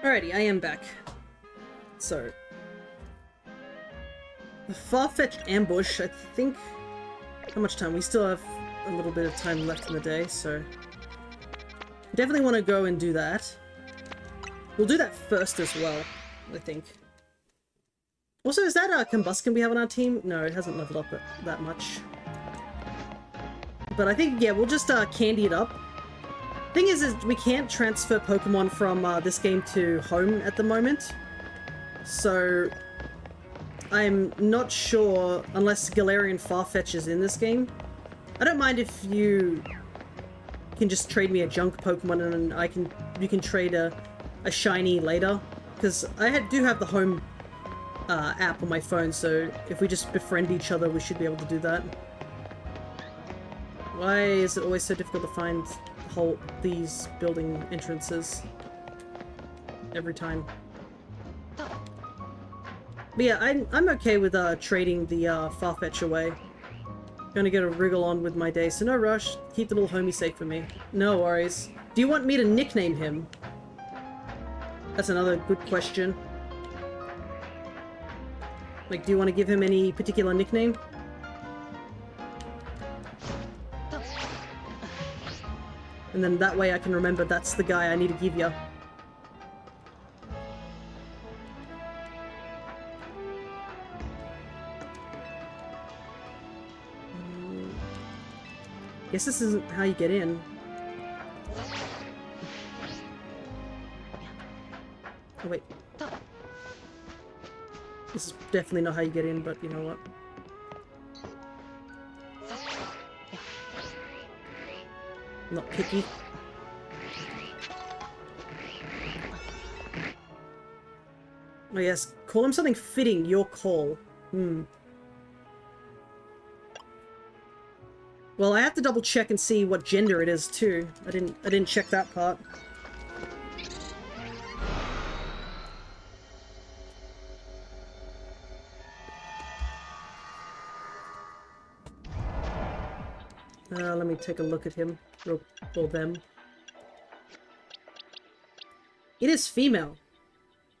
A: Alrighty, I am back. So, the far-fetched ambush, I think... How much time? We still have a little bit of time left in the day, so... Definitely want to go and do that. We'll do that first as well, I think. Also, is that a Combuskin we have on our team? No, it hasn't leveled up that much. But I think, yeah, we'll just candy it up. Thing is we can't transfer Pokemon from this game to home at the moment. So, I'm not sure, unless Galarian Farfetch is in this game. I don't mind if you can just trade me a junk Pokemon and you can trade a shiny later. Because I do have the home app on my phone, so if we just befriend each other, we should be able to do that. Why is it always so difficult to find these building entrances? Every time. But yeah, I'm okay with trading the Farfetch away. Gonna get a wriggle on with my day, so no rush. Keep the little homie safe for me. No worries. Do you want me to nickname him? That's another good question. Like, do you want to give him any particular nickname? And then that way I can remember that's the guy I need to give you. Guess this isn't how you get in. Oh wait. This is definitely not how you get in, but you know what? Not picky. Oh yes, call him something fitting, your call. Well, I have to double check and see what gender it is too. I didn't check that part. Let me take a look at him, or them. It is female.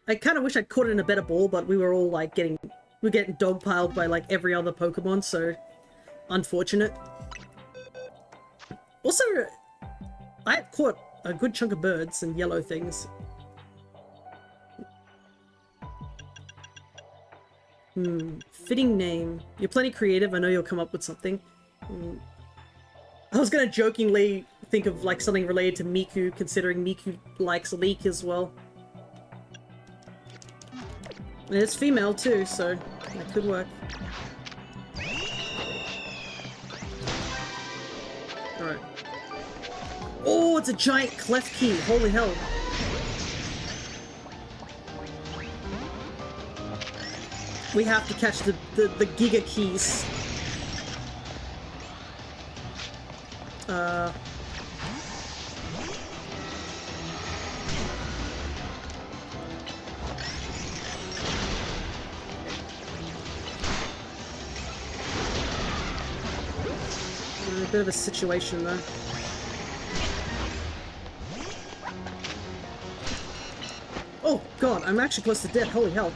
A: I kind of wish I'd caught it in a better ball, but we were all like we're getting dogpiled by like every other Pokemon, so unfortunate. Also, I caught a good chunk of birds and yellow things. Fitting name. You're plenty creative, I know you'll come up with something. I was gonna jokingly think of like something related to Miku, considering Miku likes Leek as well. And it's female too, so that could work. Alright. Oh, it's a giant clef key! Holy hell! We have to catch the Giga Keys. A bit of a situation there. Oh god, I'm actually close to death, holy hell.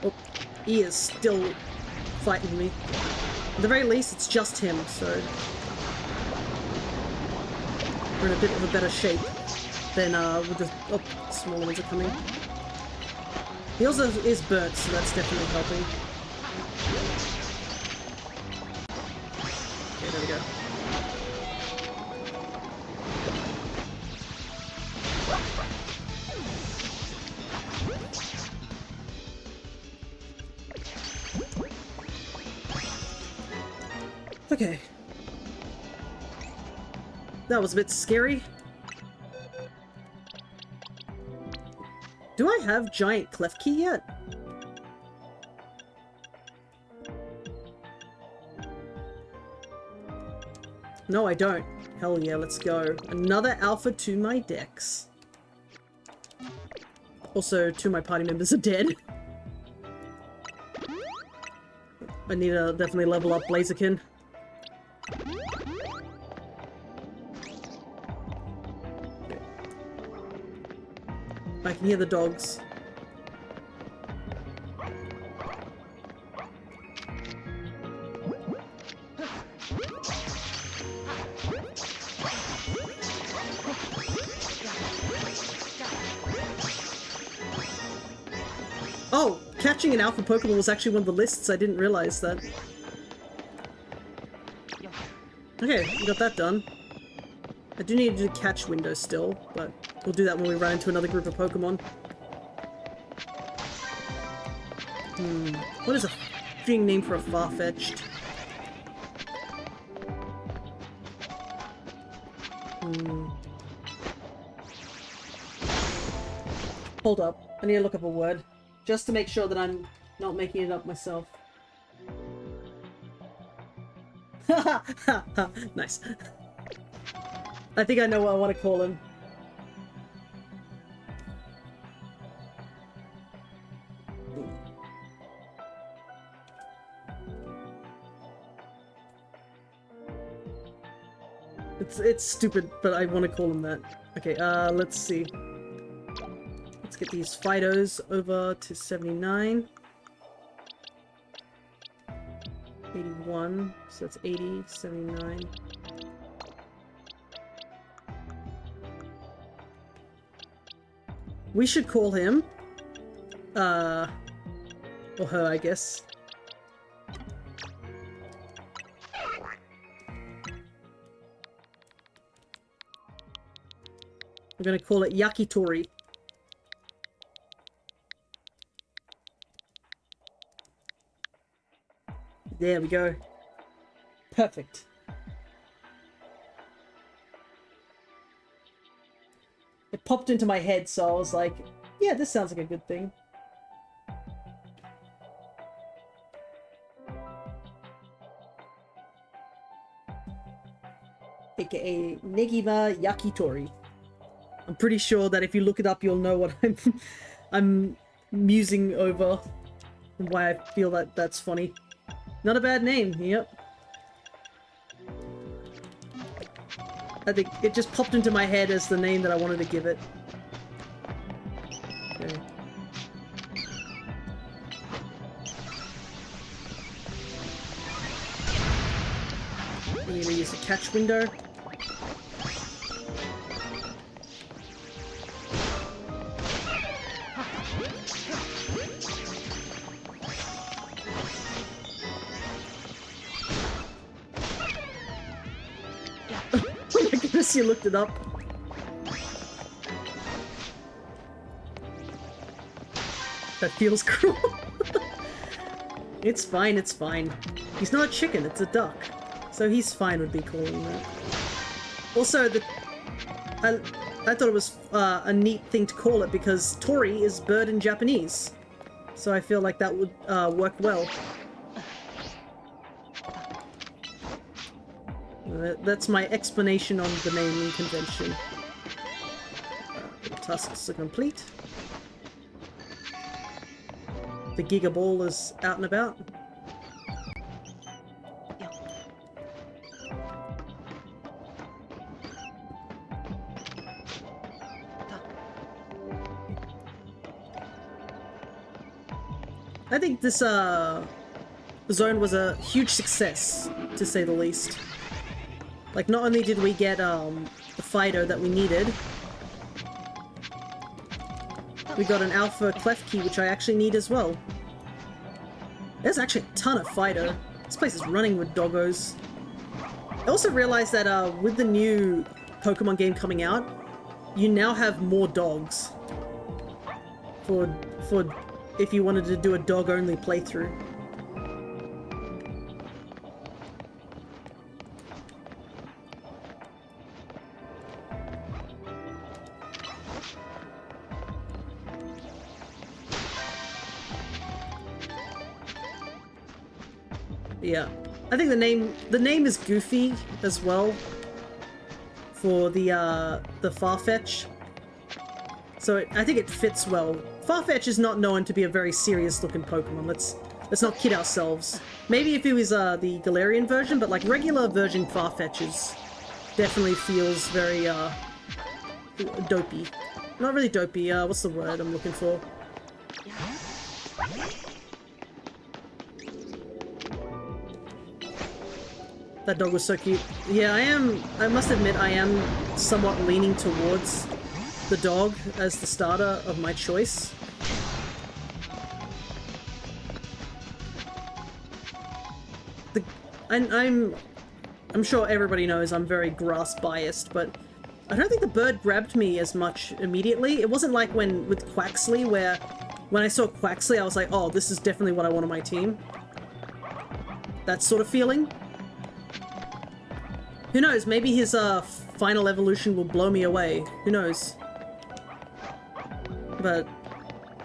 A: Oh, he is still fighting me. At the very least, it's just him, so we're in a bit of a better shape than with the smaller ones are coming. He also is burnt, so that's definitely helping. Okay, there we go. Okay. That was a bit scary. Do I have giant clef key yet? No, I don't. Hell yeah, let's go. Another alpha to my dex. Also, two of my party members are dead. I need to definitely level up Blaziken. I can hear the dogs. Oh, catching an alpha Pokemon was actually one of the lists. I didn't realize that. Okay, we got that done. I do need to do catch window still, but we'll do that when we run into another group of Pokemon. What is a fitting name for a Farfetch'd? Hold up. I need to look up a word. Just to make sure that I'm not making it up myself. Nice. I think I know what I want to call him. It's stupid, but I want to call him that. Okay, let's see. Let's get these Fidos over to 79. 81, so that's 80, 79. We should call him, or her, I guess. We're gonna call it Yakitori. There we go. Perfect. It popped into my head, so I was like, yeah, this sounds like a good thing. AKA Negima Yakitori. I'm pretty sure that if you look it up, you'll know what I'm musing over and why I feel that that's funny. Not a bad name, yep. I think it just popped into my head as the name that I wanted to give it. Okay. I'm gonna use the catch window. You looked it up. That feels cruel. It's fine, it's fine. He's not a chicken, it's a duck. So he's fine with me calling that. Also, I thought it was a neat thing to call it because Tori is bird in Japanese. So I feel like that would work well. That's my explanation on the naming convention. The tasks are complete. The Giga Ball is out and about. I think this zone was a huge success, to say the least. Like, not only did we get the Fido that we needed, we got an Alpha Klefki, which I actually need as well. There's actually a ton of Fido. This place is running with doggos. I also realized that with the new Pokemon game coming out, you now have more dogs. For if you wanted to do a dog-only playthrough. Yeah, I think the name is goofy as well for the Farfetch. So I think it fits well. Farfetch is not known to be a very serious looking Pokemon. Let's not kid ourselves. Maybe if it was the Galarian version, but like regular version Farfetch's definitely feels very dopey. Not really dopey, what's the word I'm looking for? That dog was so cute. Yeah, I must admit, I am somewhat leaning towards the dog as the starter of my choice. I'm sure everybody knows I'm very grass biased, but I don't think the bird grabbed me as much immediately. It wasn't like with Quaxley, where when I saw Quaxley, I was like, oh, this is definitely what I want on my team. That sort of feeling. Who knows, maybe his final evolution will blow me away. Who knows? But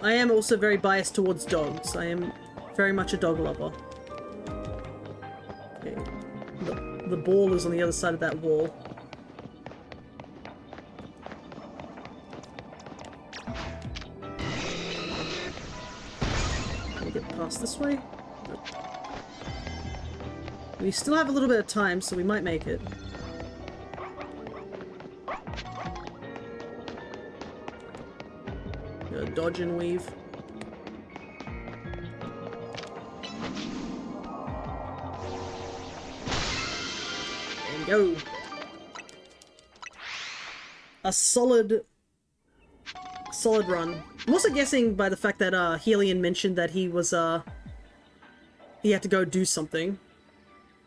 A: I am also very biased towards dogs. I am very much a dog lover. Okay. The ball is on the other side of that wall. Can we get past this way? Nope. We still have a little bit of time, so we might make it. Dodge and weave. There we go. A solid run. I'm also guessing by the fact that Helion mentioned that he was he had to go do something.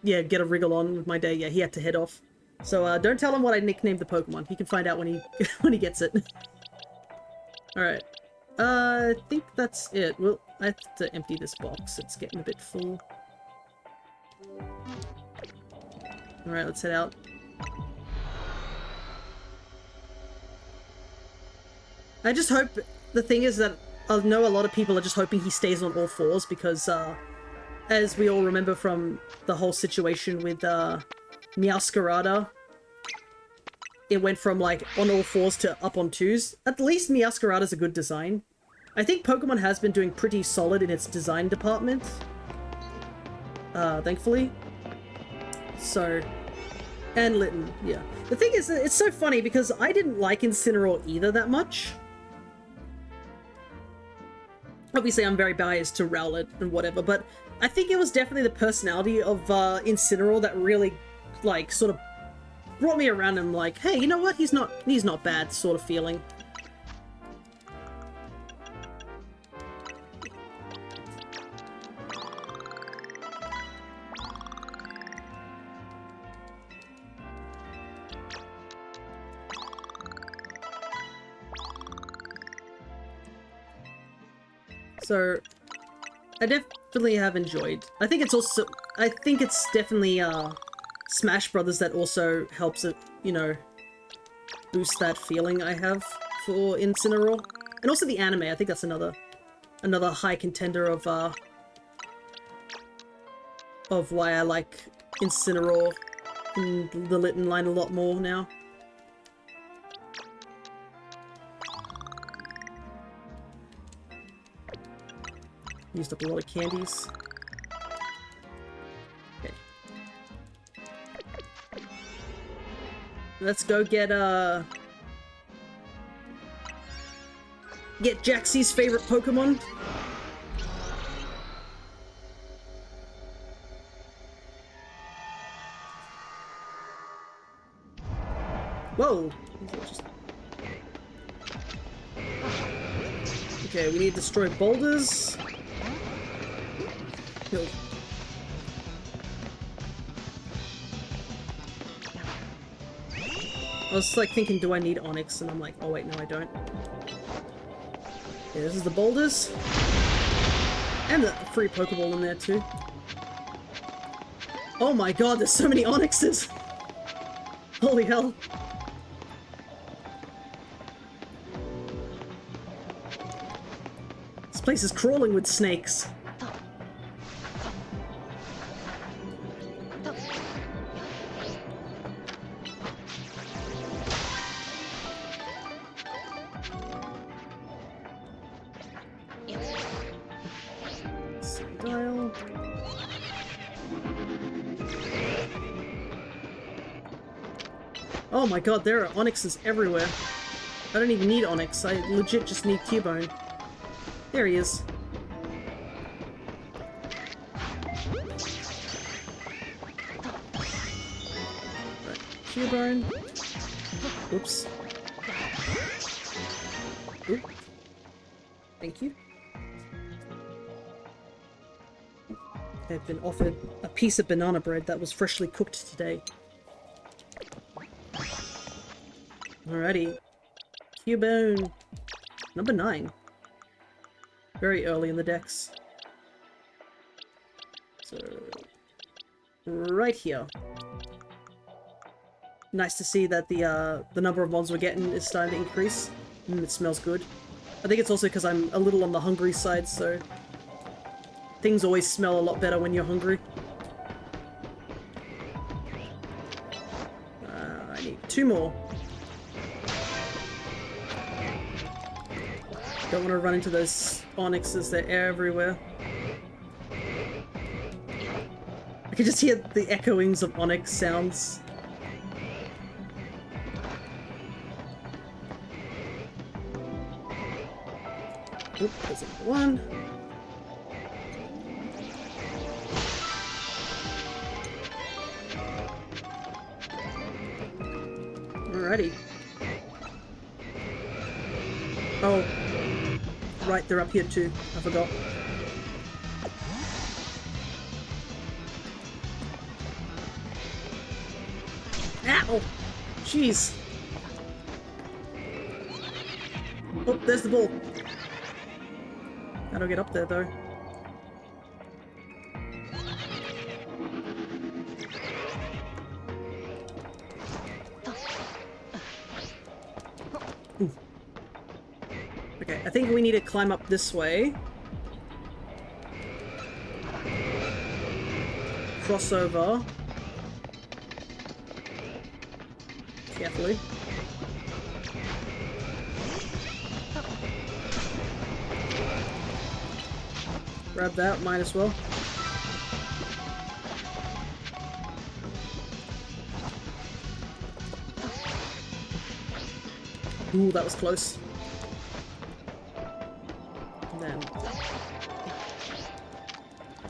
A: Yeah, get a wriggle on with my day. Yeah, he had to head off. So don't tell him what I nicknamed the Pokemon. He can find out when he when he gets it. Alright. I think that's it. Well, I have to empty this box. It's getting a bit full. Alright, let's head out. I just hope... The thing is that I know a lot of people are just hoping he stays on all fours because, as we all remember from the whole situation with, Meowscarada, it went from, like, on all fours to up on twos. At least Meowscarada's a good design. I think Pokemon has been doing pretty solid in its design department. Thankfully. So... And Litten, yeah. The thing is, it's so funny because I didn't like Incineroar either that much. Obviously, I'm very biased to Rowlet and whatever, but I think it was definitely the personality of Incineroar that really, like, sort of brought me around and like, hey, you know what? He's not bad sort of feeling. So, I definitely have enjoyed. I think it's definitely Smash Brothers that also helps it, you know, boost that feeling I have for Incineroar. And also the anime, I think that's another high contender of why I like Incineroar in the Litten line a lot more now. Used up a lot of candies. Okay. Let's go get Jaxie's favorite Pokemon. Whoa! Okay, we need to destroy boulders. No. I was like thinking, do I need Onyx? And I'm like, oh wait, no I don't. Yeah, this is the boulders. And the free Pokeball in there too. Oh my god, there's so many Onyxes! Holy hell. This place is crawling with snakes. Dial. Oh my god, there are onyxes everywhere. I don't even need onyx, I legit just need Cubone. There he is. Right, Cubone. Oops. Oop. Thank you. I've been offered a piece of banana bread that was freshly cooked today. Alrighty. Cubone. Number 9. Very early in the decks. So... right here. Nice to see that the number of mons we're getting is starting to increase. It smells good. I think it's also because I'm a little on the hungry side, so... things always smell a lot better when you're hungry. I need 2 more. Don't want to run into those onyxes, they're everywhere. I can just hear the echoings of onyx sounds. Oop, there's one. Alrighty. Oh. Right, they're up here too. I forgot. Ow! Jeez. Oh, there's the ball. How do I get up there though? Ooh. Okay, I think we need to climb up this way. Cross over. Carefully. Grab that, might as well. Ooh, that was close. And then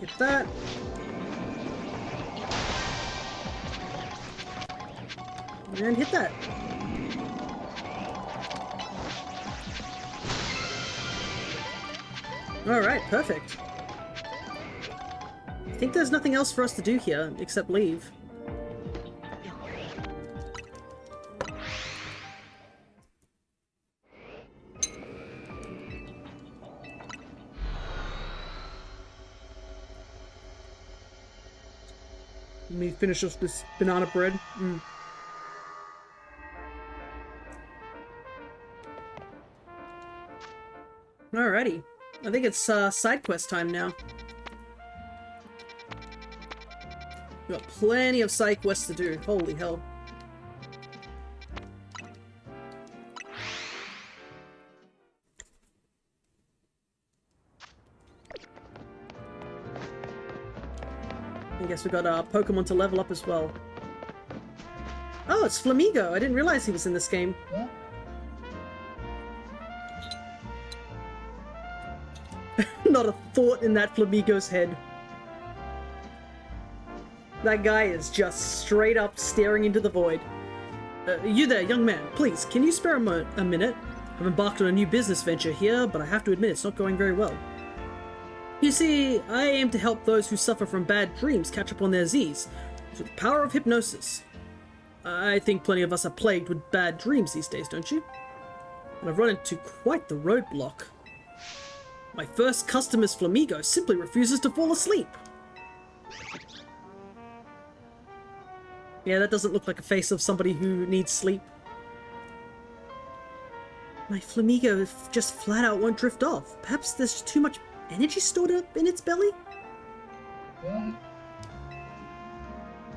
A: hit that. And hit that. Alright, perfect. I think there's nothing else for us to do here except leave. Let me finish off this banana bread. Alrighty. I think it's side quest time now. We've got plenty of side quests to do. Holy hell. I guess we got a Pokemon to level up as well. Oh, it's Flamigo. I didn't realize he was in this game. Yeah. Not a thought in that Flamigo's head. That guy is just straight up staring into the void. You there, young man. Please, can you spare a minute? I've embarked on a new business venture here, but I have to admit it's not going very well. You see, I aim to help those who suffer from bad dreams catch up on their Z's through the power of hypnosis. I think plenty of us are plagued with bad dreams these days, don't you? And I've run into quite the roadblock. My first customer's Flamigo simply refuses to fall asleep. Yeah, that doesn't look like a face of somebody who needs sleep. My Flamigo just flat out won't drift off. Perhaps there's too much energy stored up in its belly?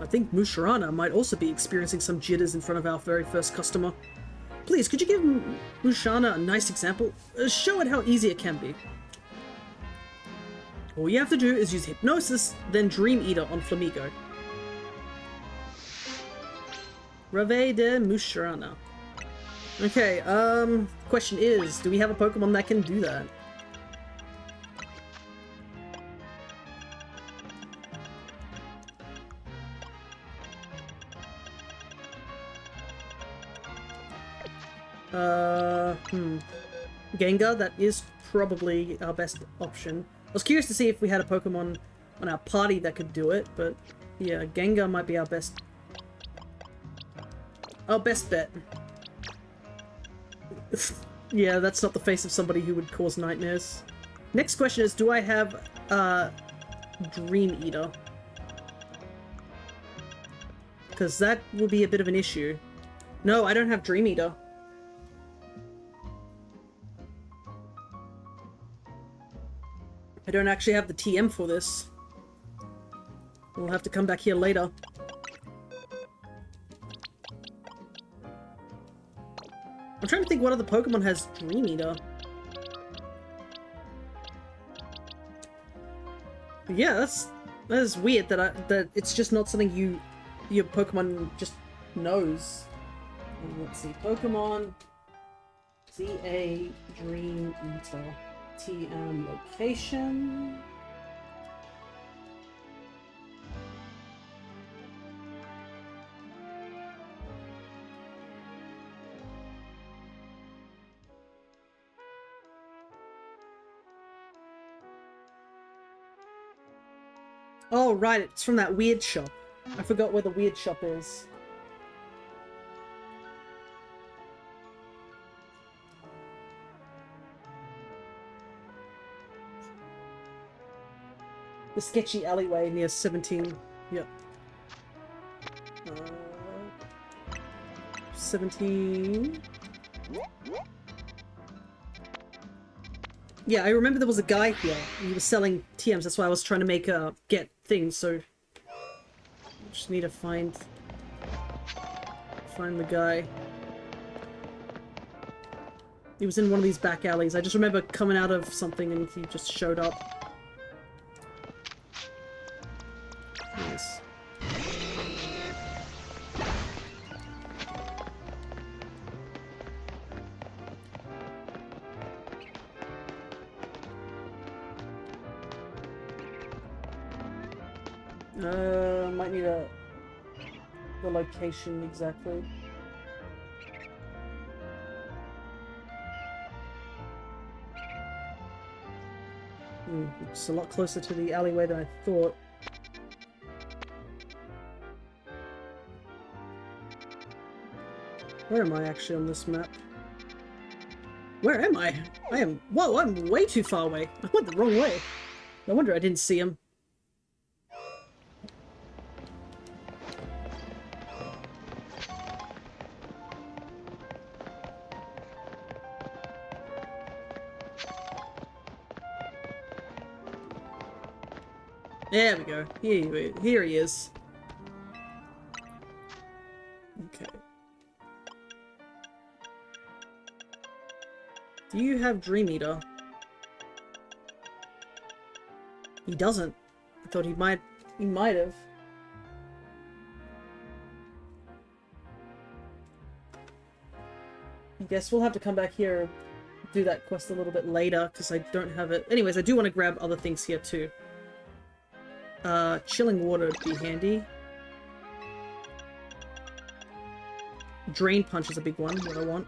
A: I think Musharana might also be experiencing some jitters in front of our very first customer. Please, could you give Musharana a nice example? Show it how easy it can be. All you have to do is use Hypnosis, then Dream Eater on Flamigo. Rave de Mushrana. Okay, question is, do we have a Pokemon that can do that? Gengar, that is probably our best option. I was curious to see if we had a Pokemon on our party that could do it, but yeah, Gengar might be our best bet. Yeah, that's not the face of somebody who would cause nightmares. Next question is, do I have Dream Eater? Because that will be a bit of an issue. No, I don't have Dream Eater. I don't actually have the TM for this. We'll have to come back here later. I'm trying to think what other Pokemon has Dream Eater. But yeah, that is weird that it's just not something your Pokemon just knows. Let's see, Pokemon ZA Dream Eater TM location. Oh, right, it's from that weird shop. I forgot where the weird shop is. The sketchy alleyway near 17. Yep. 17... Yeah, I remember there was a guy here. He was selling TMs. That's why I was trying to make get things. So just need to find the guy. He was in one of these back alleys. I just remember coming out of something and he just showed up. Nice. Might need the location exactly. It's a lot closer to the alleyway than I thought. Where am I actually on this map? Where am I? Whoa, I'm way too far away. I went the wrong way. No wonder I didn't see him. There we go. Here he is. Okay. Do you have Dream Eater? He doesn't. I thought he might have. I guess we'll have to come back here and do that quest a little bit later, because I don't have it. Anyways, I do want to grab other things here too. Chilling water would be handy. Drain Punch is a big one, what I want.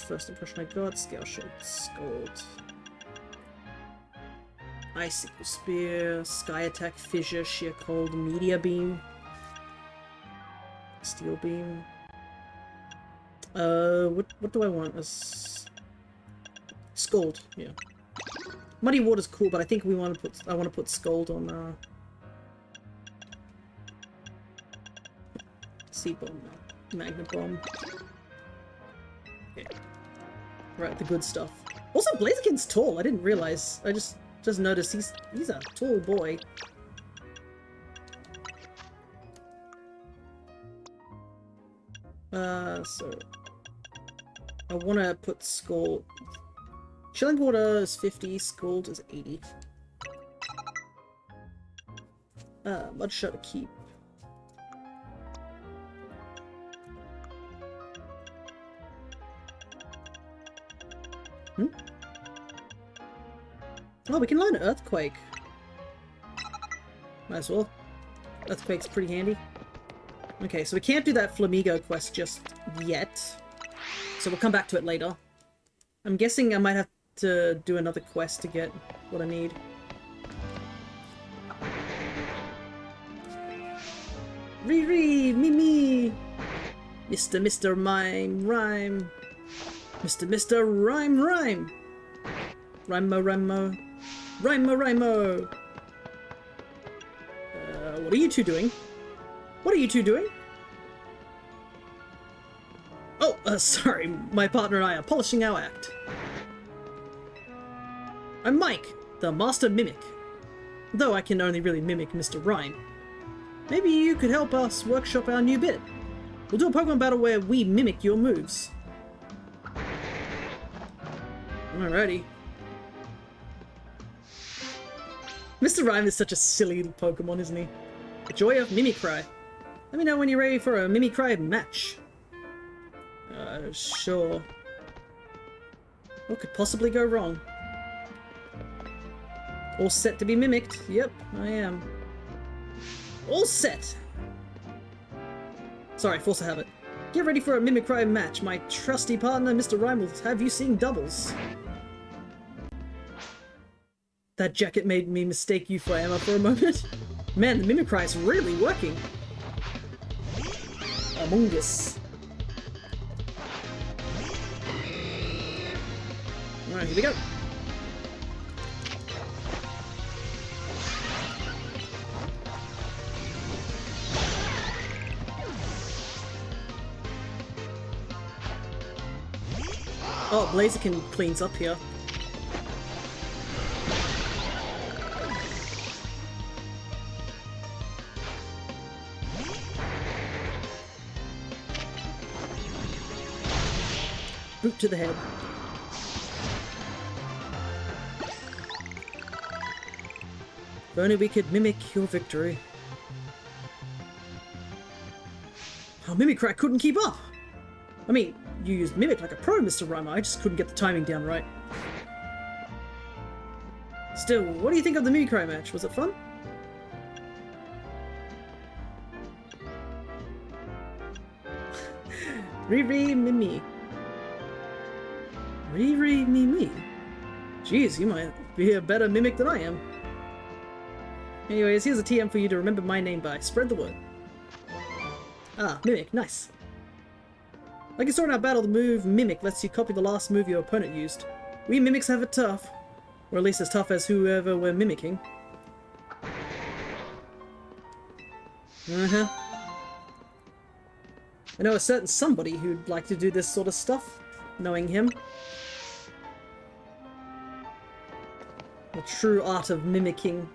A: First impression I got, Scale Shot, Scold. Icicle Spear, Sky Attack, Fissure, Sheer Cold, Meteor Beam. Steel Beam. What do I want? Scald, yeah. Muddy Water's cool, but I think I want to put Scald on Seed Bomb, Magnet Bomb. Yeah. Right, the good stuff. Also, Blaziken's tall. I didn't realize. I just noticed he's a tall boy. So I want to put Scald. Chilling Water is 50, Scald is 80. Mudshot to keep. Oh, we can learn Earthquake. Might as well. Earthquake's pretty handy. Okay, so we can't do that Flamigo quest just yet. So we'll come back to it later. I'm guessing I might have to do another quest to get what I need. Riri, Mimi, Mr. Mime, Rhyme, Mr. Rhyme, Rhyme, Rhymo, Rhymo. What are you two doing? What are you two doing? Oh, sorry, my partner and I are polishing our act. I'm Mike, the Master Mimic. Though I can only really mimic Mr. Rhyme. Maybe you could help us workshop our new bit. We'll do a Pokemon battle where we mimic your moves. Alrighty. Mr. Rhyme is such a silly little Pokemon, isn't he? The joy of Mimicry. Let me know when you're ready for a Mimicry match. Sure. What could possibly go wrong? All set to be mimicked. Yep, I am. All set! Sorry, force of habit. Get ready for a Mimicry match. My trusty partner, Mr. Rhyme, will have you seeing doubles. That jacket made me mistake you for Emma for a moment. Man, the Mimicry is really working. Among Us. Alright, here we go. Oh, Blaziken cleans up here. Boot to the head. If only we could mimic your victory. Our Mimicry couldn't keep up! I mean, you used Mimic like a pro, Mr. Rhymer. I just couldn't get the timing down right. Still, what do you think of the Mimicry match? Was it fun? Riri Mimi. Riri Mimi. Jeez, you might be a better mimic than I am. Anyways, here's a TM for you to remember my name by. Spread the word. Ah, Mimic, nice. Like you saw in our battle, the move Mimic lets you copy the last move your opponent used. We Mimics have it tough. Or at least as tough as whoever we're mimicking. I know a certain somebody who'd like to do this sort of stuff, knowing him. The true art of mimicking.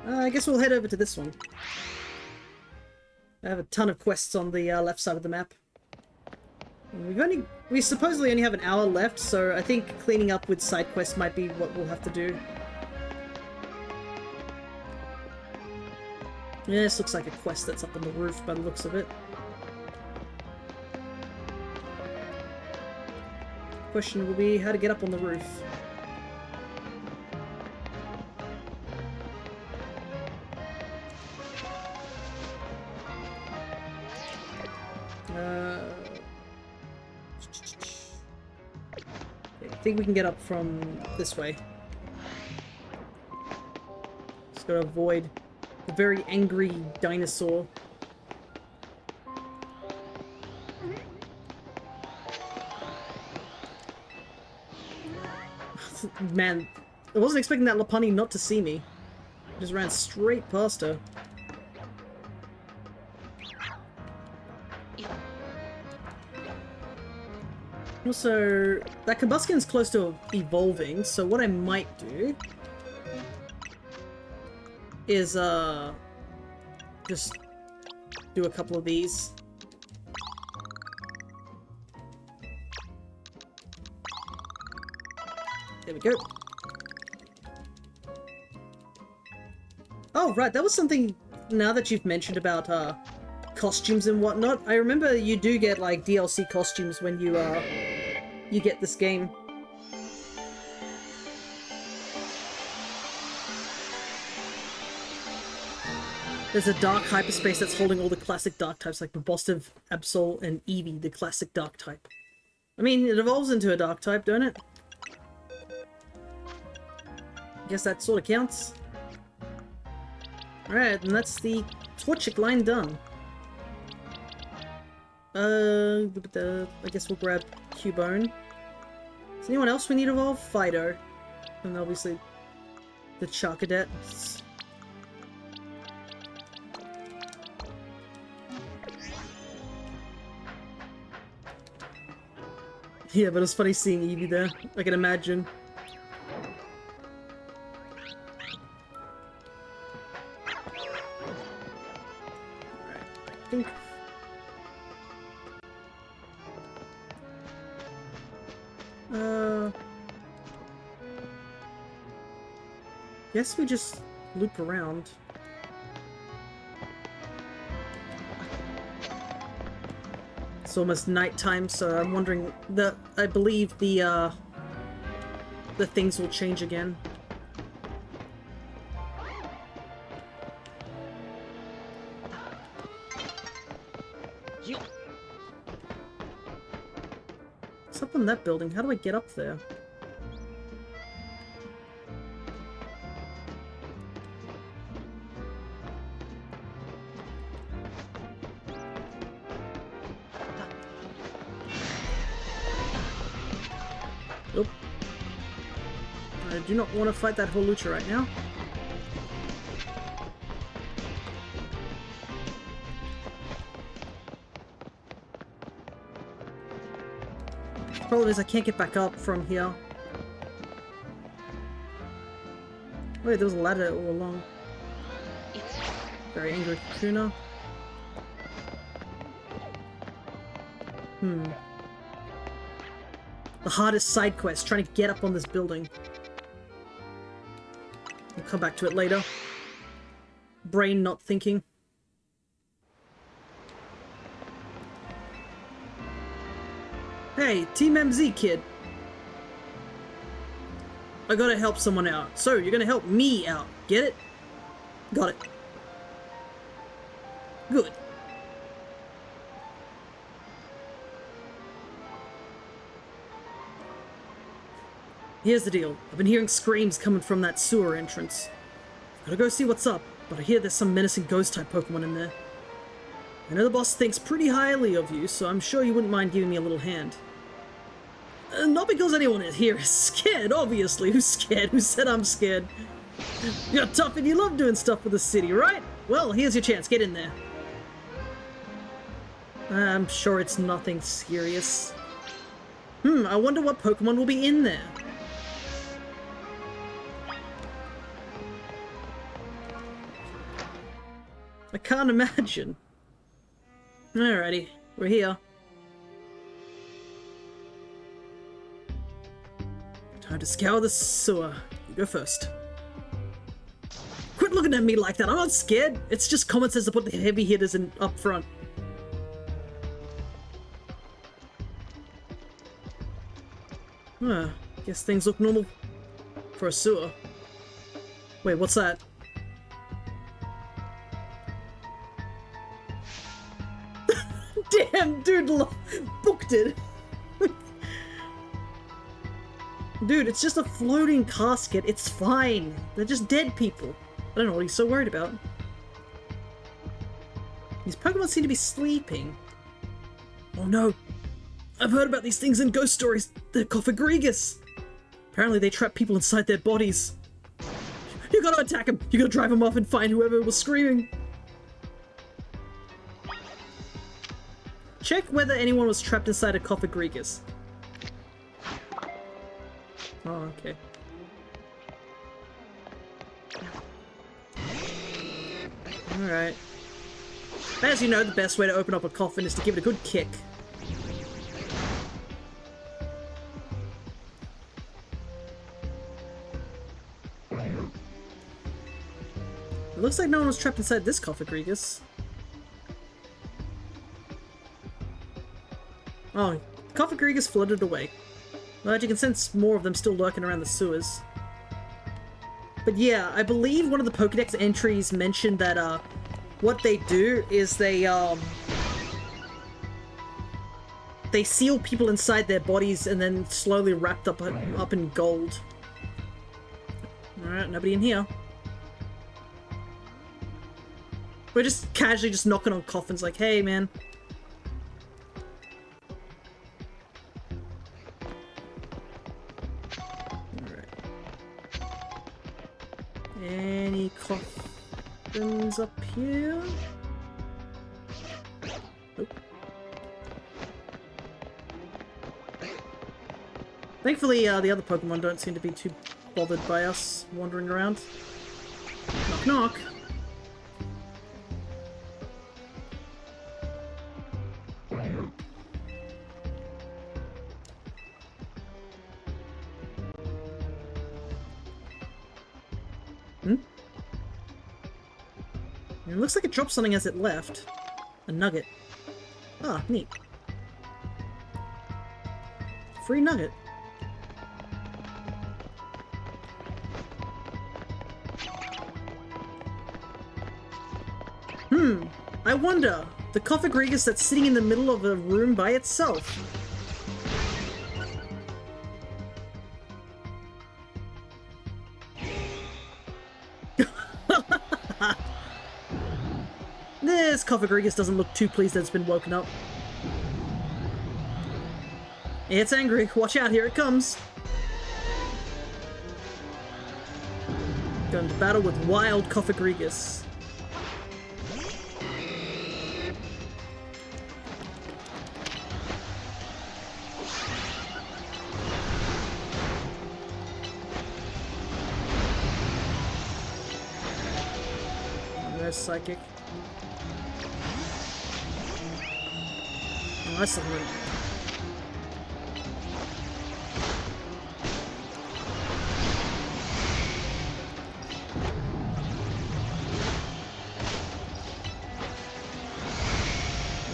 A: I guess we'll head over to this one. I have a ton of quests on the left side of the map. We supposedly only have an hour left, so I think cleaning up with side quests might be what we'll have to do. Yeah, this looks like a quest that's up on the roof by the looks of it. Question will be how to get up on the roof. I think we can get up from this way. Just gotta avoid the very angry dinosaur. Man, I wasn't expecting that Lopunny not to see me. Just ran straight past her. Also, that Combustion's close to evolving, so what I might do is, just do a couple of these. There we go. Oh, right, that was something, now that you've mentioned about, costumes and whatnot. I remember you do get, like, DLC costumes when you get this game. There's a dark hyperspace that's holding all the classic dark types, like Probostive, Absol, and Eevee, the classic dark type. I mean, it evolves into a dark type, don't it? Guess that sort of counts. Alright, and that's the Torchic line done. I guess we'll grab Cubone. Is anyone else we need to evolve? Fido. And obviously the Charcadet. Yeah, but it's funny seeing Eevee there. I can imagine. Alright, I think... Guess we just loop around. It's almost nighttime, so I'm wondering that I believe the things will change again. What's up on that building? How do I get up there? Nope. I do not want to fight that Holucha right now. Problem is I can't get back up from here. Wait, there was a ladder all along. Very angry Kakuna. The hardest side quest, trying to get up on this building. We'll come back to it later. Brain not thinking. Hey, Team MZ kid. I gotta help someone out. So, you're gonna help me out. Get it? Got it. Good. Here's the deal. I've been hearing screams coming from that sewer entrance. Gotta go see what's up, but I hear there's some menacing ghost-type Pokemon in there. I know the boss thinks pretty highly of you, so I'm sure you wouldn't mind giving me a little hand. Not because anyone here is scared, obviously. Who's scared? Who said I'm scared? You're tough and you love doing stuff for the city, right? Well, here's your chance. Get in there. I'm sure it's nothing serious. I wonder what Pokemon will be in there. I can't imagine. Alrighty, we're here. Time to scour the sewer. You go first. Quit looking at me like that. I'm not scared. It's just common sense to put the heavy hitters in up front. Guess things look normal for a sewer. Wait, what's that? Damn, dude, booked it. Dude, it's just a floating casket. It's fine. They're just dead people. I don't know what he's so worried about. These Pokemon seem to be sleeping. Oh no. I've heard about these things in ghost stories. They're Cophagrigus. Apparently they trap people inside their bodies. You gotta attack them. You gotta drive them off and find whoever was screaming. Check whether anyone was trapped inside a Cophagrigus. Oh, okay. Alright. As you know, the best way to open up a coffin is to give it a good kick. It looks like no one was trapped inside this Cofagrigus. Oh, Cofagrigus floated away. But you can sense more of them still lurking around the sewers. But yeah, I believe one of the Pokedex entries mentioned that what they do is they seal people inside their bodies and then slowly wrapped up in gold. Alright, nobody in here. We're just casually just knocking on coffins like, hey man. Any coffins up here? Nope. Thankfully, the other Pokemon don't seem to be too bothered by us wandering around. Knock knock. It looks like it dropped something as it left. A nugget. Ah, neat. Free nugget. I wonder. The Cofagrigus that's sitting in the middle of a room by itself. This Cofagrigus doesn't look too pleased that it's been woken up. It's angry. Watch out, here it comes. Going to battle with wild Cofagrigus. There's Psychic. Oh, that's something.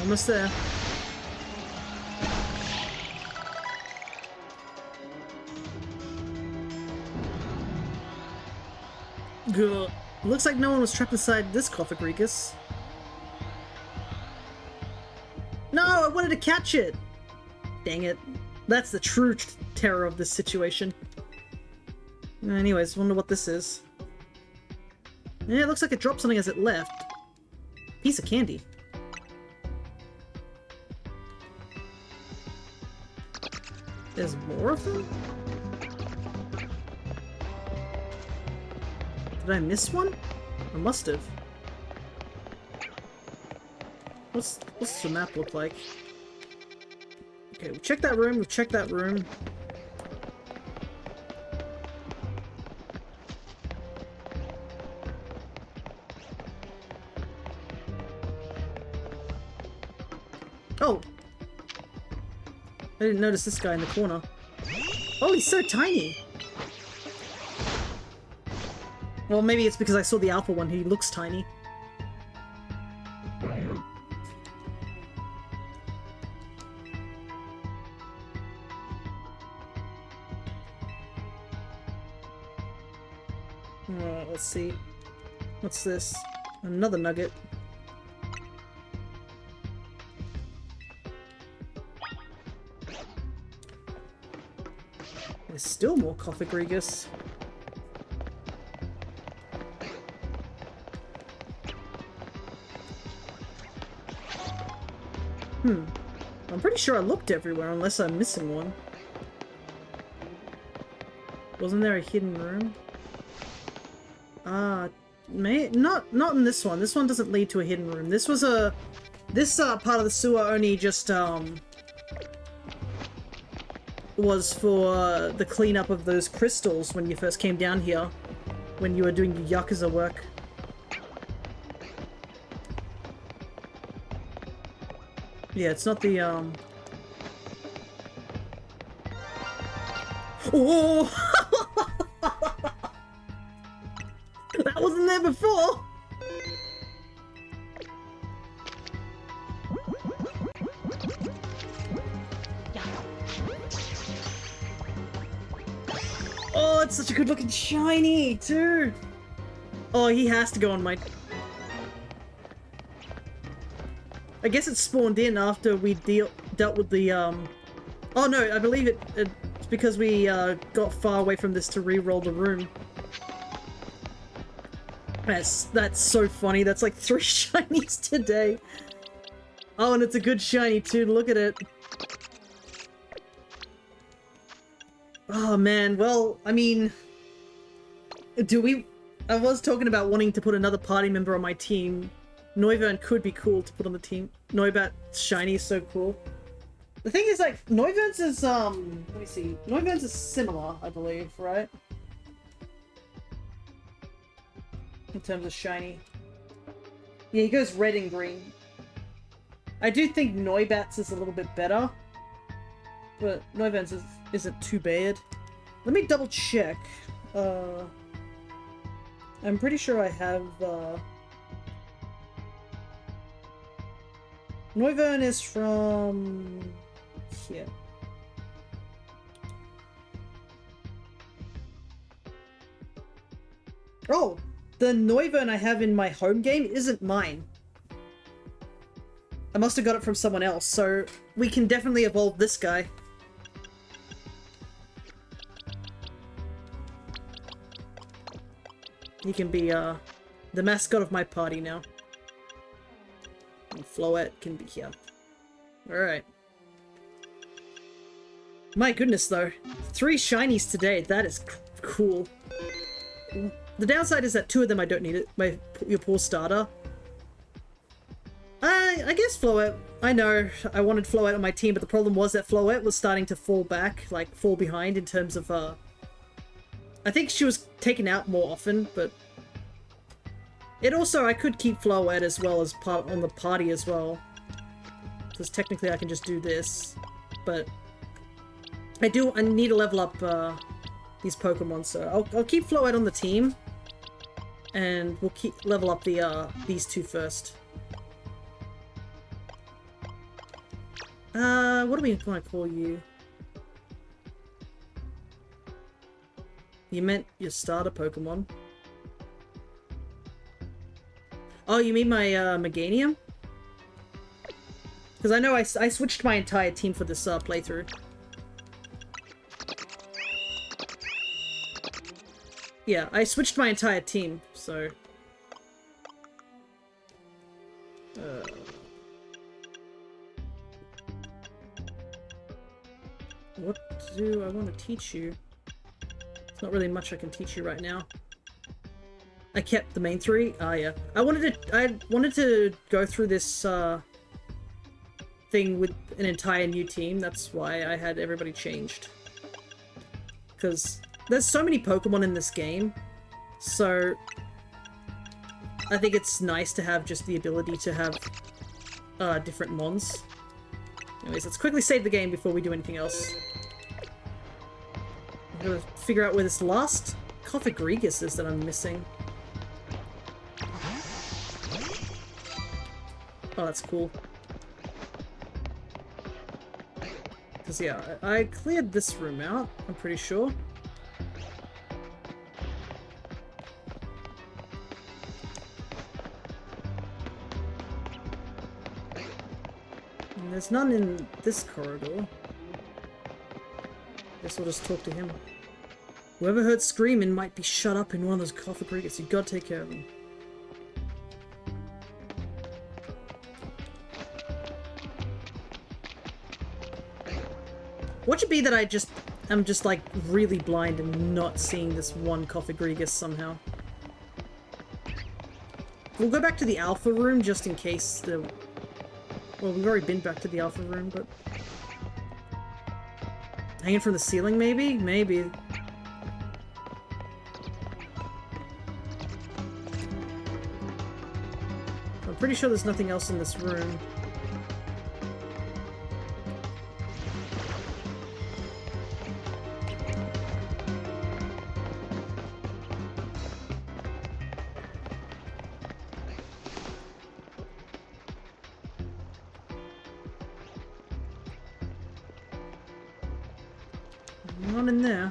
A: Almost there. Good. Looks like no one was trapped inside this Cofagrigus. No, I wanted to catch it! Dang it. That's the true terror of this situation. Anyways, wonder what this is. Yeah, it looks like it dropped something as it left. Piece of candy. There's more of them? Did I miss one? I must have. What's the map look like? Okay, we checked that room, we've checked that room. Oh! I didn't notice this guy in the corner. Oh, he's so tiny! Well, maybe it's because I saw the alpha one, he looks tiny. Let's see. What's this? Another nugget. There's still more Cofagrigus. I'm pretty sure I looked everywhere unless I'm missing one. Wasn't there a hidden room? Not in this one. This one doesn't lead to a hidden room. This was this part of the sewer only just was for the cleanup of those crystals when you first came down here, when you were doing your Yakuza work. Yeah, it's not the Oh! That wasn't there before! it's such a good looking shiny, too. Oh, he has to go on my... I guess it spawned in after we dealt with the, Oh no, I believe it's because we, got far away from this to re-roll the room. That's so funny. That's like 3 shinies today. Oh, and it's a good shiny too. Look at it. Oh man, well, I mean... I was talking about wanting to put another party member on my team. Noivern could be cool to put on the team. Noibat's shiny is so cool. The thing is, like, Noivern's is, let me see. Noivern's is similar, I believe, right? In terms of shiny. Yeah, he goes red and green. I do think Noibat's is a little bit better. But Noivern's isn't too bad. Let me double check. I'm pretty sure I have, Noivern is from... here. Oh! The Noivern I have in my home game isn't mine. I must have got it from someone else, so we can definitely evolve this guy. He can be, the mascot of my party now. And Floette can be here. Alright. My goodness, though. 3 shinies today. That is cool. The downside is that 2 of them I don't need it. Your poor starter. I guess Floette. I know I wanted Floette on my team, but the problem was that Floette was starting to fall back, like fall behind in terms of, I think she was taken out more often, but it also, I could keep Floette as well as part on the party as well. Because technically I can just do this, but I need to level up these Pokemon, so I'll keep Floette on the team, and we'll level up these 2 first. What do we want to call you? You meant your starter Pokemon. Oh, you mean my Meganium? Because I know I switched my entire team for this playthrough. Yeah, I switched my entire team, so... What do I want to teach you? There's not really much I can teach you right now. I kept the main 3. Ah, yeah. I wanted to go through this thing with an entire new team. That's why I had everybody changed. Because there's so many Pokemon in this game, so I think it's nice to have just the ability to have different mons. Anyways, let's quickly save the game before we do anything else. I'm gonna figure out where this last Coffagrigus is that I'm missing. Oh, that's cool. Because, yeah, I cleared this room out, I'm pretty sure. And there's none in this corridor. Guess we'll just talk to him. Whoever heard screaming might be shut up in one of those Coffagrigus. You gotta take care of them. Watch it be that I'm just like really blind and not seeing this one Coffagrigus somehow. We'll go back to the Alpha room just in case the... Well, we've already been back to the Alpha room, but... Hanging from the ceiling, maybe? Maybe. I'm pretty sure there's nothing else in this room. Not in there.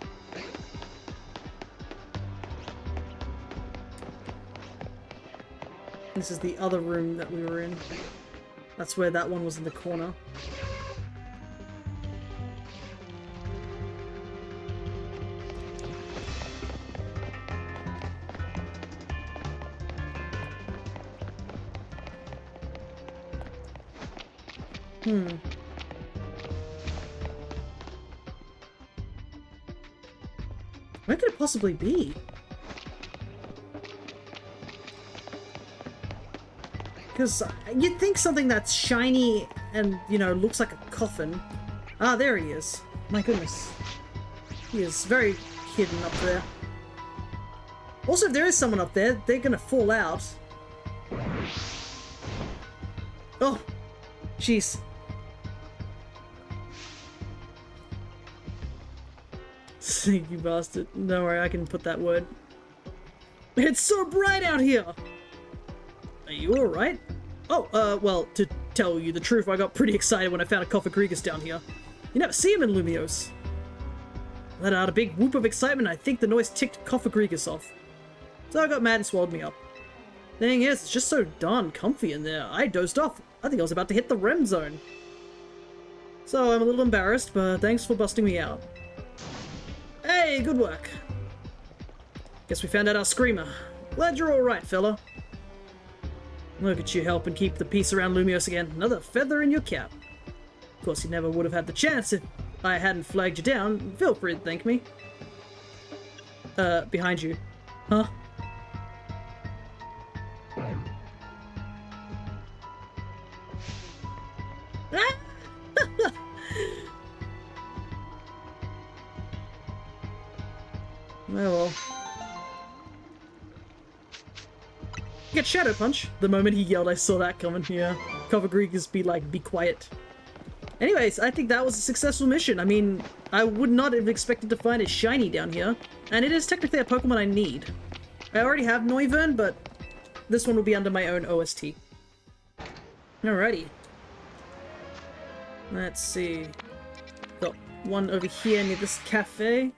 A: This is the other room that we were in. That's where that one was in the corner. Where could it possibly be? Because you'd think something that's shiny and, you know, looks like a coffin. Ah, there he is. My goodness. He is very hidden up there. Also, if there is someone up there, they're gonna fall out. Oh! Jeez. Sneaky bastard. Don't worry, I can put that word. It's so bright out here! Are you alright? Oh, well, to tell you the truth, I got pretty excited when I found a Cofagrigus down here. You never see him in Lumiose. I let out a big whoop of excitement, and I think the noise ticked Cofagrigus off. So I got mad and swallowed me up. Thing is, it's just so darn comfy in there. I dozed off. I think I was about to hit the REM zone. So I'm a little embarrassed, but thanks for busting me out. Hey, good work. Guess we found out our screamer. Glad you're alright, fella. Look at you helping keep the peace around Lumiose again. Another feather in your cap. Of course, you never would have had the chance if I hadn't flagged you down. Feel free to thank me. Behind you. Huh? Oh well. Get Shadow Punch. The moment he yelled, I saw that coming. Yeah. Cofagrigus be like, be quiet. Anyways, I think that was a successful mission. I mean, I would not have expected to find a shiny down here. And it is technically a Pokemon I need. I already have Noivern, but this one will be under my own OST. Alrighty. Let's see. Got one over here near this cafe.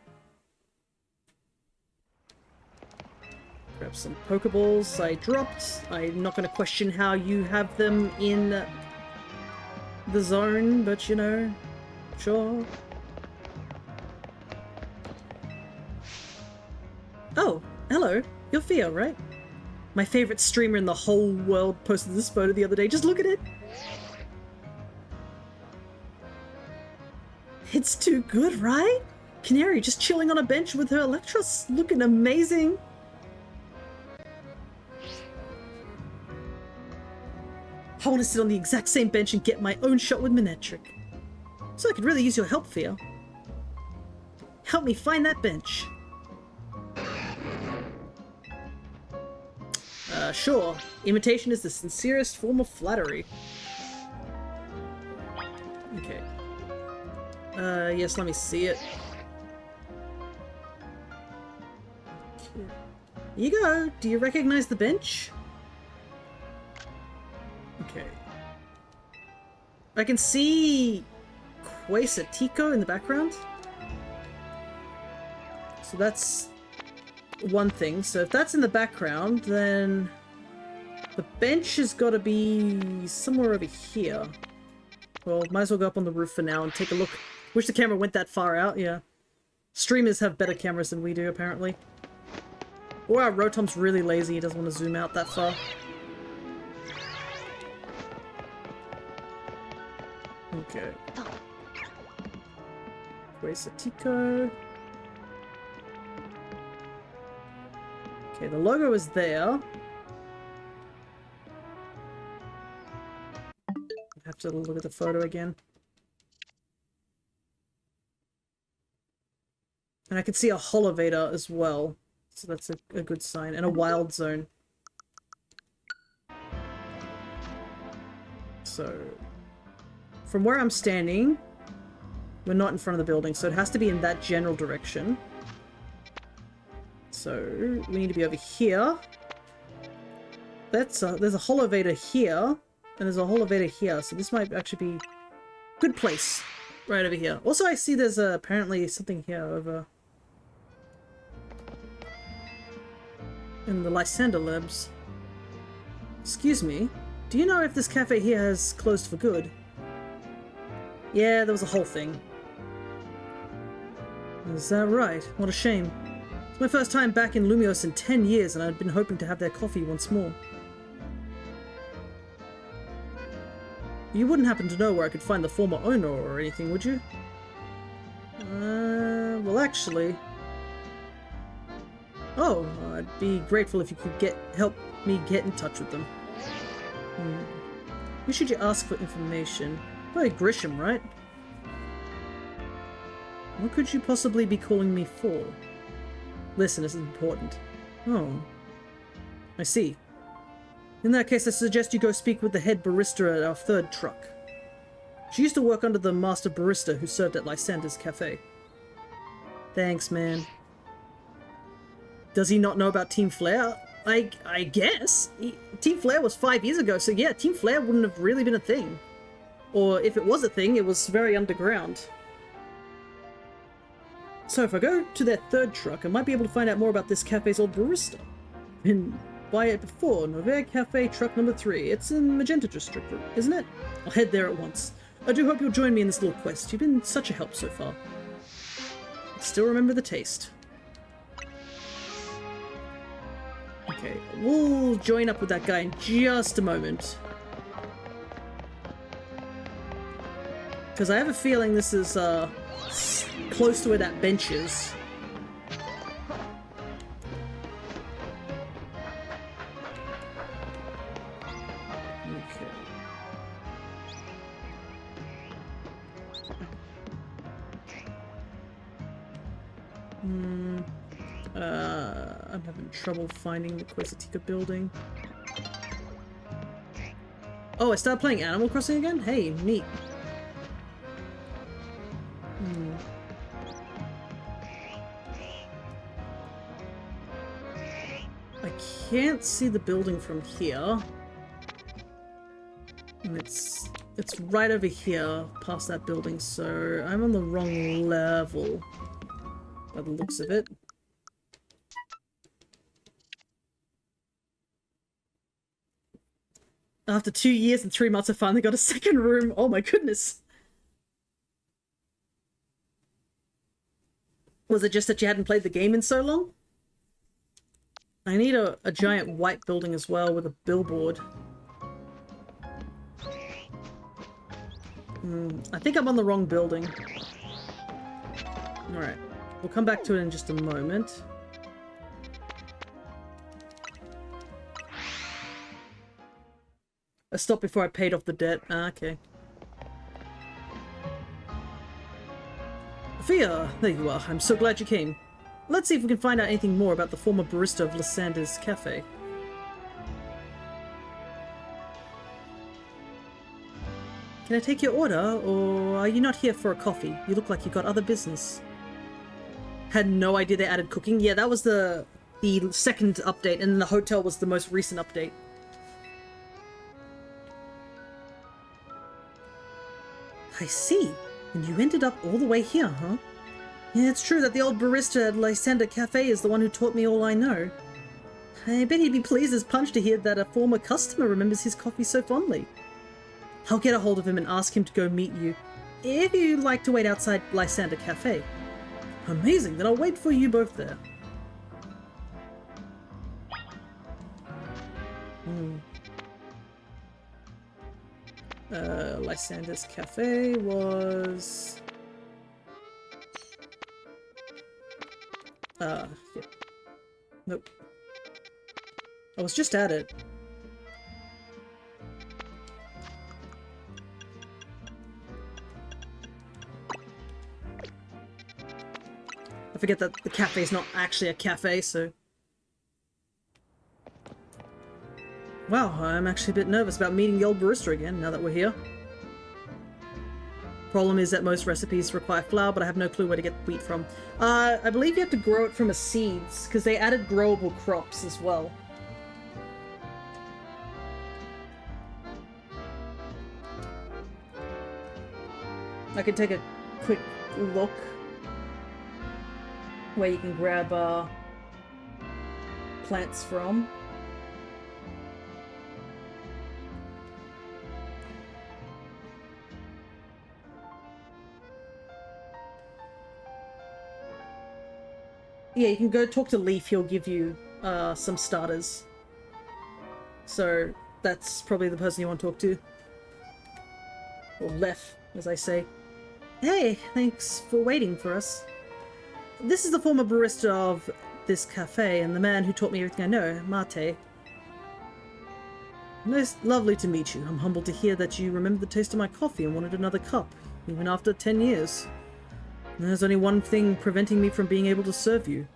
A: Grab some Pokeballs I dropped. I'm not going to question how you have them in the zone, but you know, sure. Oh, hello. You're Theo, right? My favorite streamer in the whole world posted this photo the other day. Just look at it. It's too good, right? Canary just chilling on a bench with her Electros, looking amazing. I want to sit on the exact same bench and get my own shot with Manectric. So I could really use your help, Theo. Help me find that bench. Sure. Imitation is the sincerest form of flattery. Okay. Yes, let me see it. Here you go. Do you recognize the bench? Okay. I can see Quasatico in the background. So that's one thing. So if that's in the background, then the bench has got to be somewhere over here. Well, might as well go up on the roof for now and take a look. Wish the camera went that far out, yeah. Streamers have better cameras than we do, apparently. Or our Rotom's really lazy, he doesn't want to zoom out that far. Okay. Quasatico. Okay, the logo is there. I have to look at the photo again. And I can see a Holovator as well. So that's a good sign. And a Wild Zone. So from where I'm standing, we're not in front of the building, so it has to be in that general direction. So we need to be over here. There's a Holovator here, and there's a Holovator here, so this might actually be a good place. Right over here. Also, I see there's apparently something here over in the Lysander Labs. Excuse me, do you know if this cafe here has closed for good? Yeah, there was a whole thing. Is that right? What a shame. It's my first time back in Lumios in 10 years, and I'd been hoping to have their coffee once more. You wouldn't happen to know where I could find the former owner or anything, would you? Well actually... Oh, I'd be grateful if you could help me get in touch with them. Who should you ask for information? Probably Grisham, right? What could you possibly be calling me for? Listen, this is important. Oh. I see. In that case, I suggest you go speak with the head barista at our third truck. She used to work under the master barista who served at Lysander's cafe. Thanks, man. Does he not know about Team Flare? I guess. Team Flare was 5 years ago, so yeah, Team Flare wouldn't have really been a thing. Or if it was a thing, it was very underground. So if I go to their third truck, I might be able to find out more about this cafe's old barista. Been by it before, Novair Cafe truck number 3. It's in Magenta District, isn't it? I'll head there at once. I do hope you'll join me in this little quest. You've been such a help so far. I still remember the taste. Okay, we'll join up with that guy in just a moment. Because I have a feeling this is, close to where that bench is. Okay. I'm having trouble finding the Quesitica building. Oh, I started playing Animal Crossing again? Hey, neat. I can't see the building from here. And it's right over here, past that building, so I'm on the wrong level by the looks of it. After 2 years and 3 months, I finally got a second room. Oh my goodness. Was it just that you hadn't played the game in so long? I need a giant white building as well with a billboard. I think I'm on the wrong building. Alright. We'll come back to it in just a moment. I stopped before I paid off the debt. Ah, okay. Fia, there you are. I'm so glad you came. Let's see if we can find out anything more about the former barista of Lysander's cafe. Can I take your order, or are you not here for a coffee? You look like you got other business. Had no idea they added cooking. Yeah, that was the second update, and the hotel was the most recent update. I see. And you ended up all the way here, huh? Yeah, it's true that the old barista at Lysander Cafe is the one who taught me all I know. I bet he'd be pleased as punch to hear that a former customer remembers his coffee so fondly. I'll get a hold of him and ask him to go meet you, if you'd like to wait outside Lysander Cafe. Amazing, then I'll wait for you both there. Lysander's Cafe was... yeah. Nope. I was just at it. I forget that the cafe is not actually a cafe, so... Wow, I'm actually a bit nervous about meeting the old barista again, now that we're here. Problem is that most recipes require flour, but I have no clue where to get wheat from. I believe you have to grow it from a seeds, because they added growable crops as well. I can take a quick look where you can grab plants from. Yeah, you can go talk to Leaf. He'll give you some starters. So that's probably the person you want to talk to. Or Lef, as I say. Hey, thanks for waiting for us. This is the former barista of this cafe and the man who taught me everything I know, Mate. Nice, lovely to meet you. I'm humbled to hear that you remembered the taste of my coffee and wanted another cup, even after 10 years. There's only one thing preventing me from being able to serve you.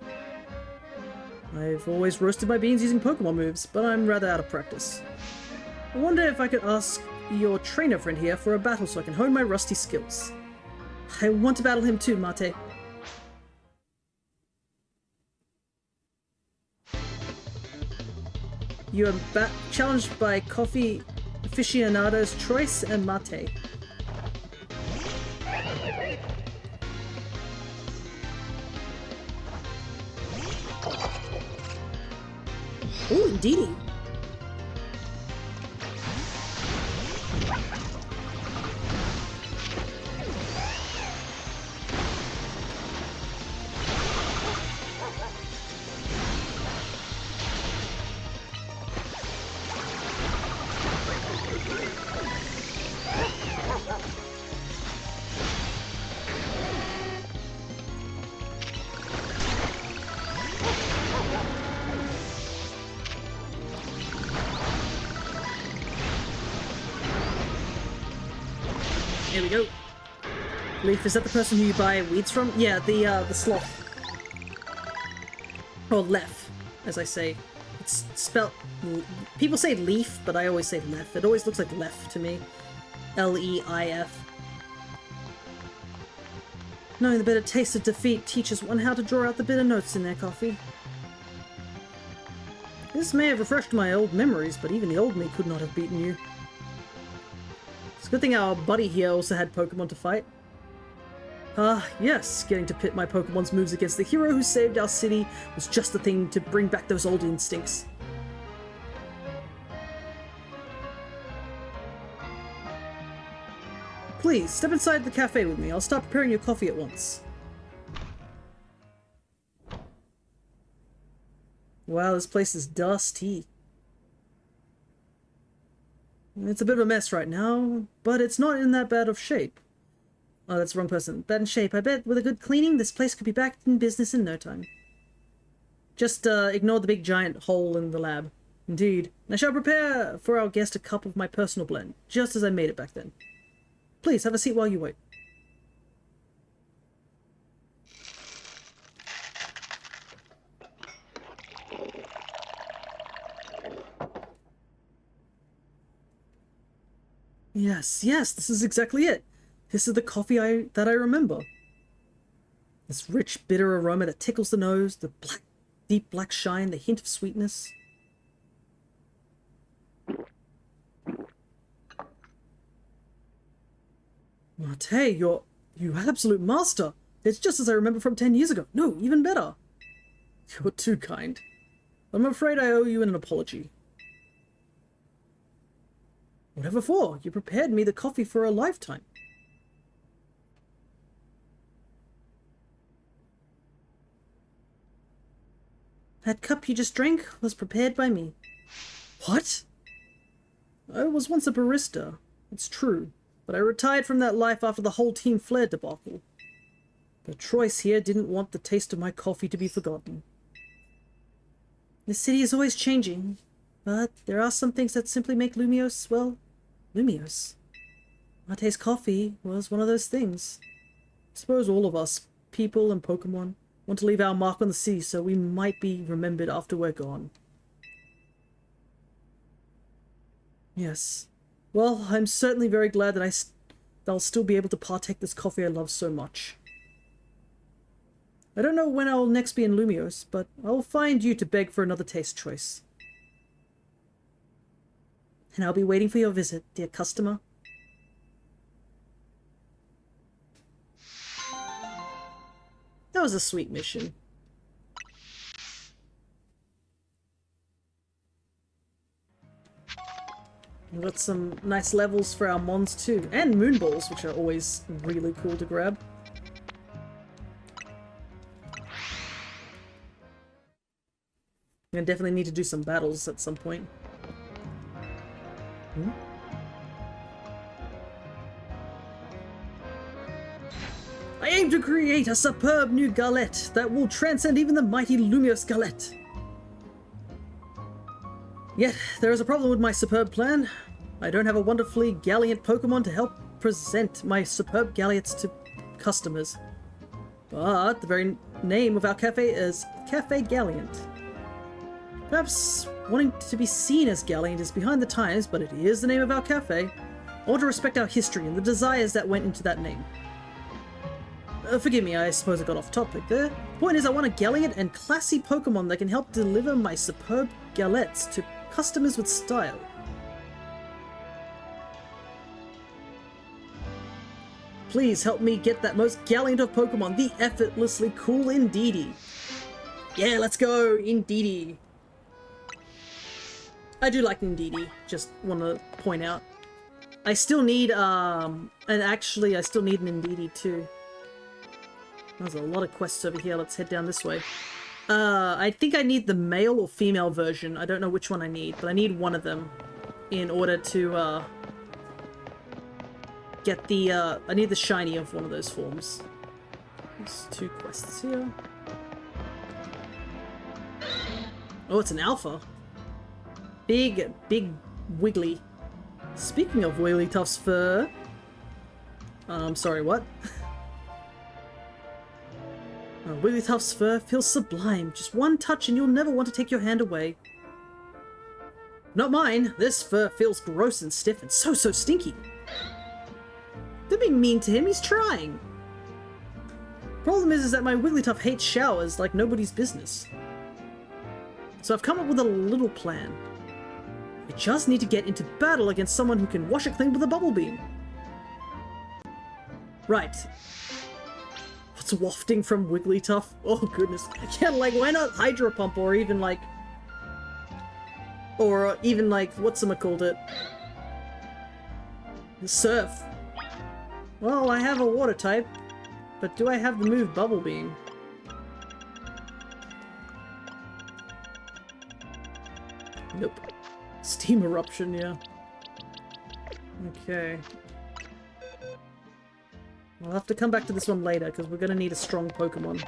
A: I've always roasted my beans using Pokemon moves, but I'm rather out of practice. I wonder if I could ask your trainer friend here for a battle so I can hone my rusty skills. I want to battle him too, Mate. You are challenged by Coffee Aficionados Choice and Mate. Ooh, indeedy. Here we go. Leaf, is that the person who you buy weeds from? Yeah, the sloth. Or Lef, as I say. It's spelled... People say Leaf, but I always say Lef. It always looks like Lef to me. L-E-I-F. Knowing the bitter taste of defeat teaches one how to draw out the bitter notes in their coffee. This may have refreshed my old memories, but even the old me could not have beaten you. It's a good thing our buddy here also had Pokemon to fight. Yes, getting to pit my Pokemon's moves against the hero who saved our city was just the thing to bring back those old instincts. Please, step inside the cafe with me. I'll start preparing your coffee at once. Wow, this place is dusty. It's a bit of a mess right now, but it's not in that bad of shape. Oh, that's the wrong person. Bad in shape. I bet with a good cleaning, this place could be back in business in no time. Just ignore the big giant hole in the lab. Indeed. I shall prepare for our guest a cup of my personal blend, just as I made it back then. Please, have a seat while you wait. Yes, this is exactly it. This is the coffee that I remember. This rich, bitter aroma that tickles the nose, the deep black shine, the hint of sweetness. Mate, you absolute master. It's just as I remember from 10 years ago. No, even better. You're too kind. I'm afraid I owe you an apology. Whatever for? You prepared me the coffee for a lifetime. That cup you just drank was prepared by me. What? I was once a barista. It's true. But I retired from that life after the whole Team Flare debacle. But Troyes here didn't want the taste of my coffee to be forgotten. The city is always changing, but there are some things that simply make Lumiose, well, Lumiose. Mate's coffee was one of those things. I suppose all of us, people and Pokemon, want to leave our mark on the city so we might be remembered after we're gone. Yes. Well, I'm certainly very glad that I'll still be able to partake this coffee I love so much. I don't know when I'll next be in Lumiose, but I'll find you to beg for another taste choice. And I'll be waiting for your visit, dear customer. That was a sweet mission. We've got some nice levels for our Mons too, and Moonballs, which are always really cool to grab. I definitely need to do some battles at some point. Hmm? I aim to create a superb new galette that will transcend even the mighty Lumios galette. Yet, there is a problem with my superb plan. I don't have a wonderfully gallant Pokemon to help present my superb gallettes to customers. But the very name of our cafe is Cafe Gallant. Perhaps wanting to be seen as gallant is behind the times, but it is the name of our cafe. I want to respect our history and the desires that went into that name. Forgive me, I suppose I got off topic there. Point is, I want a gallant and classy Pokemon that can help deliver my superb galettes to customers with style. Please help me get that most gallant of Pokemon, the effortlessly cool Indeedee. Yeah, let's go, Indeedee. I do like Indeedee, just want to point out. I still need, and actually I still need an Indeedee too. There's a lot of quests over here, let's head down this way. I think I need the male or female version, I don't know which one I need, but I need one of them in order to, get the, I need the shiny of one of those forms. There's 2 quests here. Oh, it's an alpha. Big Wiggly. Speaking of Wigglytuff's fur... sorry, what? Wigglytuff's fur feels sublime. Just one touch and you'll never want to take your hand away. Not mine. This fur feels gross and stiff and so stinky. Don't be mean to him, he's trying. Problem is that my Wigglytuff hates showers like nobody's business. So I've come up with a little plan. I just need to get into battle against someone who can wash it clean with a bubble beam. Right. What's wafting from Wigglytuff? Oh goodness. Yeah, like why not Hydro Pump or even like... Or even like, whatchamacallit? Surf. Well, I have a water type, but do I have the move Bubble Beam? Nope. Steam Eruption, yeah. Okay. I'll have to come back to this one later, because we're going to need a strong Pokemon.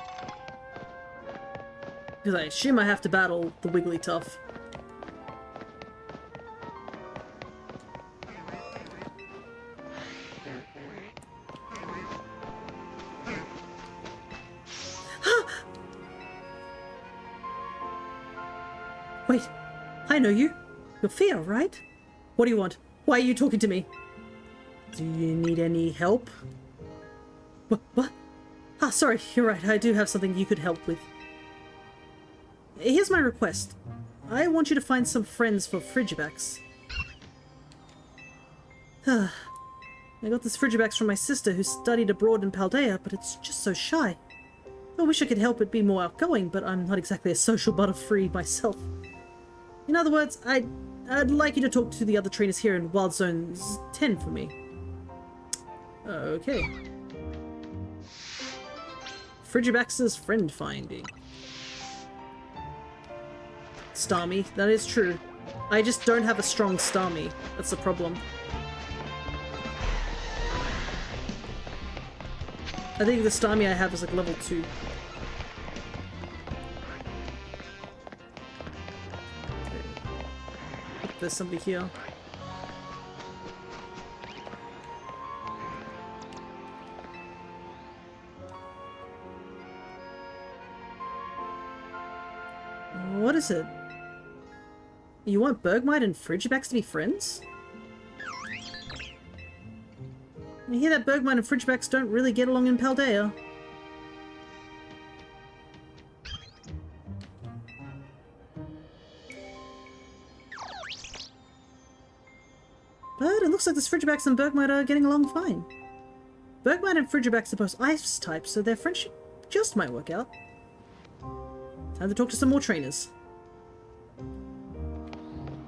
A: Because I assume I have to battle the Wigglytuff. Wait, I know you. You're Fia, right? What do you want? Why are you talking to me? Do you need any help? What? Ah, sorry, you're right. I do have something you could help with. Here's my request. I want you to find some friends for Frigibax. I got this Frigibax from my sister who studied abroad in Paldea, but it's just so shy. I wish I could help it be more outgoing, but I'm not exactly a social butterfree myself. In other words, I'd like you to talk to the other trainers here in Wild Zones 10 for me. Okay. Frigibax's friend finding. Starmie, that is true. I just don't have a strong Starmie. That's the problem. I think the Starmie I have is like level 2. There's somebody here. What is it? You want Bergmite and Frigibax to be friends? I hear that Bergmite and Frigibax don't really get along in Paldea. But it looks like this Frigibax and Bergmite are getting along fine. Bergmite and Frigibax are both ice types, so their friendship just might work out. Time to talk to some more trainers.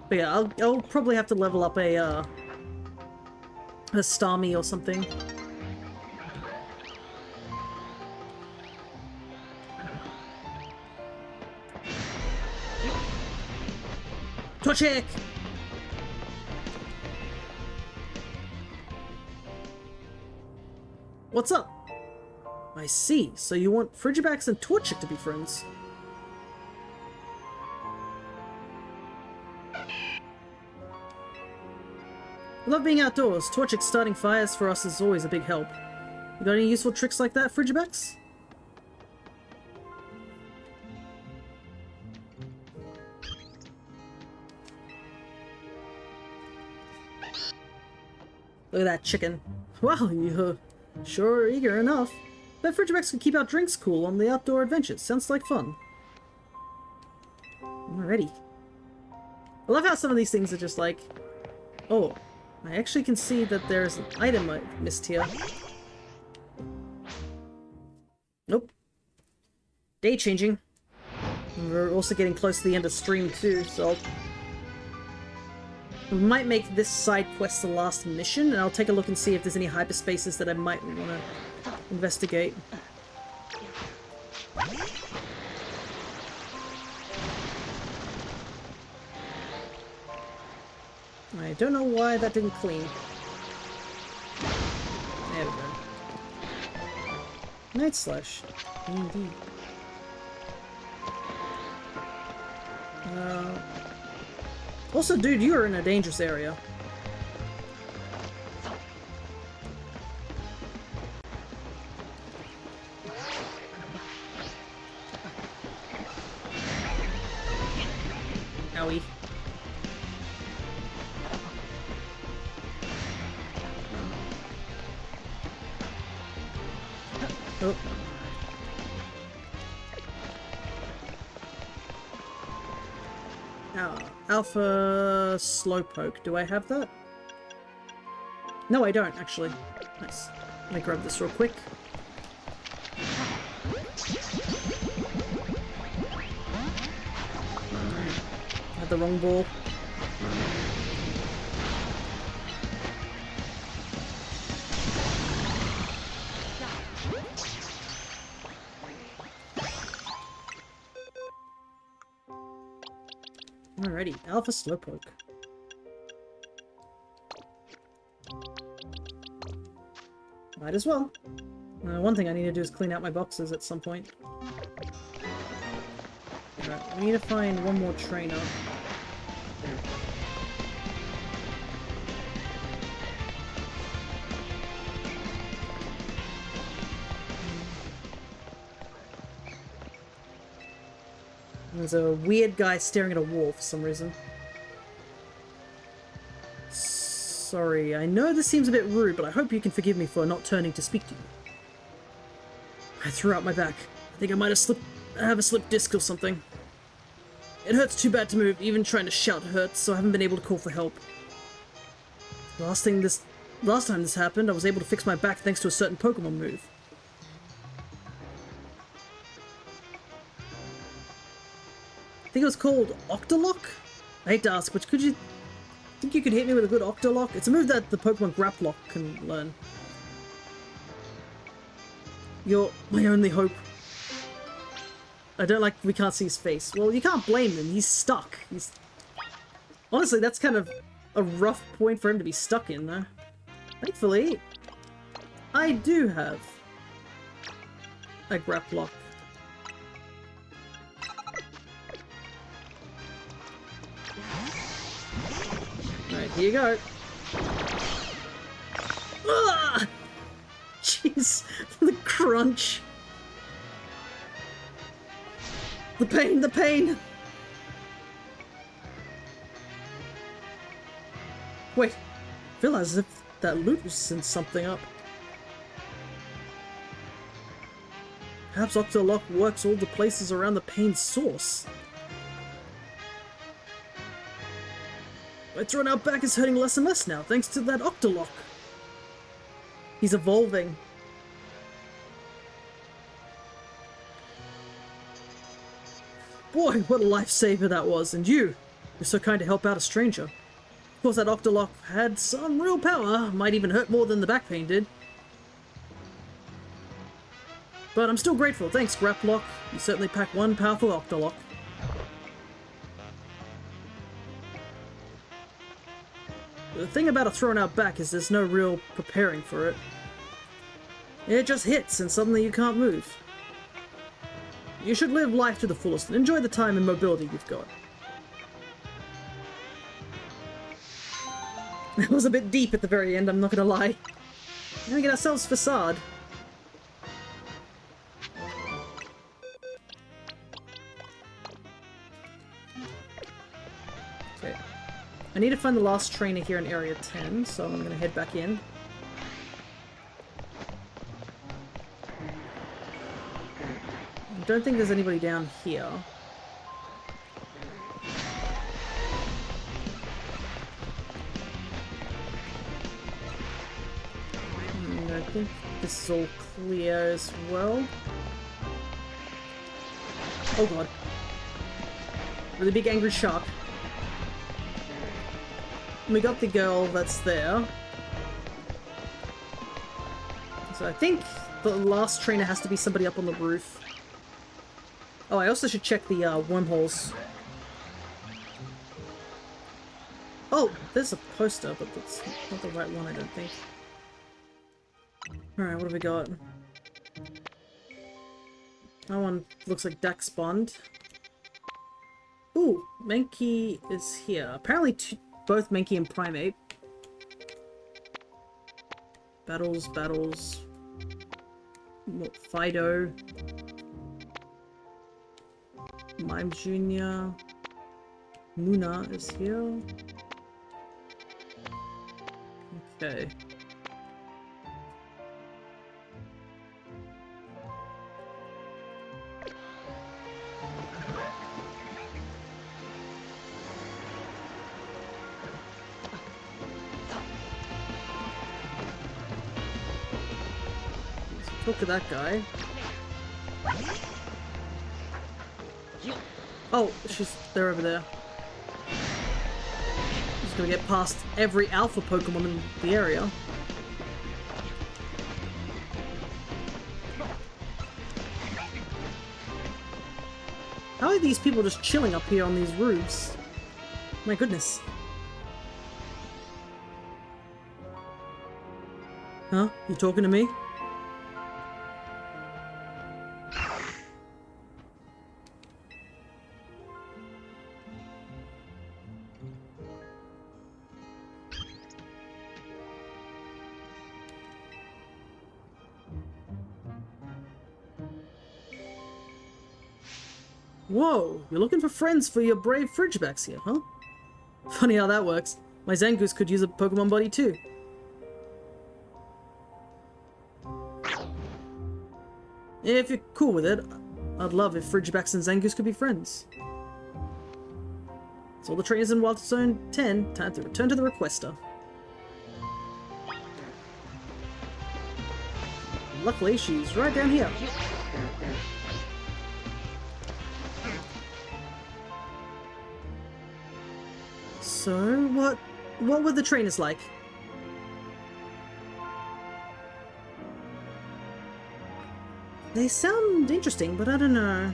A: But yeah, I'll probably have to level up a Starmie or something. Torchic! What's up? I see. So you want Frigibax and Torchic to be friends? I love being outdoors. Torchic starting fires for us is always a big help. You got any useful tricks like that, Frigibax? Look at that chicken. Wow, you're sure eager enough. Bet Frigibax can keep our drinks cool on the outdoor adventures. Sounds like fun. Alrighty. I love how some of these things are just like, oh, I actually can see that there's an item I missed here. Nope. Day changing. And we're also getting close to the end of stream too, so we might make this side quest the last mission, and I'll take a look and see if there's any hyperspaces that I might want to investigate. I don't know why that didn't clean. There we go. Night Slash. Indeed. Also, dude, you are in a dangerous area. Owie. Oh. Alpha Slowpoke. Do I have that? No, I don't, actually. Nice. Let me grab this real quick. Had the wrong ball. Alrighty, Alpha Slowpoke. Might as well. One thing I need to do is clean out my boxes at some point. Alright, we need to find one more trainer. There's a weird guy staring at a wall for some reason. Sorry, I know this seems a bit rude, but I hope you can forgive me for not turning to speak to you. I threw out my back. I think I might have a slipped disc or something. It hurts too bad to move, even trying to shout hurts, so I haven't been able to call for help. Last time this happened, I was able to fix my back thanks to a certain Pokémon move. I think it was called Octolock? I hate to ask, but could you think you could hit me with a good Octolock? It's a move that the Pokemon Graplock can learn. You're my only hope. I don't like we can't see his face. Well, you can't blame him. He's stuck. Honestly, that's kind of a rough point for him to be stuck in, though. Thankfully, I do have a Graplock. Alright, here you go. Ah! Jeez, the crunch. The pain, the pain. Wait, I feel as if that loosens something up. Perhaps Octolock works all the places around the pain's source. My thrown out back is hurting less and less now, thanks to that Octolock. He's evolving. Boy, what a lifesaver that was, and you're so kind to help out a stranger. Of course, that Octolock had some real power, might even hurt more than the back pain did. But I'm still grateful, thanks Graplock. You certainly pack one powerful Octolock. The thing about a thrown out back is there's no real preparing for it. It just hits and suddenly you can't move. You should live life to the fullest and enjoy the time and mobility you've got. It was a bit deep at the very end, I'm not gonna lie. We're gonna get ourselves facade. Okay. I need to find the last trainer here in Area 10, so I'm gonna head back in. I don't think there's anybody down here. I think this is all clear as well. Oh god. Really big angry shark. We got the girl that's there. So I think the last trainer has to be somebody up on the roof. Oh, I also should check the wormholes. Oh, there's a poster, but that's not the right one, I don't think. Alright, what have we got? That one looks like Dex Bond. Ooh, Mankey is here. Apparently both Mankey and Primate. Battles. Fido. Mime Jr. Muna is here. Okay. Talk to that guy. Oh, they're over there. Just gonna get past every alpha Pokemon in the area. How are these people just chilling up here on these roofs? My goodness. Huh? You talking to me? Whoa, you're looking for friends for your brave Fridgebacks here, huh? Funny how that works. My Zangoose could use a Pokemon buddy too. If you're cool with it, I'd love if Fridgebacks and Zangoose could be friends. That's all the trainers in Wild Zone 10. Time to return to the Requester. Luckily, she's right down here. So, what were the trainers like? They sound interesting, but I don't know.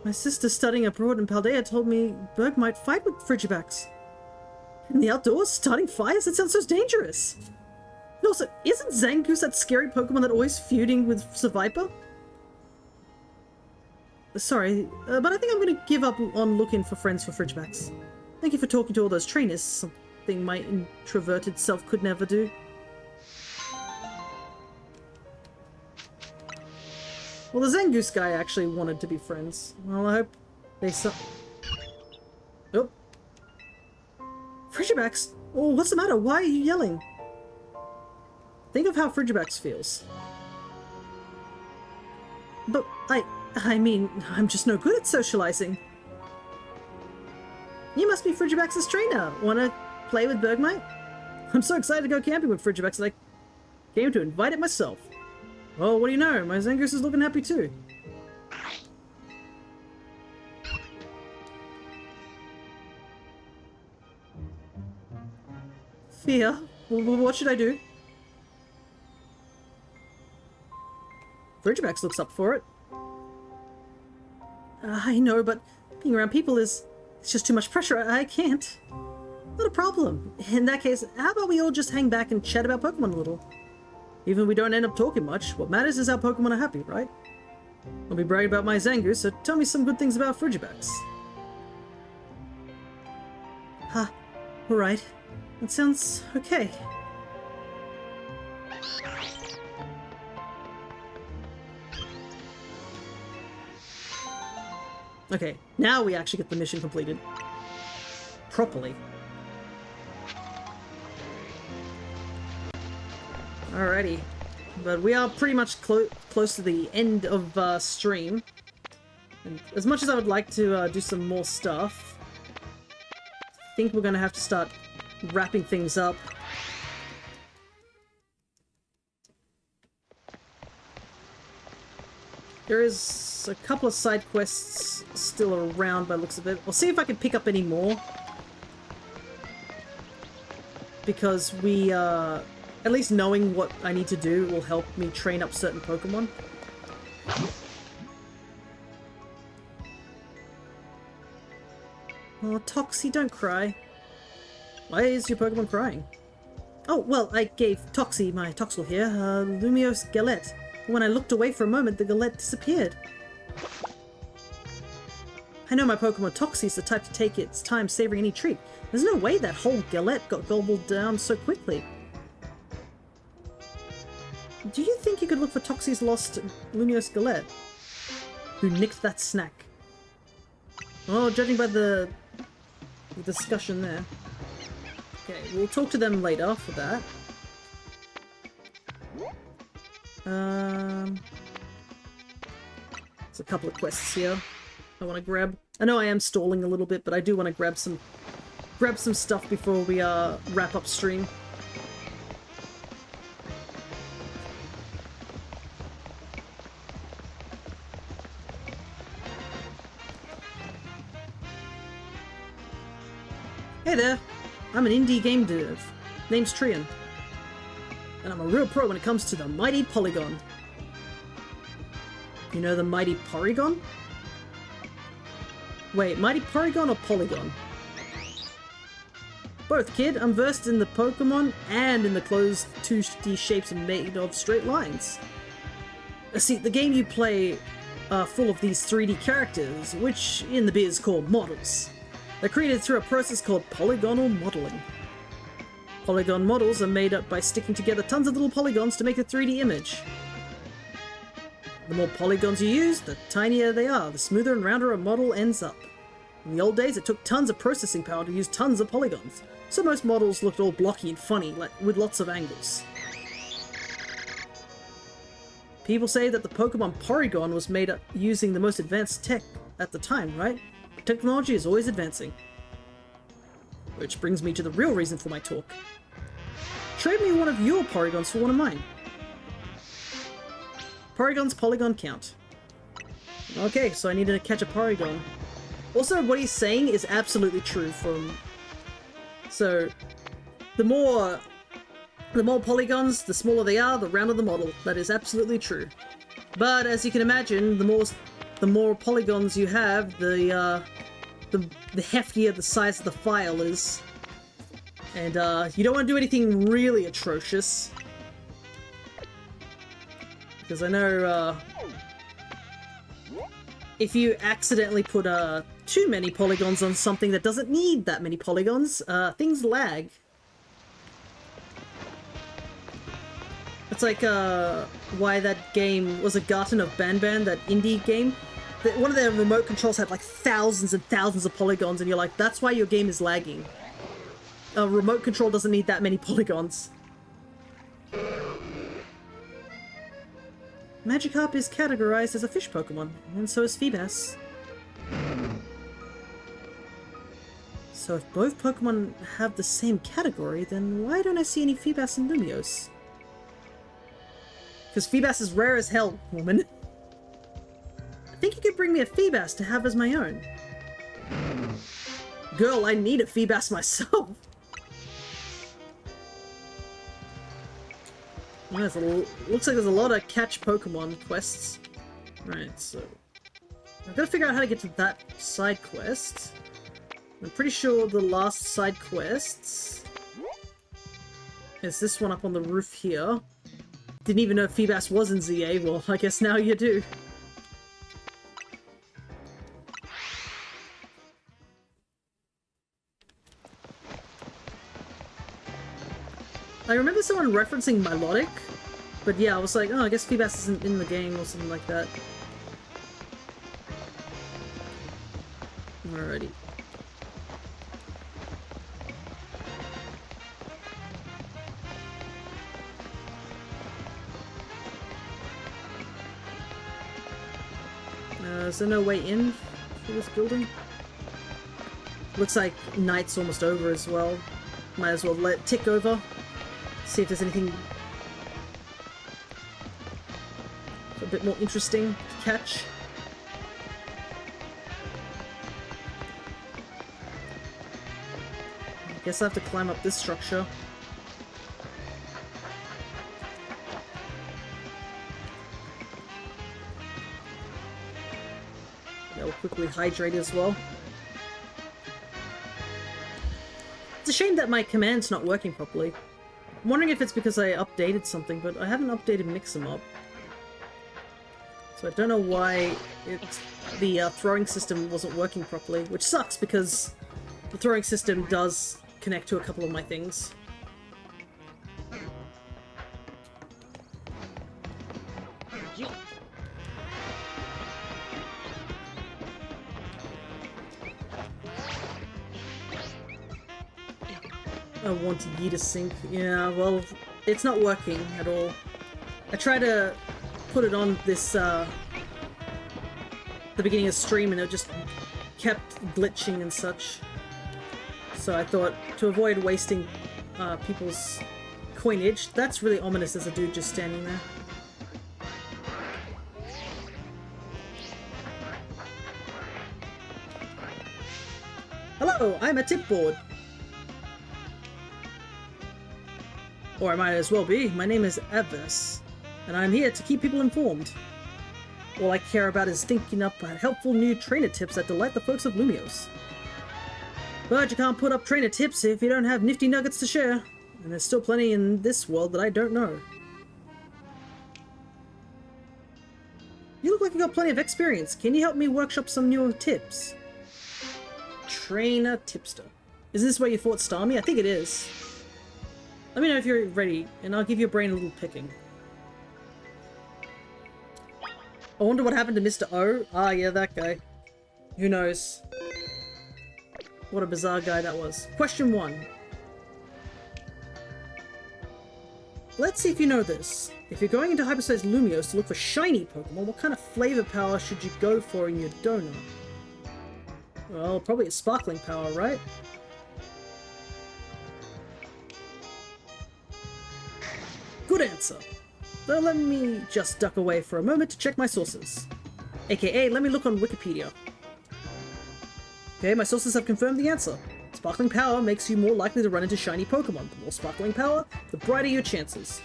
A: My sister studying abroad in Paldea told me Berg might fight with Frigibacks. In the outdoors, starting fires? That sounds so dangerous. And also, isn't Zangoose that scary Pokemon that always feuding with Seviper? Sorry, but I think I'm gonna give up on looking for friends for Frigibacks. Thank you for talking to all those trainers, something my introverted self could never do. Well, the Zangoose guy actually wanted to be friends. Well, I hope they Oh. Frigibacks? Oh, what's the matter? Why are you yelling? Think of how Frigibacks feels. But I mean, I'm just no good at socializing. You must be Frigibax' trainer. Wanna play with Bergmite? I'm so excited to go camping with Frigibax that I came to invite it myself. Well, what do you know? My Zangoose is looking happy too. Fia, what should I do? Frigibax looks up for it. I know, but being around people it's just too much pressure. I can't. Not a problem. In that case, how about we all just hang back and chat about Pokemon a little? Even if we don't end up talking much, what matters is our Pokemon are happy, right? I'll be bragging about my Zangoose, so tell me some good things about Frigibax. Ha, alright. That sounds okay. Okay, now we actually get the mission completed. Properly. Alrighty. But we are pretty much close to the end of stream. And as much as I would like to do some more stuff, I think we're going to have to start wrapping things up. There is a couple of side quests still around by the looks of it. I'll see if I can pick up any more. Because we, at least knowing what I need to do will help me train up certain Pokemon. Oh, Toxie, don't cry. Why is your Pokemon crying? Oh, well, I gave Toxie, my Toxel here, Lumiose Galette. When I looked away for a moment, the Galette disappeared. I know my Pokemon Toxie is the type to take its time savoring any treat. There's no way that whole Galette got gobbled down so quickly. Do you think you could look for Toxie's lost Lumiose Galette? Who nicked that snack? Oh, judging by the discussion there. Okay, we'll talk to them later for that. There's a couple of quests here I want to grab. I know I am stalling a little bit, but I do want to grab some stuff before we wrap up stream. Hey there, I'm an indie game dev. Name's Trian. And I'm a real pro when it comes to the mighty Polygon. You know the mighty Porygon? Wait, mighty Porygon or Polygon? Both, kid. I'm versed in the Pokemon and in the closed 2D shapes made of straight lines. See, the game you play are full of these 3D characters, which in the biz called models. They're created through a process called polygonal modeling. Polygon models are made up by sticking together tons of little polygons to make a 3D image. The more polygons you use, the tinier they are, the smoother and rounder a model ends up. In the old days, it took tons of processing power to use tons of polygons, so most models looked all blocky and funny, like with lots of angles. People say that the Pokemon Porygon was made up using the most advanced tech at the time, right? Technology is always advancing. Which brings me to the real reason for my talk. Trade me one of your Porygons for one of mine. Porygon's polygon count. Okay, so I need to catch a Porygon. Also, what he's saying is absolutely true from... So, the more polygons, the smaller they are, the rounder the model. That is absolutely true. But as you can imagine, the more polygons you have, the heftier the size of the file is. And you don't want to do anything really atrocious. Because I know if you accidentally put too many polygons on something that doesn't need that many polygons, things lag. It's like why that game was a Garten of Banban, that indie game. One of their remote controls had like thousands and thousands of polygons, and you're like, that's why your game is lagging. A remote control doesn't need that many polygons. Magikarp is categorized as a fish Pokemon, and so is Feebas. So if both Pokemon have the same category, then why don't I see any Feebas and Lumiose? Because Feebas is rare as hell, woman. I think you could bring me a Feebas to have as my own. Girl, I need a Feebas myself. Looks like there's a lot of catch Pokemon quests. Right, so I've got to figure out how to get to that side quest. I'm pretty sure the last side quests is this one up on the roof here. Didn't even know Feebas was in ZA. Well, I guess now you do. I remember someone referencing Melodic, but yeah, I was like, oh, I guess Feebas isn't in the game or something like that. Alrighty. Is there no way in for this building? Looks like night's almost over as well. Might as well let it tick over. See if there's anything a bit more interesting to catch. I guess I have to climb up this structure. Yeah, we'll quickly hydrate as well. It's a shame that my command's not working properly. I'm wondering if it's because I updated something, but I haven't updated Mix-em-up. So I don't know why the throwing system wasn't working properly, which sucks because the throwing system does connect to a couple of my things. I want Yi to sync. Yeah, well, it's not working at all. I tried to put it on this, the beginning of stream, and it just kept glitching and such. So I thought, to avoid wasting people's coinage, that's really ominous as a dude just standing there. Hello, I'm a tip board. Or I might as well be. My name is Avis, and I'm here to keep people informed. All I care about is thinking up helpful new trainer tips that delight the folks of Lumios. But you can't put up trainer tips if you don't have nifty nuggets to share, and there's still plenty in this world that I don't know. You look like you got plenty of experience. Can you help me workshop some newer tips? Trainer tipster. Is this where you fought Starmie? I think it is. Let me know if you're ready, and I'll give your brain a little picking. I wonder what happened to Mr. O. Ah, yeah, that guy. Who knows? What a bizarre guy that was. Question 1. Let's see if you know this. If you're going into Hyperspace Lumios to look for shiny Pokemon, what kind of flavor power should you go for in your donut? Well, probably a sparkling power, right? Good answer. Though let me just duck away for a moment to check my sources. AKA, let me look on Wikipedia. Okay, my sources have confirmed the answer. Sparkling power makes you more likely to run into shiny Pokemon. The more sparkling power, the brighter your chances.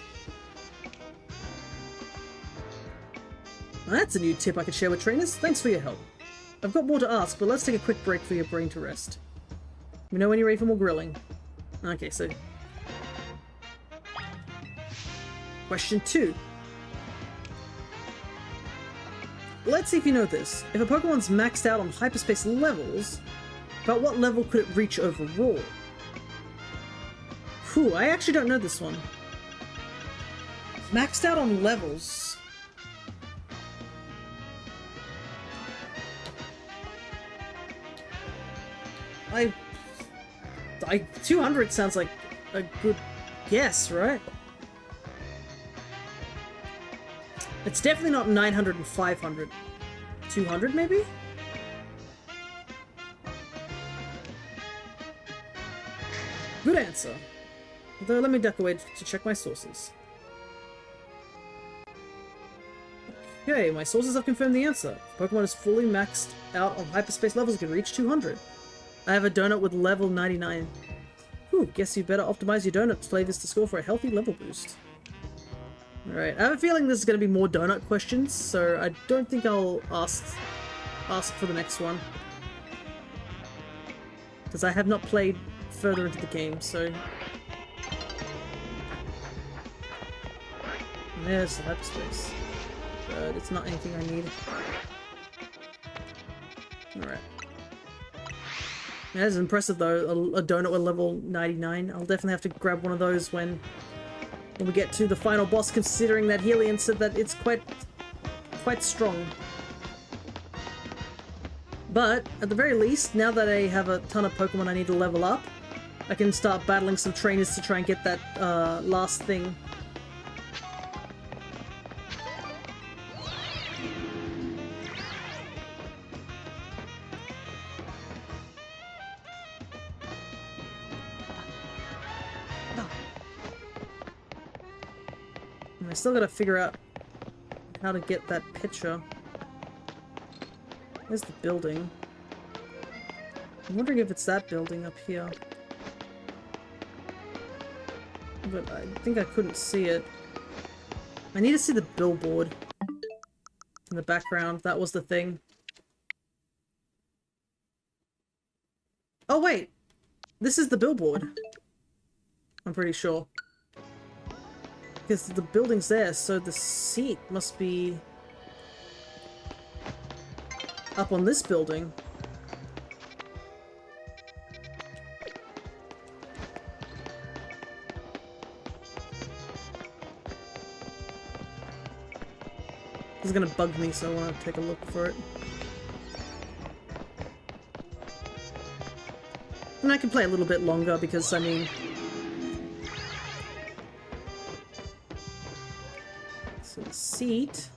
A: That's a new tip I could share with trainers. Thanks for your help. I've got more to ask, but let's take a quick break for your brain to rest. Let me know when you're ready for more grilling. Okay, so... Question 2. Let's see if you know this. If a Pokemon's maxed out on hyperspace levels, about what level could it reach overall? Whew, I actually don't know this one. Maxed out on levels. I 200 sounds like a good guess, right? It's definitely not 900 and 500. 200 maybe? Good answer. Though let me duck away to check my sources. Okay, my sources have confirmed the answer. If Pokemon is fully maxed out on hyperspace levels, it can reach 200. I have a donut with level 99. Whew, guess you better optimize your donut flavors to score for a healthy level boost. Alright, I have a feeling this is going to be more donut questions, so I don't think I'll ask for the next one. because I have not played further into the game, so... There's the hyperspace. But it's not anything I need. Alright. That is impressive though, a donut with level 99. I'll definitely have to grab one of those when we get to the final boss, considering that Helion said that it's quite strong. But, at the very least, now that I have a ton of Pokemon I need to level up, I can start battling some trainers to try and get that last thing. And I still gotta figure out how to get that picture. There's the building. I'm wondering if it's that building up here. But I think I couldn't see it. I need to see the billboard in the background. That was the thing. Oh wait! This is the billboard. I'm pretty sure. Because the building's there, so the seat must be up on this building. This is gonna bug me, so I want to take a look for it. And I can play a little bit longer because, I mean... So the seat...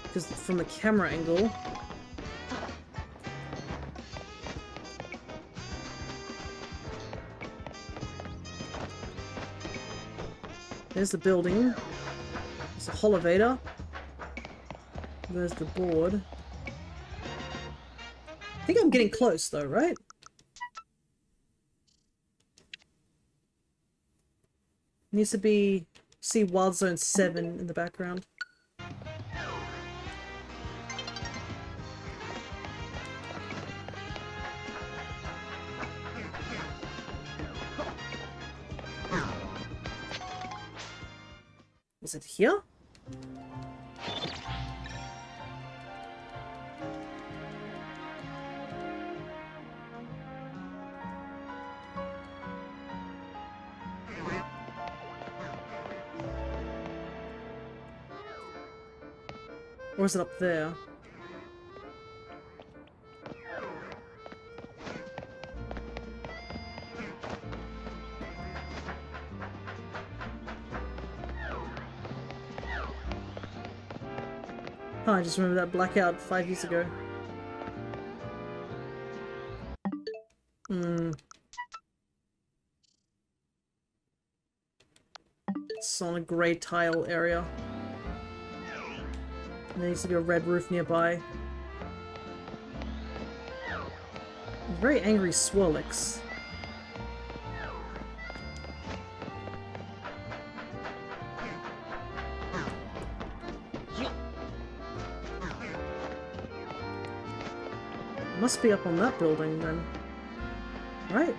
A: Because from the camera angle... There's the building. There's a elevator. There's the board. I think I'm getting close though, right? Needs to be... see Wild Zone 7 in the background. Is it here? Or is it up there? Oh, I just remember that blackout 5 years ago. It's on a grey tile area. And there needs to be a red roof nearby. Very angry Swirlix. Must be up on that building then. Right.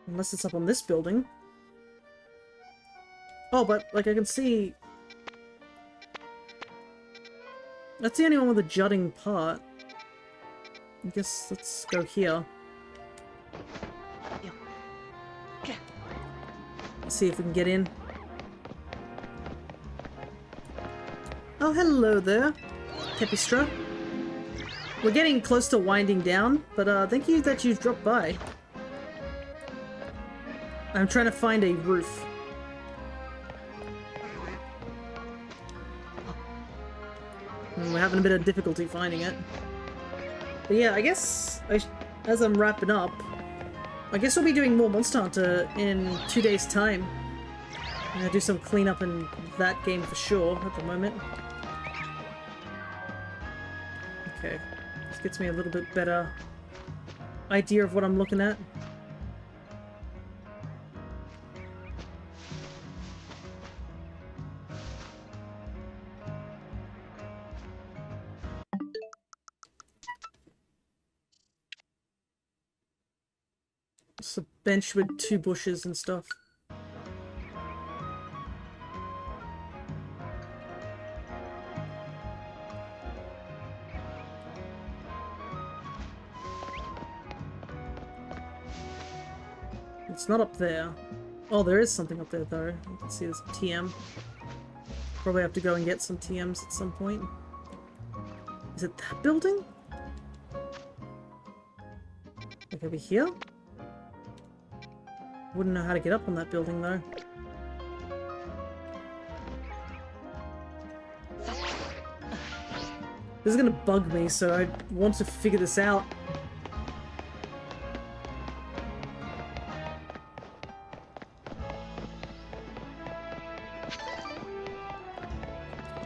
A: Unless it's up on this building. Oh, but like I can see... That's the only one with a jutting part. I guess let's go here. Let's see if we can get in. Oh, hello there, Tepistra. We're getting close to winding down, but thank you that you've dropped by. I'm trying to find a roof. We're having a bit of difficulty finding it. But yeah, I guess as I'm wrapping up, I guess we'll be doing more Monster Hunter in 2 days' time. I'm gonna do some cleanup in that game for sure at the moment. Okay, this gets me a little bit better idea of what I'm looking at. It's a bench with 2 bushes and stuff. It's not up there. Oh, there is something up there though. You can see there's a TM. Probably have to go and get some TMs at some point. Is it that building? Like over here? Wouldn't know how to get up on that building though. This is gonna bug me, so I want to figure this out.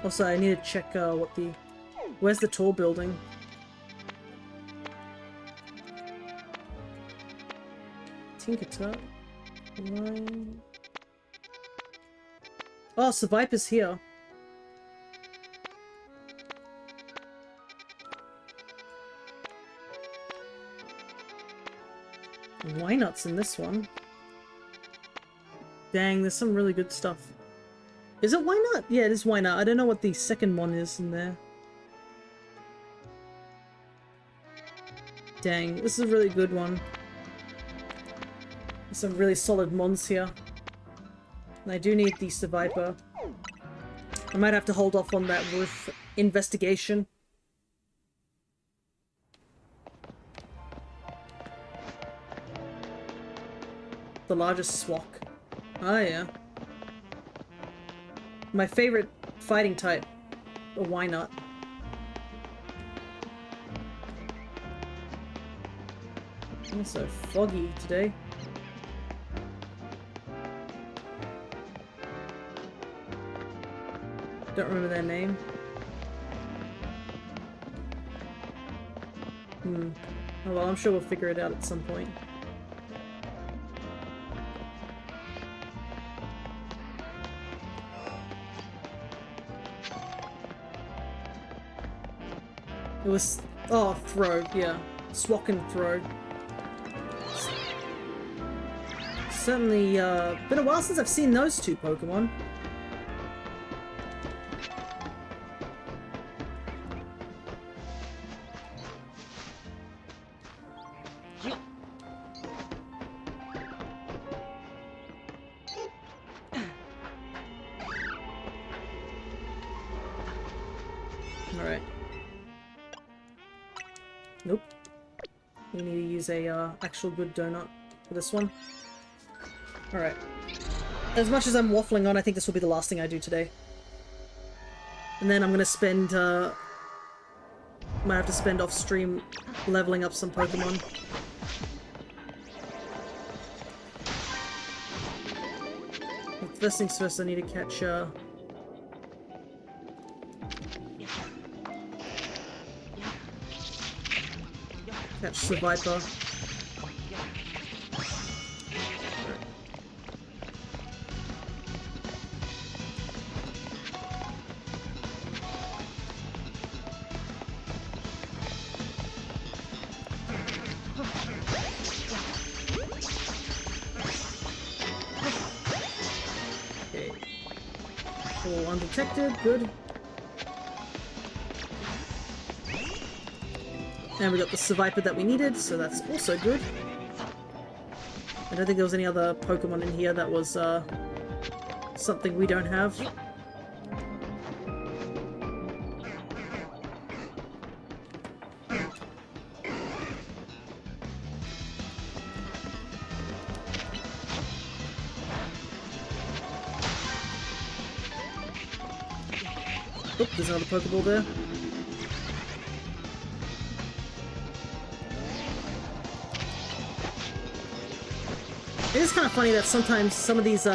A: Also, I need to check what the... Where's the tall building? Tinkertuck. Oh, so Viper's here. Why not's in this one? Dang, there's some really good stuff. Is it why not? Yeah, it is why not. I don't know what the second one is in there. Dang, this is a really good one. There's some really solid mons here. And I do need the Survivor. I might have to hold off on that roof investigation. The largest swak. Oh yeah. My favorite fighting type. But why not? It's so foggy today. Don't remember their name. Oh well, I'm sure we'll figure it out at some point. It was... oh, throw, yeah. Swak and throw. Certainly, been a while since I've seen those 2 Pokemon. Alright. Nope. We need to use a actual good donut for this one. Alright. As much as I'm waffling on, I think this will be the last thing I do today. And then I'm gonna spend, might have to spend off stream leveling up some Pokemon. But first things first, I need to catch, catch the Viper. Okay. All undetected, good. And we got the Survivor that we needed, so that's also good. I don't think there was any other Pokemon in here that was something we don't have. Oop, there's another Pokeball there. It is kind of funny that sometimes some of these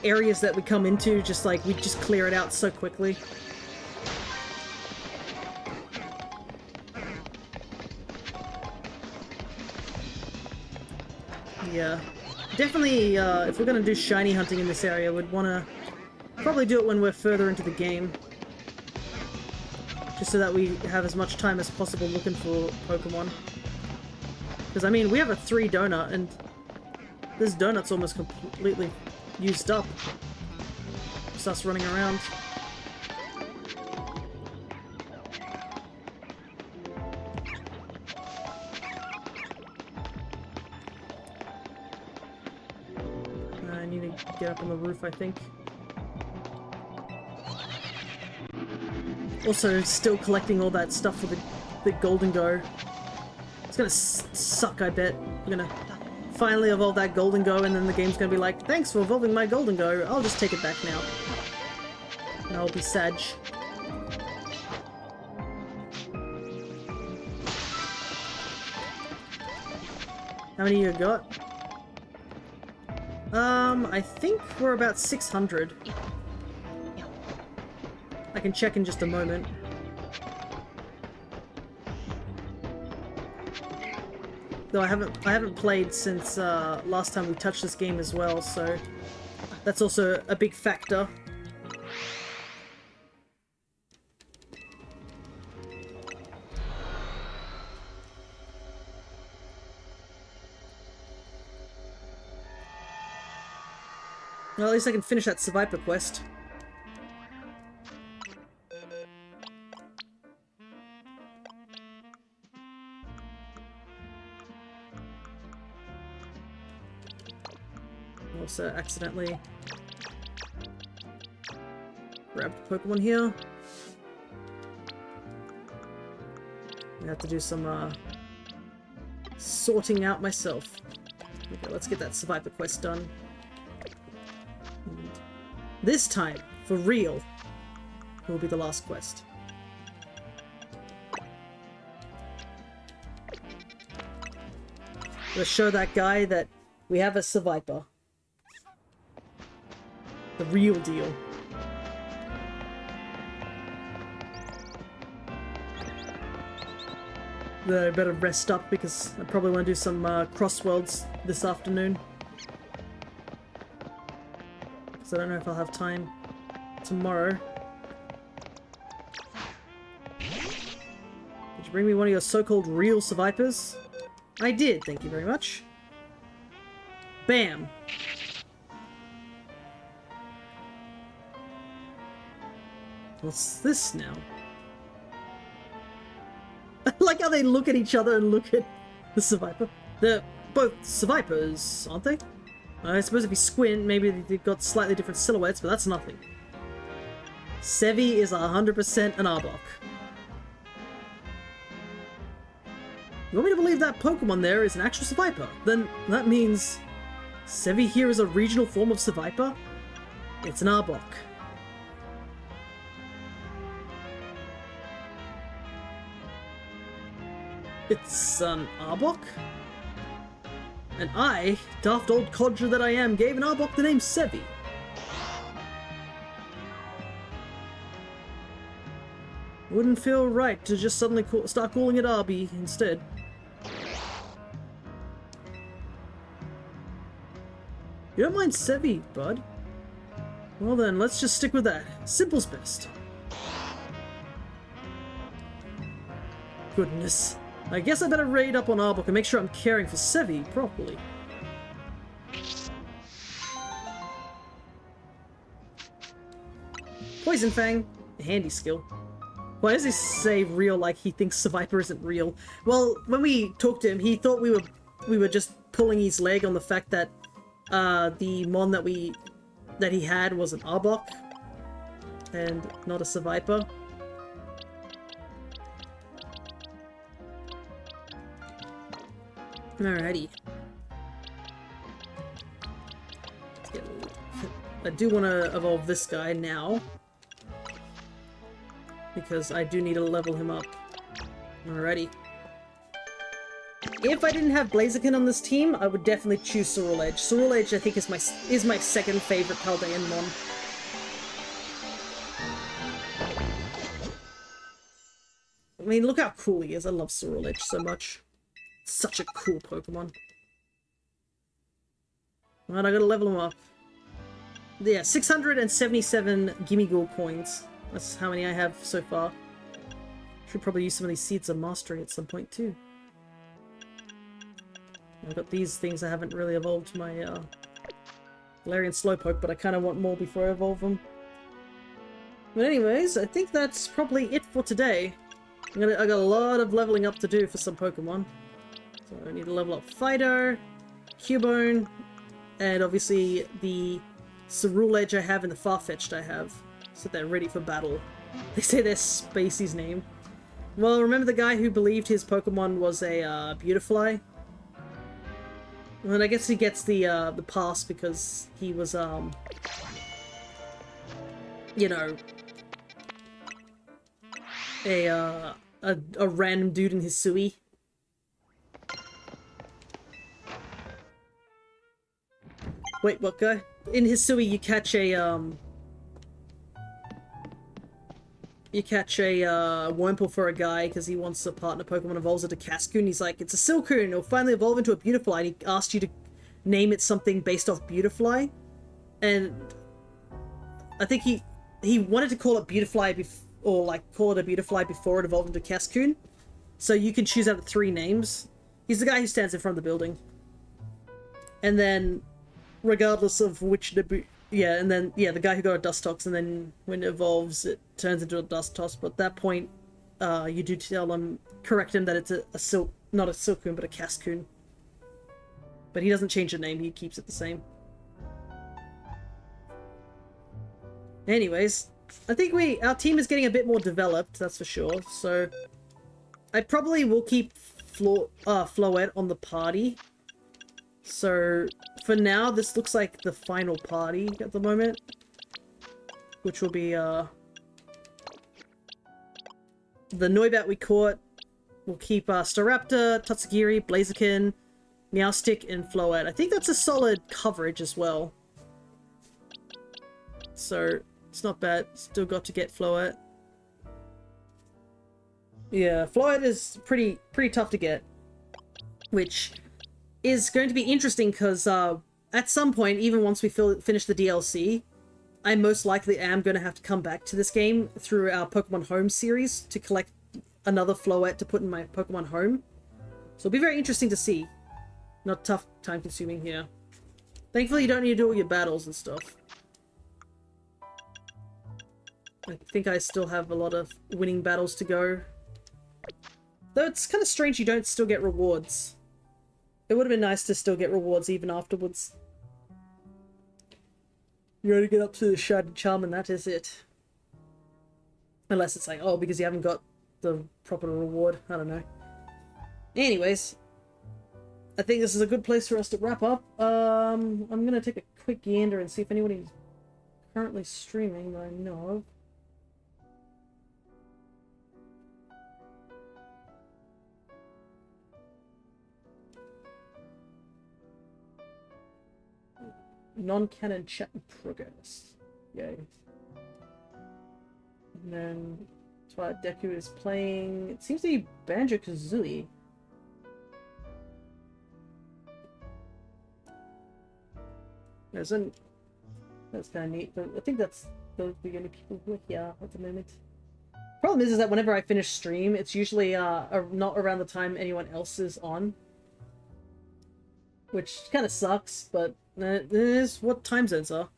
A: areas that we come into, just like, we just clear it out so quickly. Yeah. Definitely, if we're gonna do shiny hunting in this area, we'd wanna probably do it when we're further into the game. Just so that we have as much time as possible looking for Pokemon. Because, I mean, we have a 3 donut, and this donut's almost completely used up. Just us running around. I need to get up on the roof, I think. Also, still collecting all that stuff for the Golden Go. It's gonna suck, I bet. We're gonna finally evolve that Golden Go, and then the game's gonna be like, thanks for evolving my Golden Go, I'll just take it back now. And I'll be sad. How many you got? I think we're about 600. I can check in just a moment. Though I haven't played since last time we touched this game as well, so that's also a big factor. Well, at least I can finish that Seviper quest. Also accidentally grabbed the Pokemon here. I have to do some sorting out myself. Okay, let's get that Seviper quest done. And this time, for real, will be the last quest. Let's show that guy that we have a Seviper. The real deal. I better rest up because I probably want to do some crossworlds this afternoon. Because I don't know if I'll have time tomorrow. Did you bring me one of your so-called real Sevipers? I did, thank you very much. Bam! What's this now? I like how they look at each other and look at the Seviper. They're both Sevipers, aren't they? I suppose if you squint, maybe they've got slightly different silhouettes, but that's nothing. Sevi is 100% an Arbok. You want me to believe that Pokemon there is an actual Seviper? Then that means Sevi here is a regional form of Seviper? It's an Arbok. It's an Arbok? And I, daft old codger that I am, gave an Arbok the name Sevi. Wouldn't feel right to just suddenly start calling it Arby instead. You don't mind Sevi, bud? Well then, let's just stick with that. Simple's best. Goodness. I guess I better raid up on Arbok and make sure I'm caring for Sevi properly. Poison Fang, a handy skill. Why does he say real like he thinks Seviper isn't real? Well, when we talked to him, he thought we were just pulling his leg on the fact that the mon that he had was an Arbok and not a Seviper. Alrighty. I do want to evolve this guy now. Because I do need to level him up. Alrighty. if I didn't have Blaziken on this team, I would definitely choose Sorrel Edge. Sorrel Edge, I think, is my second favorite Paldean mon. I mean, look how cool he is. I love Sorrel Edge so much. Such a cool Pokemon. Alright, I gotta level him up. Yeah, 677 Gimmighoul coins. That's how many I have so far. Should probably use some of these Seeds of Mastery at some point too. I've got these things I haven't really evolved my Galarian Slowpoke, but I kind of want more before I evolve them. But anyways, I think that's probably it for today. I got a lot of leveling up to do for some Pokemon. So I need to level up Fido, Cubone, and obviously the Sorrel Edge I have and the Farfetch'd I have, so they're ready for battle. They say they're Spacey's name. Well, remember the guy who believed his Pokemon was a Beautifly? Well, I guess he gets the pass because he was you know, a random dude in Hisui. Wait, what guy? In Hisui, you catch a Wurmple for a guy because he wants a partner Pokemon, evolves it to Cascoon. He's like, it's a Silcoon, it'll finally evolve into a Beautifly, and he asked you to name it something based off Beautifly. And I think he wanted to call it Beautifly or like call it a Beautifly before it evolved into Cascoon. So you can choose out of 3 names. He's the guy who stands in front of the building. And then, regardless of which the guy who got a Dustox, and then when it evolves, it turns into a Dustox. But at that point, you do correct him that it's not a Silcoon, but a Cascoon. But he doesn't change the name; he keeps it the same. Anyways, I think our team is getting a bit more developed, that's for sure. So I probably will keep Floette on the party. So for now, this looks like the final party at the moment, which will be the Noibat we caught. We'll keep Staraptor, Tatsugiri, Blaziken, Meowstic, and Floette. I think that's a solid coverage as well. So it's not bad. Still got to get Floette. Yeah, Floette is pretty tough to get, which is going to be interesting because at some point, even once we finish the DLC, I most likely am going to have to come back to this game through our Pokemon Home series to collect another Floette to put in my Pokemon Home. So it'll be very interesting to see. Not tough, time consuming here. Thankfully, you don't need to do all your battles and stuff. I think I still have a lot of winning battles to go. Though it's kind of strange you don't still get rewards. It would have been nice to still get rewards even afterwards. You only get up to the Shard Charm and that is it. Unless it's like, oh, because you haven't got the proper reward. I don't know. Anyways, I think this is a good place for us to wrap up. I'm gonna take a quick gander and see if anybody's currently streaming that I know of. Non-canon chat in progress. Yay. And then Twilight Deku is playing. It seems to be Banjo-Kazooie. That's kind of neat, but I think that's the only people who are here at the moment. Problem is that whenever I finish stream, it's usually not around the time anyone else is on. Which kind of sucks, but this is what time zones are.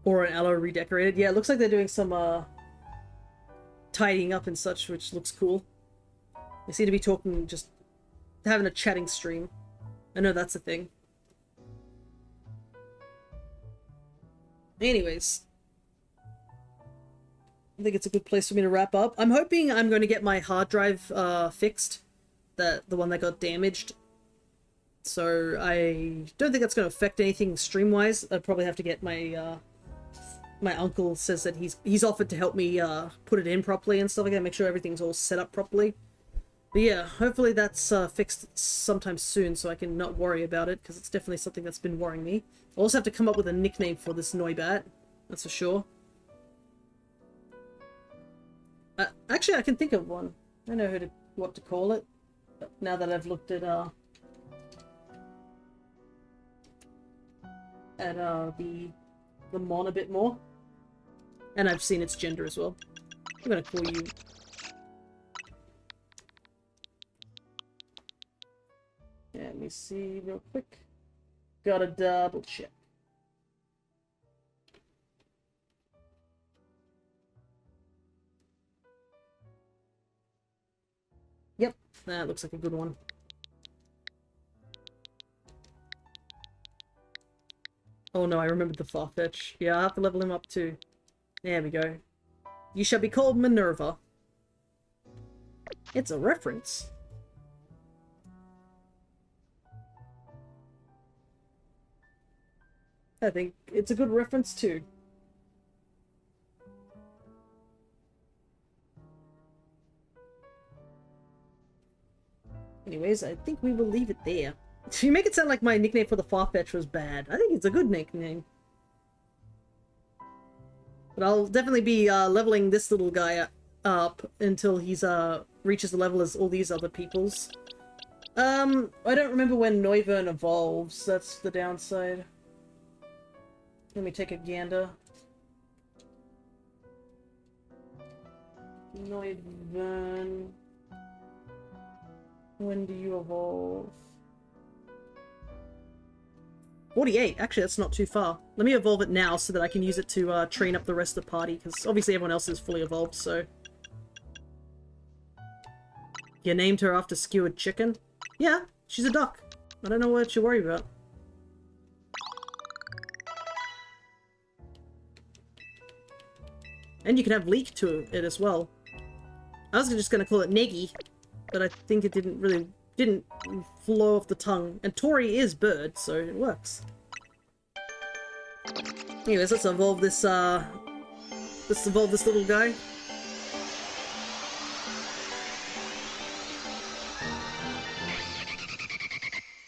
A: Or an Aloe redecorated. Yeah, it looks like they're doing some tidying up and such, which looks cool. They seem to be talking, just having a chatting stream. I know that's a thing. Anyways, I think it's a good place for me to wrap up. I'm hoping I'm going to get my hard drive fixed, the one that got damaged. So I don't think that's going to affect anything stream-wise. I'd probably have to get my my uncle says that he's offered to help me put it in properly and stuff like that, make sure everything's all set up properly. But yeah, hopefully that's fixed sometime soon so I can not worry about it, because it's definitely something that's been worrying me. I'll also have to come up with a nickname for this Noibat, that's for sure. Actually, I can think of one. I know what to call it, now that I've looked at the Mon a bit more. And I've seen its gender as well. I'm gonna call you... Yeah, let me see real quick. Gotta double check. Yep, that looks like a good one. Oh no, I remembered the Farfetch. Yeah, I'll have to level him up too. There we go. You shall be called Minerva. It's a reference. I think it's a good reference too. Anyways, I think we will leave it there. You make it sound like my nickname for the Farfetch was bad. I think it's a good nickname. But I'll definitely be leveling this little guy up until he's reaches the level as all these other people's. I don't remember when Noivern evolves. That's the downside. Let me take a gander. Noivern. When do you evolve? 48. Actually, that's not too far. Let me evolve it now so that I can use it to train up the rest of the party, because obviously everyone else is fully evolved, so... You named her after skewered chicken? Yeah, she's a duck. I don't know what you worry about. And you can have leek to it as well. I was just gonna call it Neggy, but I think it didn't flow off the tongue. And Tori is bird, so it works. Anyways, let's evolve this little guy.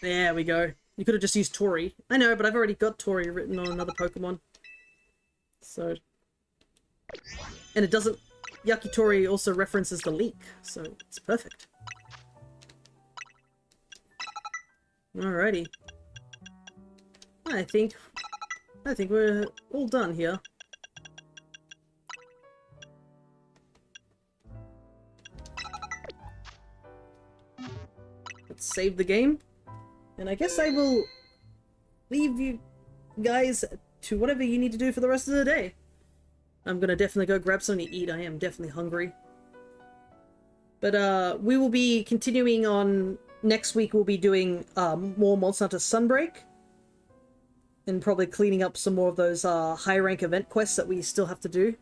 A: There we go. You could have just used Tori. I know, but I've already got Tori written on another Pokemon. So... And it doesn't... Yakitori also references the leek, so it's perfect. Alrighty. I think we're all done here. Let's save the game. And I guess I will leave you guys to whatever you need to do for the rest of the day. I'm gonna definitely go grab something to eat. I am definitely hungry. But we will be continuing on... Next week we'll be doing more Monster Hunter Sunbreak. And probably cleaning up some more of those high rank event quests that we still have to do.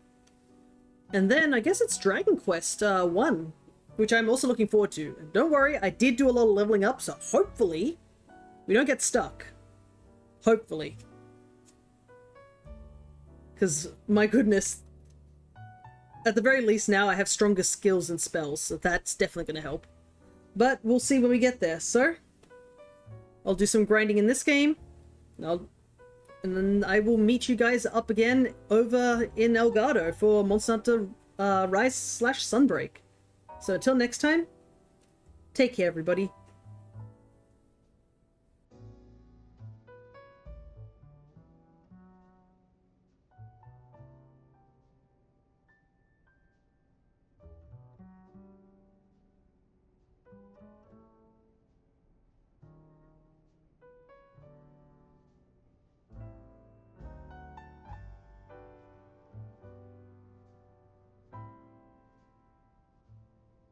A: And then I guess it's Dragon Quest 1, which I'm also looking forward to. And don't worry, I did do a lot of leveling up, so hopefully we don't get stuck. Hopefully. Because, my goodness, at the very least now I have stronger skills and spells, so that's definitely going to help. But we'll see when we get there, so I'll do some grinding in this game, and then I will meet you guys up again over in Elgato for Monster Hunter Rise/Sunbreak. So until next time, take care everybody.